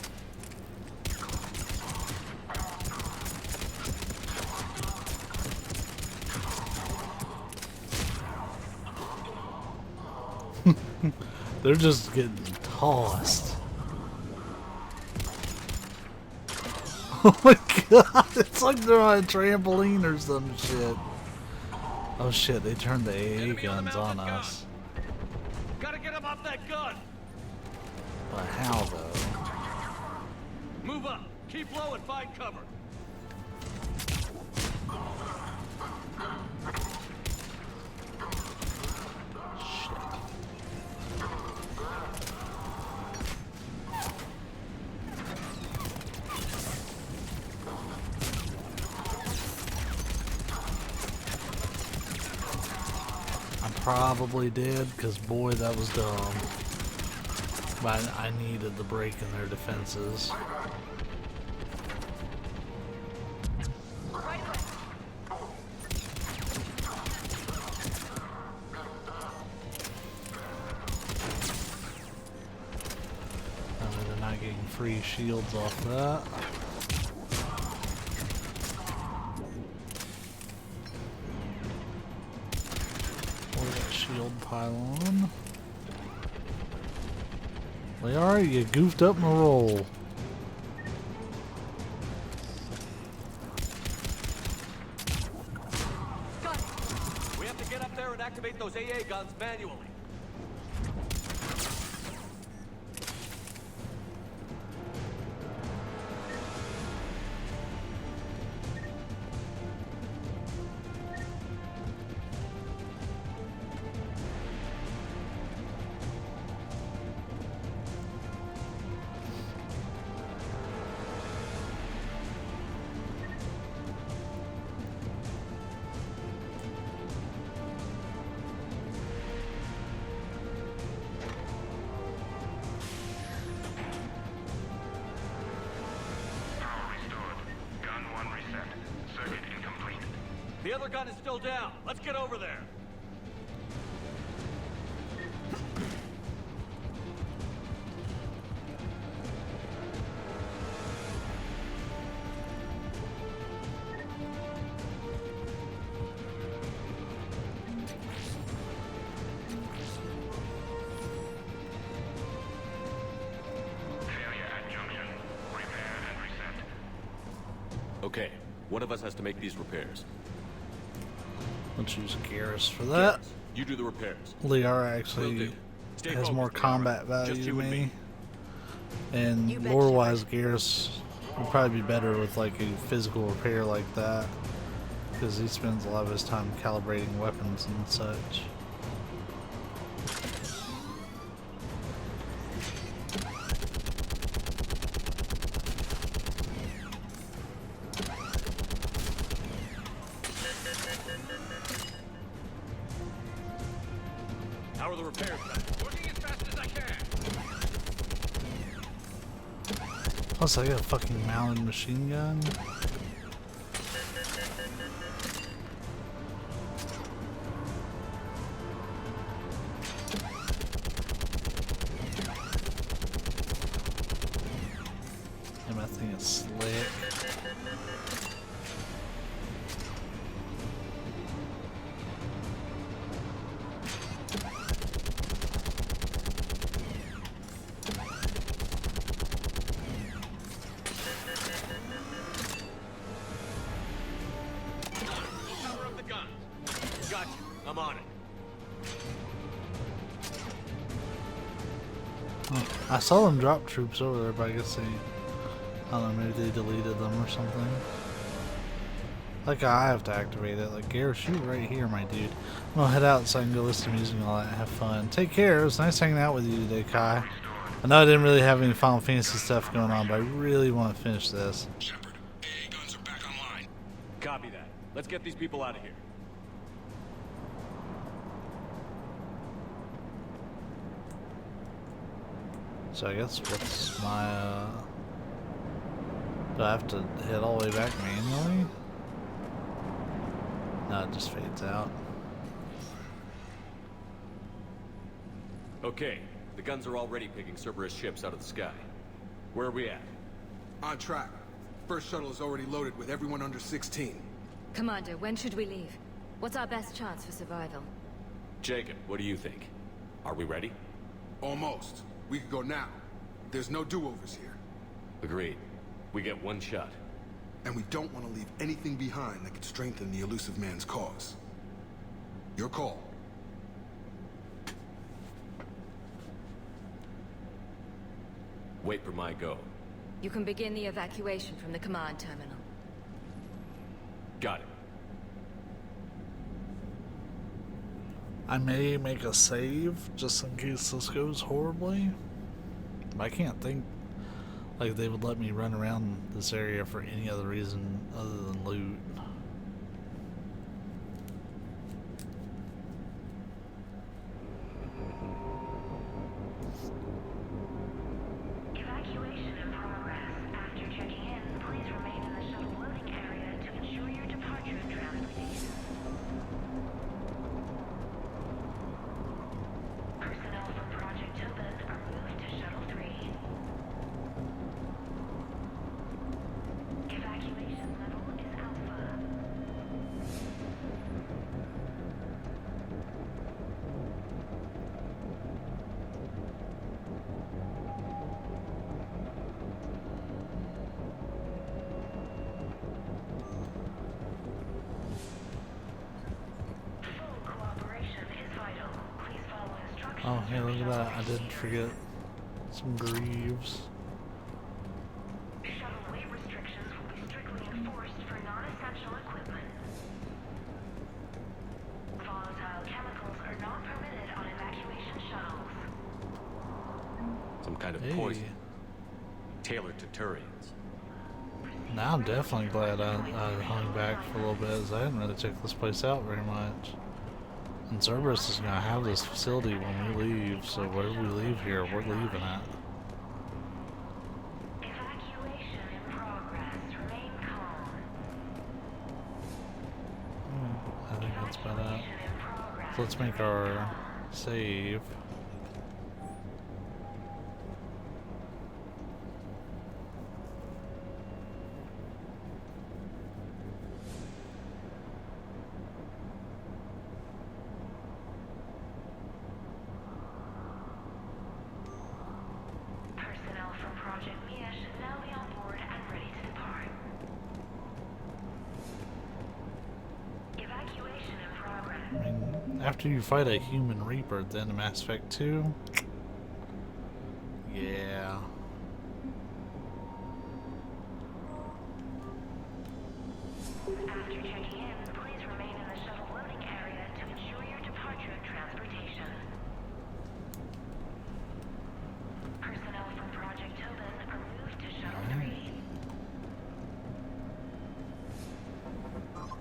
Speaker 1: They're just getting tossed. Oh my god, it's like they're on a trampoline or some shit. Oh shit, they turned the AA guns on us.
Speaker 13: Gotta get him off that gun!
Speaker 1: But how though?
Speaker 13: Move up! Keep low and find cover!
Speaker 1: Probably did, because boy, that was dumb. But I needed the break in their defenses. They're not getting free shields off that. Shield pylon. Well, alright, you goofed up my roll.
Speaker 7: get up there and activate those AA guns manually. The other gun is still down. Let's get over there.
Speaker 8: Failure at junction. Repair and reset.
Speaker 7: Okay, one of us has to make these repairs.
Speaker 1: Let's use Garrus for that.
Speaker 7: You do the repairs.
Speaker 1: Liara actually has more combat value to me. And lore-wise, Garrus would probably be better with like a physical repair like that, because he spends a lot of his time calibrating weapons and such.
Speaker 7: How are the repairs done? Working as fast as I can.
Speaker 1: Plus, I got a fucking mounted machine gun. And that thing is slick.
Speaker 7: I'm on it.
Speaker 1: Oh, I saw them drop troops over there, but I guess they, I don't know, maybe they deleted them or something. Like, I have to activate it. Like, Garrus, shoot right here, my dude. I'm gonna head out so I can go listen to music and all that and have fun. Take care. It was nice hanging out with you today, Kai. I know I didn't really have any Final Fantasy stuff going on, but I really want to finish this.
Speaker 9: Shepard, AA guns are back online.
Speaker 7: Copy that. Let's get these people out of here.
Speaker 1: So I guess what's my, do I have to hit all the way back manually? No, it just fades out.
Speaker 7: Okay, the guns are already picking Cerberus ships out of the sky. Where are we at?
Speaker 5: On track. First shuttle is already loaded with everyone under 16.
Speaker 15: Commander, when should we leave? What's our best chance for survival?
Speaker 7: Jacob, what do you think? Are we ready?
Speaker 5: Almost. We could go now. There's no do-overs here.
Speaker 7: Agreed. We get one shot.
Speaker 5: And we don't want to leave anything behind that could strengthen the elusive man's cause. Your call.
Speaker 7: Wait for my go.
Speaker 15: You can begin the evacuation from the command terminal.
Speaker 7: Got it.
Speaker 1: I may make a save just in case this goes horribly. I can't think like they would let me run around this area for any other reason other than loot.
Speaker 3: Evacuation in progress. After checking in, please remain in the shuttle loading area to ensure your departure and transportation. Personnel from Project Tobin are moved to Shuttle 3. Evacuation level is Alpha.
Speaker 1: Oh, hey, look at that. I did forget some greaves.
Speaker 3: Shuttle weight restrictions will be strictly enforced for non-essential equipment. Volatile chemicals are not permitted on evacuation shuttles.
Speaker 7: Some kind of poison. Tailored to Turians.
Speaker 1: Now I'm definitely glad I hung back for a little bit, as I didn't really check this place out very much. And Cerberus is going to have this facility when we leave, so wherever we leave here, we're leaving it.
Speaker 3: Evacuation in progress. Remain calm.
Speaker 1: I think that's about it. So let's make our save.
Speaker 3: Personnel from Project Mia should now be on board and ready to depart. Evacuation in progress.
Speaker 1: I mean, after you fight a human Reaper at the end of Mass Effect 2, yeah.
Speaker 3: After checking in, please remain in the shuttle loading area to ensure your departure and transportation. Personnel from Project Tobin are moved to Shuttle 3.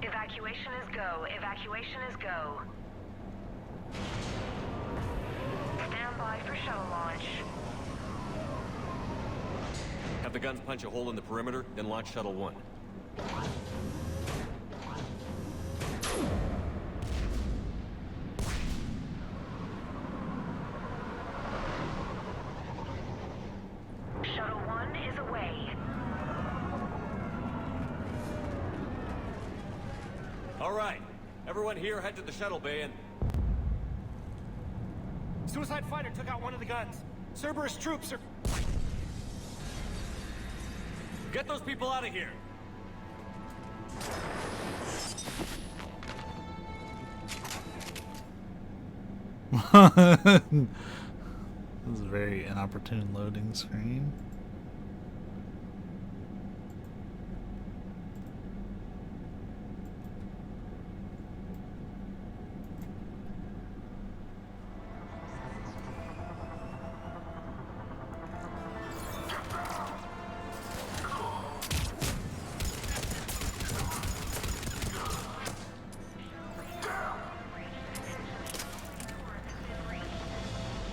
Speaker 3: Evacuation is go. Evacuation is go. Stand by for shuttle launch.
Speaker 7: Have the guns punch a hole in the perimeter, then launch Shuttle 1.
Speaker 3: Shuttle 1 is away.
Speaker 7: All right. Everyone here, head to the shuttle bay and...
Speaker 20: Suicide fighter took out one of the guns. Cerberus troops are...
Speaker 7: Get those people out of here!
Speaker 1: This is a very inopportune loading screen.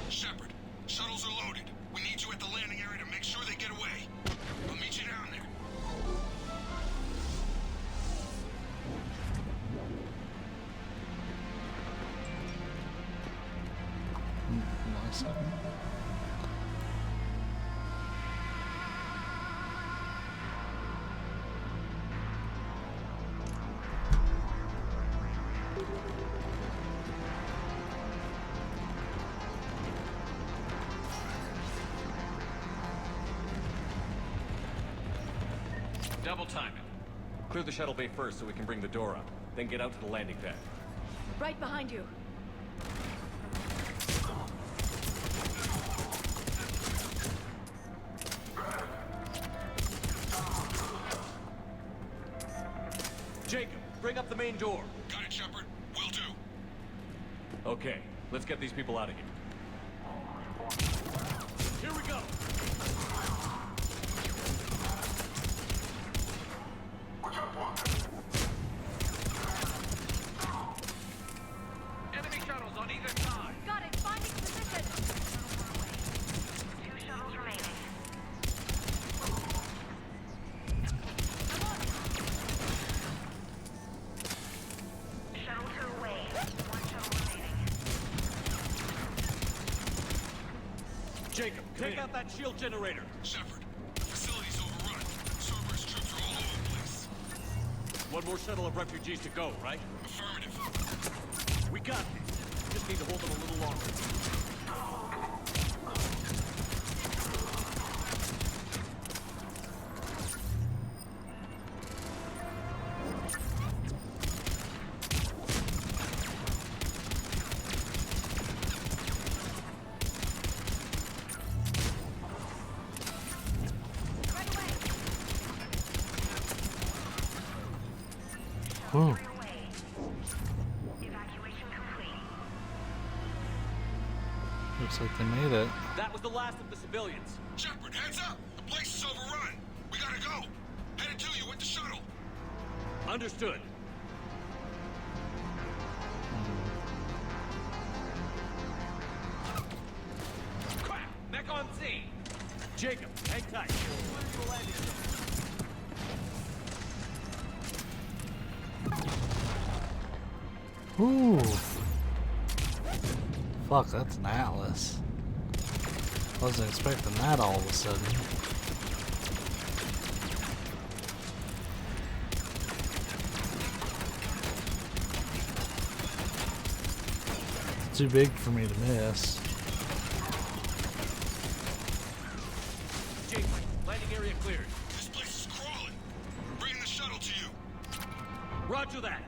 Speaker 5: Shepard, shuttles are loaded. We need you at the landing area to make sure they get away. I'll meet you down there.
Speaker 1: One second.
Speaker 7: Double time it. Clear the shuttle bay first so we can bring the door up. Then get out to the landing pad.
Speaker 15: Right behind you.
Speaker 7: Jacob, bring up the main door.
Speaker 5: Got it, Shepard. Will do.
Speaker 7: Okay, let's get these people out of here. Here we go.
Speaker 13: Enemy shuttles on either side.
Speaker 15: Got it. Finding position.
Speaker 3: 2 shuttles remaining. Shuttle 2 away. 1 shuttle remaining.
Speaker 7: Jacob, take out that shield generator.
Speaker 5: Shepard, the facility's overrun. Cerberus troops are all over the place.
Speaker 7: One more shuttle of refugees to go, right?
Speaker 5: Affirmative.
Speaker 7: We got this. Just need to hold them a little longer.
Speaker 1: Whoa. Looks like they made it.
Speaker 6: That was the last of the civilians.
Speaker 5: Shepard, heads up! The place is overrun! We gotta go! Headed to you with the shuttle!
Speaker 6: Understood. Crap! Mech on scene! Jacob, hang tight.
Speaker 1: Ooh. Fuck, that's an Atlas. Wasn't expecting that all of a sudden. It's too big for me to miss.
Speaker 6: Jacob, landing area cleared.
Speaker 5: This place is crawling! Bringing the shuttle to you!
Speaker 6: Roger that.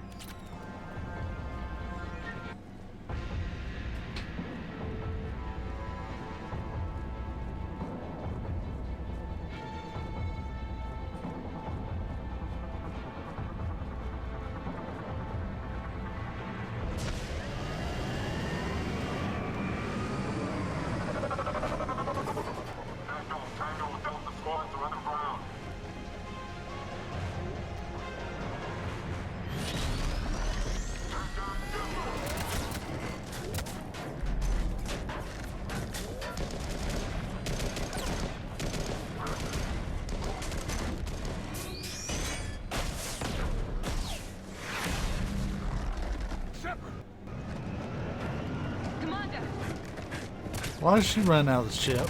Speaker 1: Why did she run out of the ship?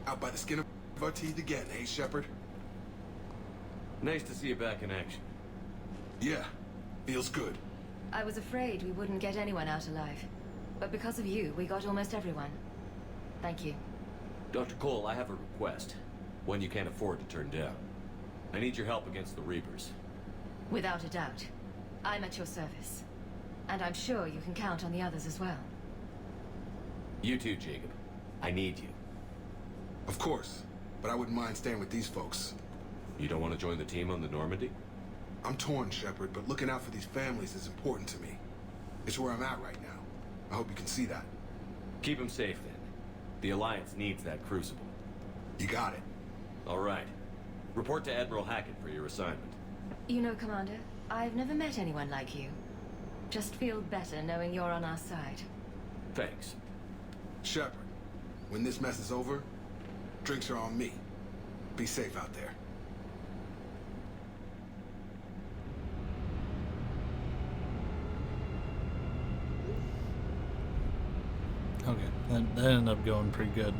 Speaker 5: Out by the skin of our teeth again, eh, Shepard?
Speaker 7: Nice to see you back in action.
Speaker 5: Yeah, feels good.
Speaker 15: I was afraid we wouldn't get anyone out alive. But because of you, we got almost everyone. Thank you.
Speaker 7: Dr. Cole, I have a request. One you can't afford to turn down. I need your help against the Reapers.
Speaker 15: Without a doubt. I'm at your service. And I'm sure you can count on the others as well.
Speaker 7: You too, Jacob. I need you.
Speaker 5: Of course, but I wouldn't mind staying with these folks.
Speaker 7: You don't want to join the team on the Normandy?
Speaker 5: I'm torn, Shepard, but looking out for these families is important to me. It's where I'm at right now. I hope you can see that.
Speaker 7: Keep them safe, then. The Alliance needs that crucible.
Speaker 5: You got it.
Speaker 7: All right. Report to Admiral Hackett for your assignment.
Speaker 15: You know, Commander, I've never met anyone like you. Just feel better knowing you're on our side.
Speaker 7: Thanks.
Speaker 5: Shepard, when this mess is over, drinks are on me. Be safe out there.
Speaker 1: Okay, that ended up going pretty good.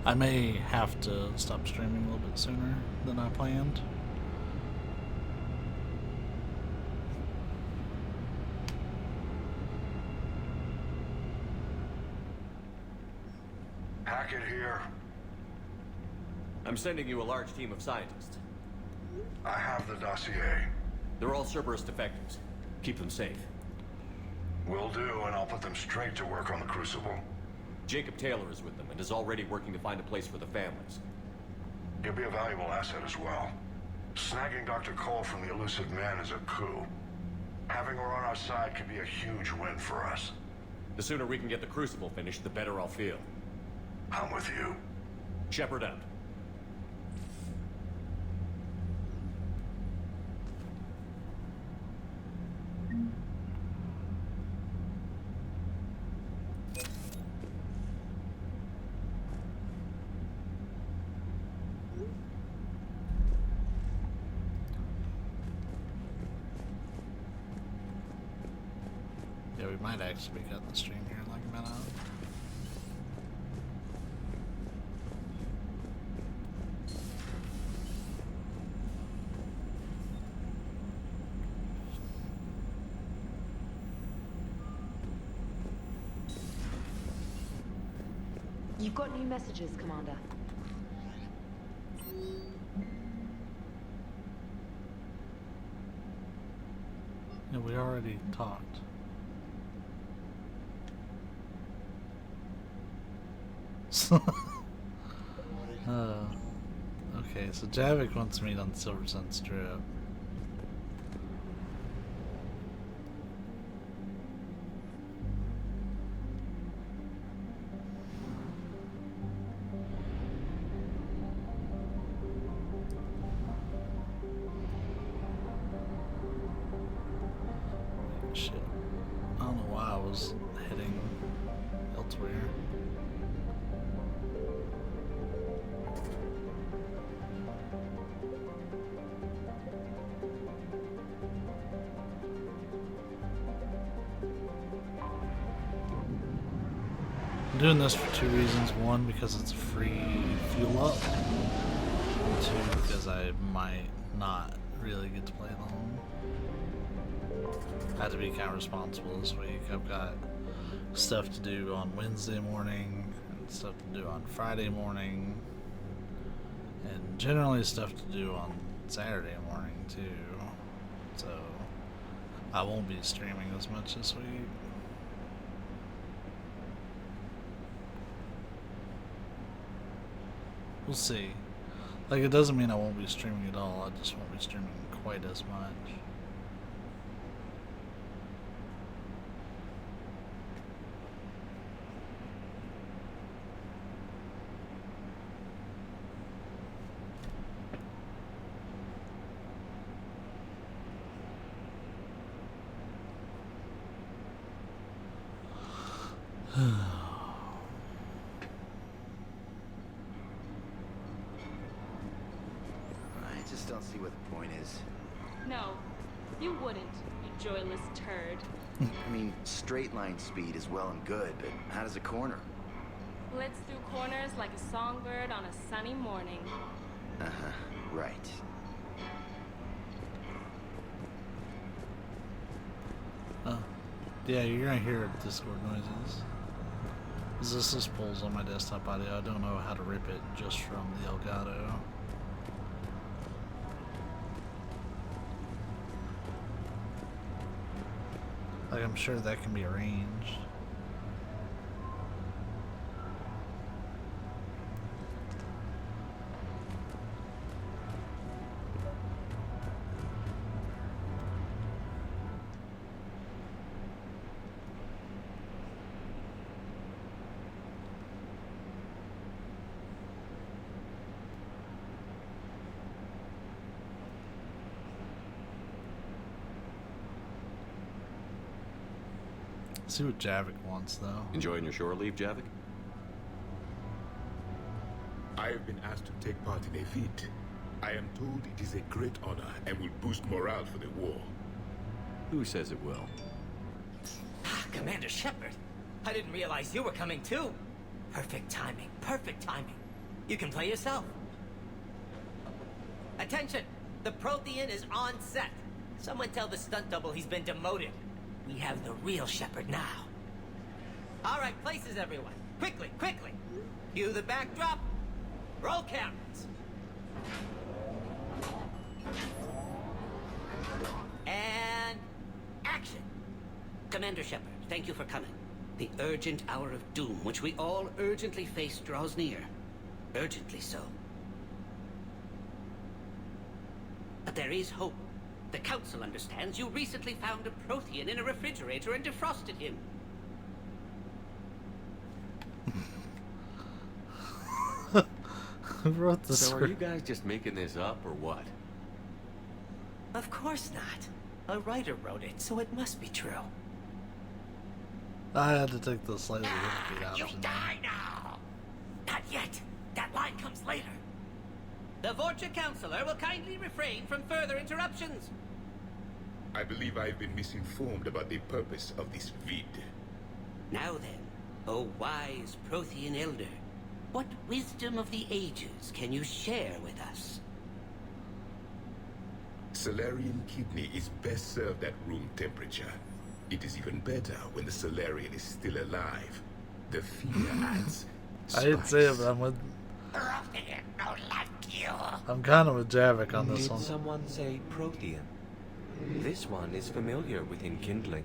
Speaker 1: I may have to stop streaming a little bit sooner than I planned.
Speaker 8: Hackett here.
Speaker 7: I'm sending you a large team of scientists.
Speaker 8: I have the dossier.
Speaker 7: They're all Cerberus defectives. Keep them safe.
Speaker 8: Will do, and I'll put them straight to work on the Crucible.
Speaker 7: Jacob Taylor is with them and is already working to find a place for the families.
Speaker 8: He'll be a valuable asset as well. Snagging Dr. Cole from the elusive man is a coup. Having her on our side could be a huge win for us.
Speaker 7: The sooner we can get the Crucible finished, the better I'll feel.
Speaker 8: I'm with you.
Speaker 7: Shepard out.
Speaker 1: Yeah, we might actually be cutting the stream here in like a minute.
Speaker 3: You've got new messages, Commander.
Speaker 1: Yeah, we already talked. Okay, so Javik wants to meet on Silver Sun Strip. Shit. I don't know why I was heading elsewhere. I'm doing this for two reasons. One, because it's free fuel up. And two, because I might not really get to play alone. I had to be kind of responsible this week. I've got stuff to do on Wednesday morning and stuff to do on Friday morning, and generally stuff to do on Saturday morning too. So I won't be streaming as much this week. We'll see. Like, it doesn't mean I won't be streaming at all, I just won't be streaming quite as much.
Speaker 17: I just don't see what the point is.
Speaker 18: No, you wouldn't, you joyless turd.
Speaker 17: I mean, straight line speed is well and good, but how does a corner?
Speaker 18: Blitz through corners like a songbird on a sunny morning.
Speaker 17: Uh-huh, right.
Speaker 1: Oh. Yeah, you're gonna hear Discord noises. This pulls on my desktop audio. I don't know how to rip it just from the Elgato. Like, I'm sure that can be arranged. See what Javik wants, though.
Speaker 7: Enjoying your shore leave, Javik?
Speaker 9: I have been asked to take part in a feat. I am told it is a great honor and will boost morale for the war.
Speaker 7: Who says it will?
Speaker 19: Commander Shepard, I didn't realize you were coming too. Perfect timing, perfect timing. You can play yourself. Attention! The Prothean is on set. Someone tell the stunt double he's been demoted. We have the real Shepard now. All right, places, everyone. Quickly, quickly. Cue the backdrop. Roll cameras. And action. Commander Shepard, thank you for coming. The urgent hour of doom, which we all urgently face, draws near. Urgently so. But there is hope. The Council understands you recently found a Prothean in a refrigerator and defrosted him.
Speaker 1: Who wrote the
Speaker 7: So
Speaker 1: script?
Speaker 7: are you guys just making this up, or what?
Speaker 19: Of course not. A writer wrote it, so it must be true.
Speaker 1: I had to take the slightly difficult
Speaker 19: You
Speaker 1: option.
Speaker 19: die now! Not yet. That line comes later. The Vorcha Counselor will kindly refrain from further interruptions.
Speaker 9: I believe I've been misinformed about the purpose of this vid.
Speaker 19: Now then, O wise Prothean Elder, what wisdom of the ages can you share with us?
Speaker 9: Solarian kidney is best served at room temperature. It is even better when the Solarian is still alive. The fear adds
Speaker 1: I didn't say it, but I'm kind of with Javik on this one.
Speaker 7: Did someone say Prothean? This one is familiar with enkindling.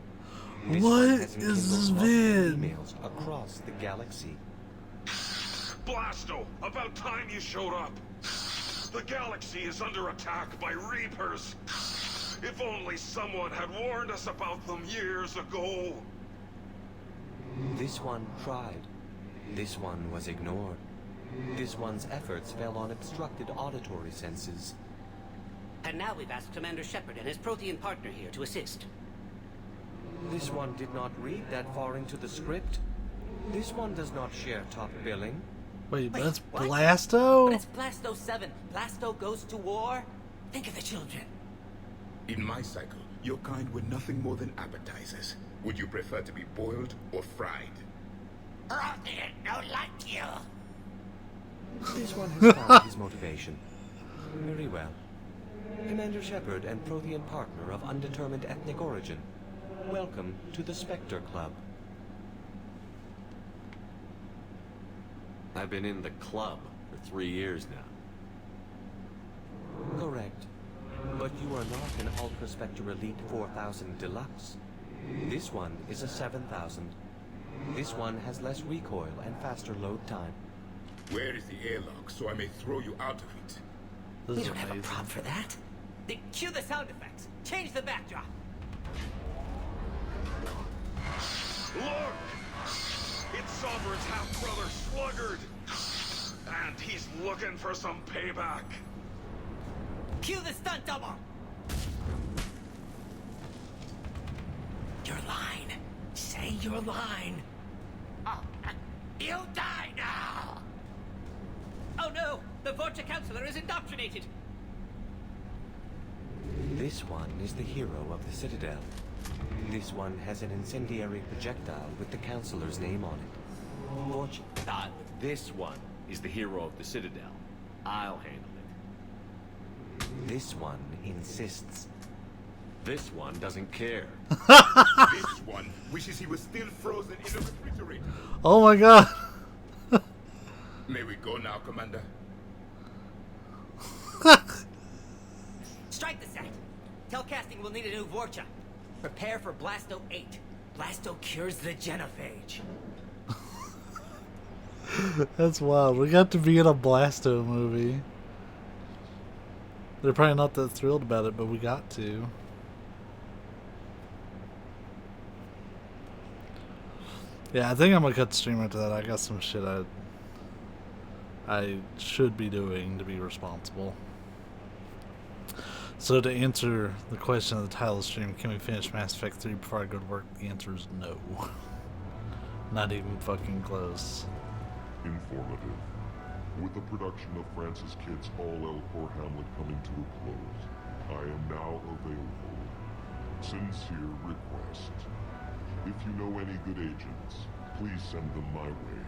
Speaker 1: What is this vid?
Speaker 7: Emails across the galaxy.
Speaker 8: Blasto, about time you showed up. The galaxy is under attack by Reapers. If only someone had warned us about them years ago.
Speaker 7: This one tried. This one was ignored. This one's efforts fell on obstructed auditory senses.
Speaker 4: And now we've asked Commander Shepard and his Prothean partner here to assist.
Speaker 7: This one did not read that far into the script. This one does not share top billing.
Speaker 1: Wait, that's Blasto?
Speaker 19: But it's Blasto 7. Blasto goes to war? Think of the children.
Speaker 9: In my cycle, your kind were nothing more than appetizers. Would you prefer to be boiled or fried?
Speaker 19: Prothean don't like you.
Speaker 7: This one has found his motivation. Very well. Commander Shepard and Prothean partner of undetermined ethnic origin. Welcome to the Spectre Club.
Speaker 20: I've been in the club for 3 years now.
Speaker 7: Correct. But you are not an Ultra Spectre Elite 4000 Deluxe. This one is a 7000. This one has less recoil and faster load time.
Speaker 9: Where is the airlock so I may throw you out of it?
Speaker 19: We don't have a prop for that. Cue the sound effects. Change the backdrop.
Speaker 8: Look! It's Sovereign's half-brother Sluggard! And he's looking for some payback.
Speaker 19: Cue the stunt double! Your line. Say your line. Oh, you die now! Oh no! The Vorcha Counselor is indoctrinated!
Speaker 7: This one is the hero of the Citadel. This one has an incendiary projectile with the Counselor's name on it.
Speaker 20: This one is the hero of the Citadel. I'll handle it.
Speaker 7: This one insists.
Speaker 20: This one doesn't care.
Speaker 9: This one wishes he was still frozen in a refrigerator.
Speaker 1: Oh my god.
Speaker 9: May we go now, Commander?
Speaker 19: Strike the set. Telcasting will need a new Vorcha. Prepare for Blasto 8. Blasto cures the genophage.
Speaker 1: That's wild. We got to be in a Blasto movie. They're probably not that thrilled about it, but we got to. Yeah, I think I'm gonna cut the stream after that. I got some shit I should be doing to be responsible. So to answer the question of the title of the stream, can we finish Mass Effect 3 before I go to work? The answer is no. Not even fucking close.
Speaker 14: Informative. With the production of Francis Kidd's All Elcor Hamlet coming to a close, I am now available. Sincere request. If you know any good agents, please send them my way.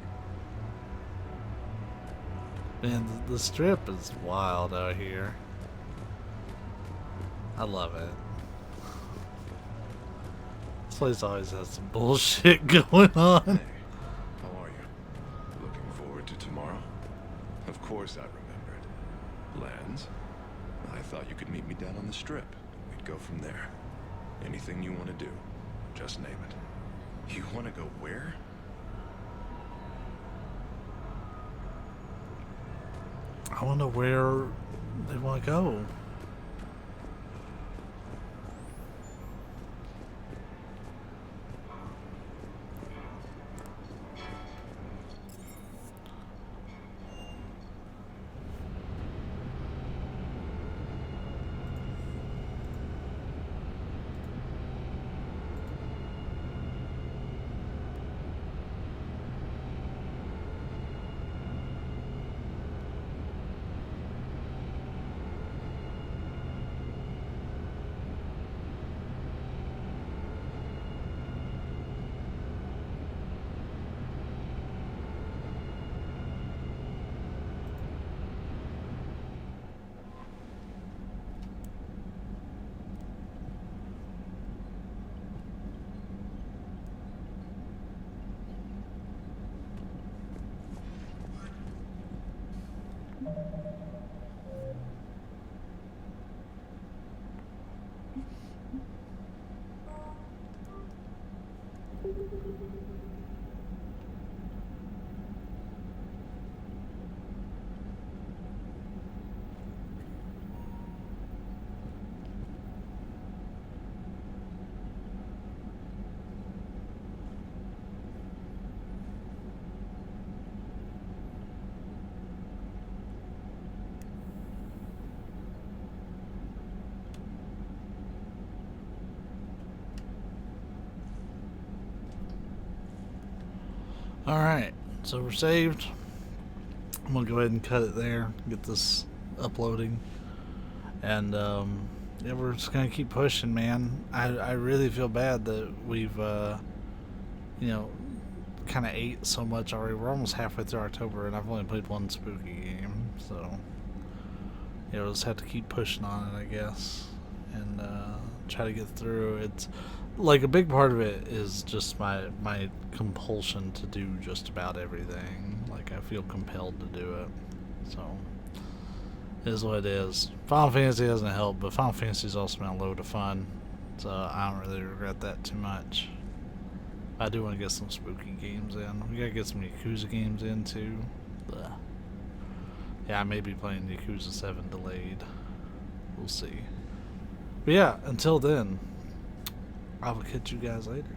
Speaker 1: Man, the strip is wild out here. I love it. This place always has some bullshit going on.
Speaker 21: Hey, how are you? Looking forward to tomorrow? Of course I remembered. Lands? I thought you could meet me down on the strip. We'd go from there. Anything you want to do, just name it. You want to go where?
Speaker 1: I want to know where they want to go. Alright, so we're saved. I'm gonna go ahead and cut it there, get this uploading. And, yeah, we're just gonna keep pushing, man. I really feel bad that we've, you know, kind of ate so much already. We're almost halfway through October, and I've only played one spooky game, so you know, we'll just have to keep pushing on it, I guess, and try to get through. It's like a big part of it is just my compulsion to do just about everything. Like, I feel compelled to do it, so it is what it is. Final Fantasy doesn't help, but Final Fantasy's also been a load of fun, so I don't really regret that too much. I do want to get some spooky games in. We gotta get some Yakuza games in too. Blah. Yeah, I may be playing Yakuza 7 delayed. We'll see. But yeah, until then, I will catch you guys later.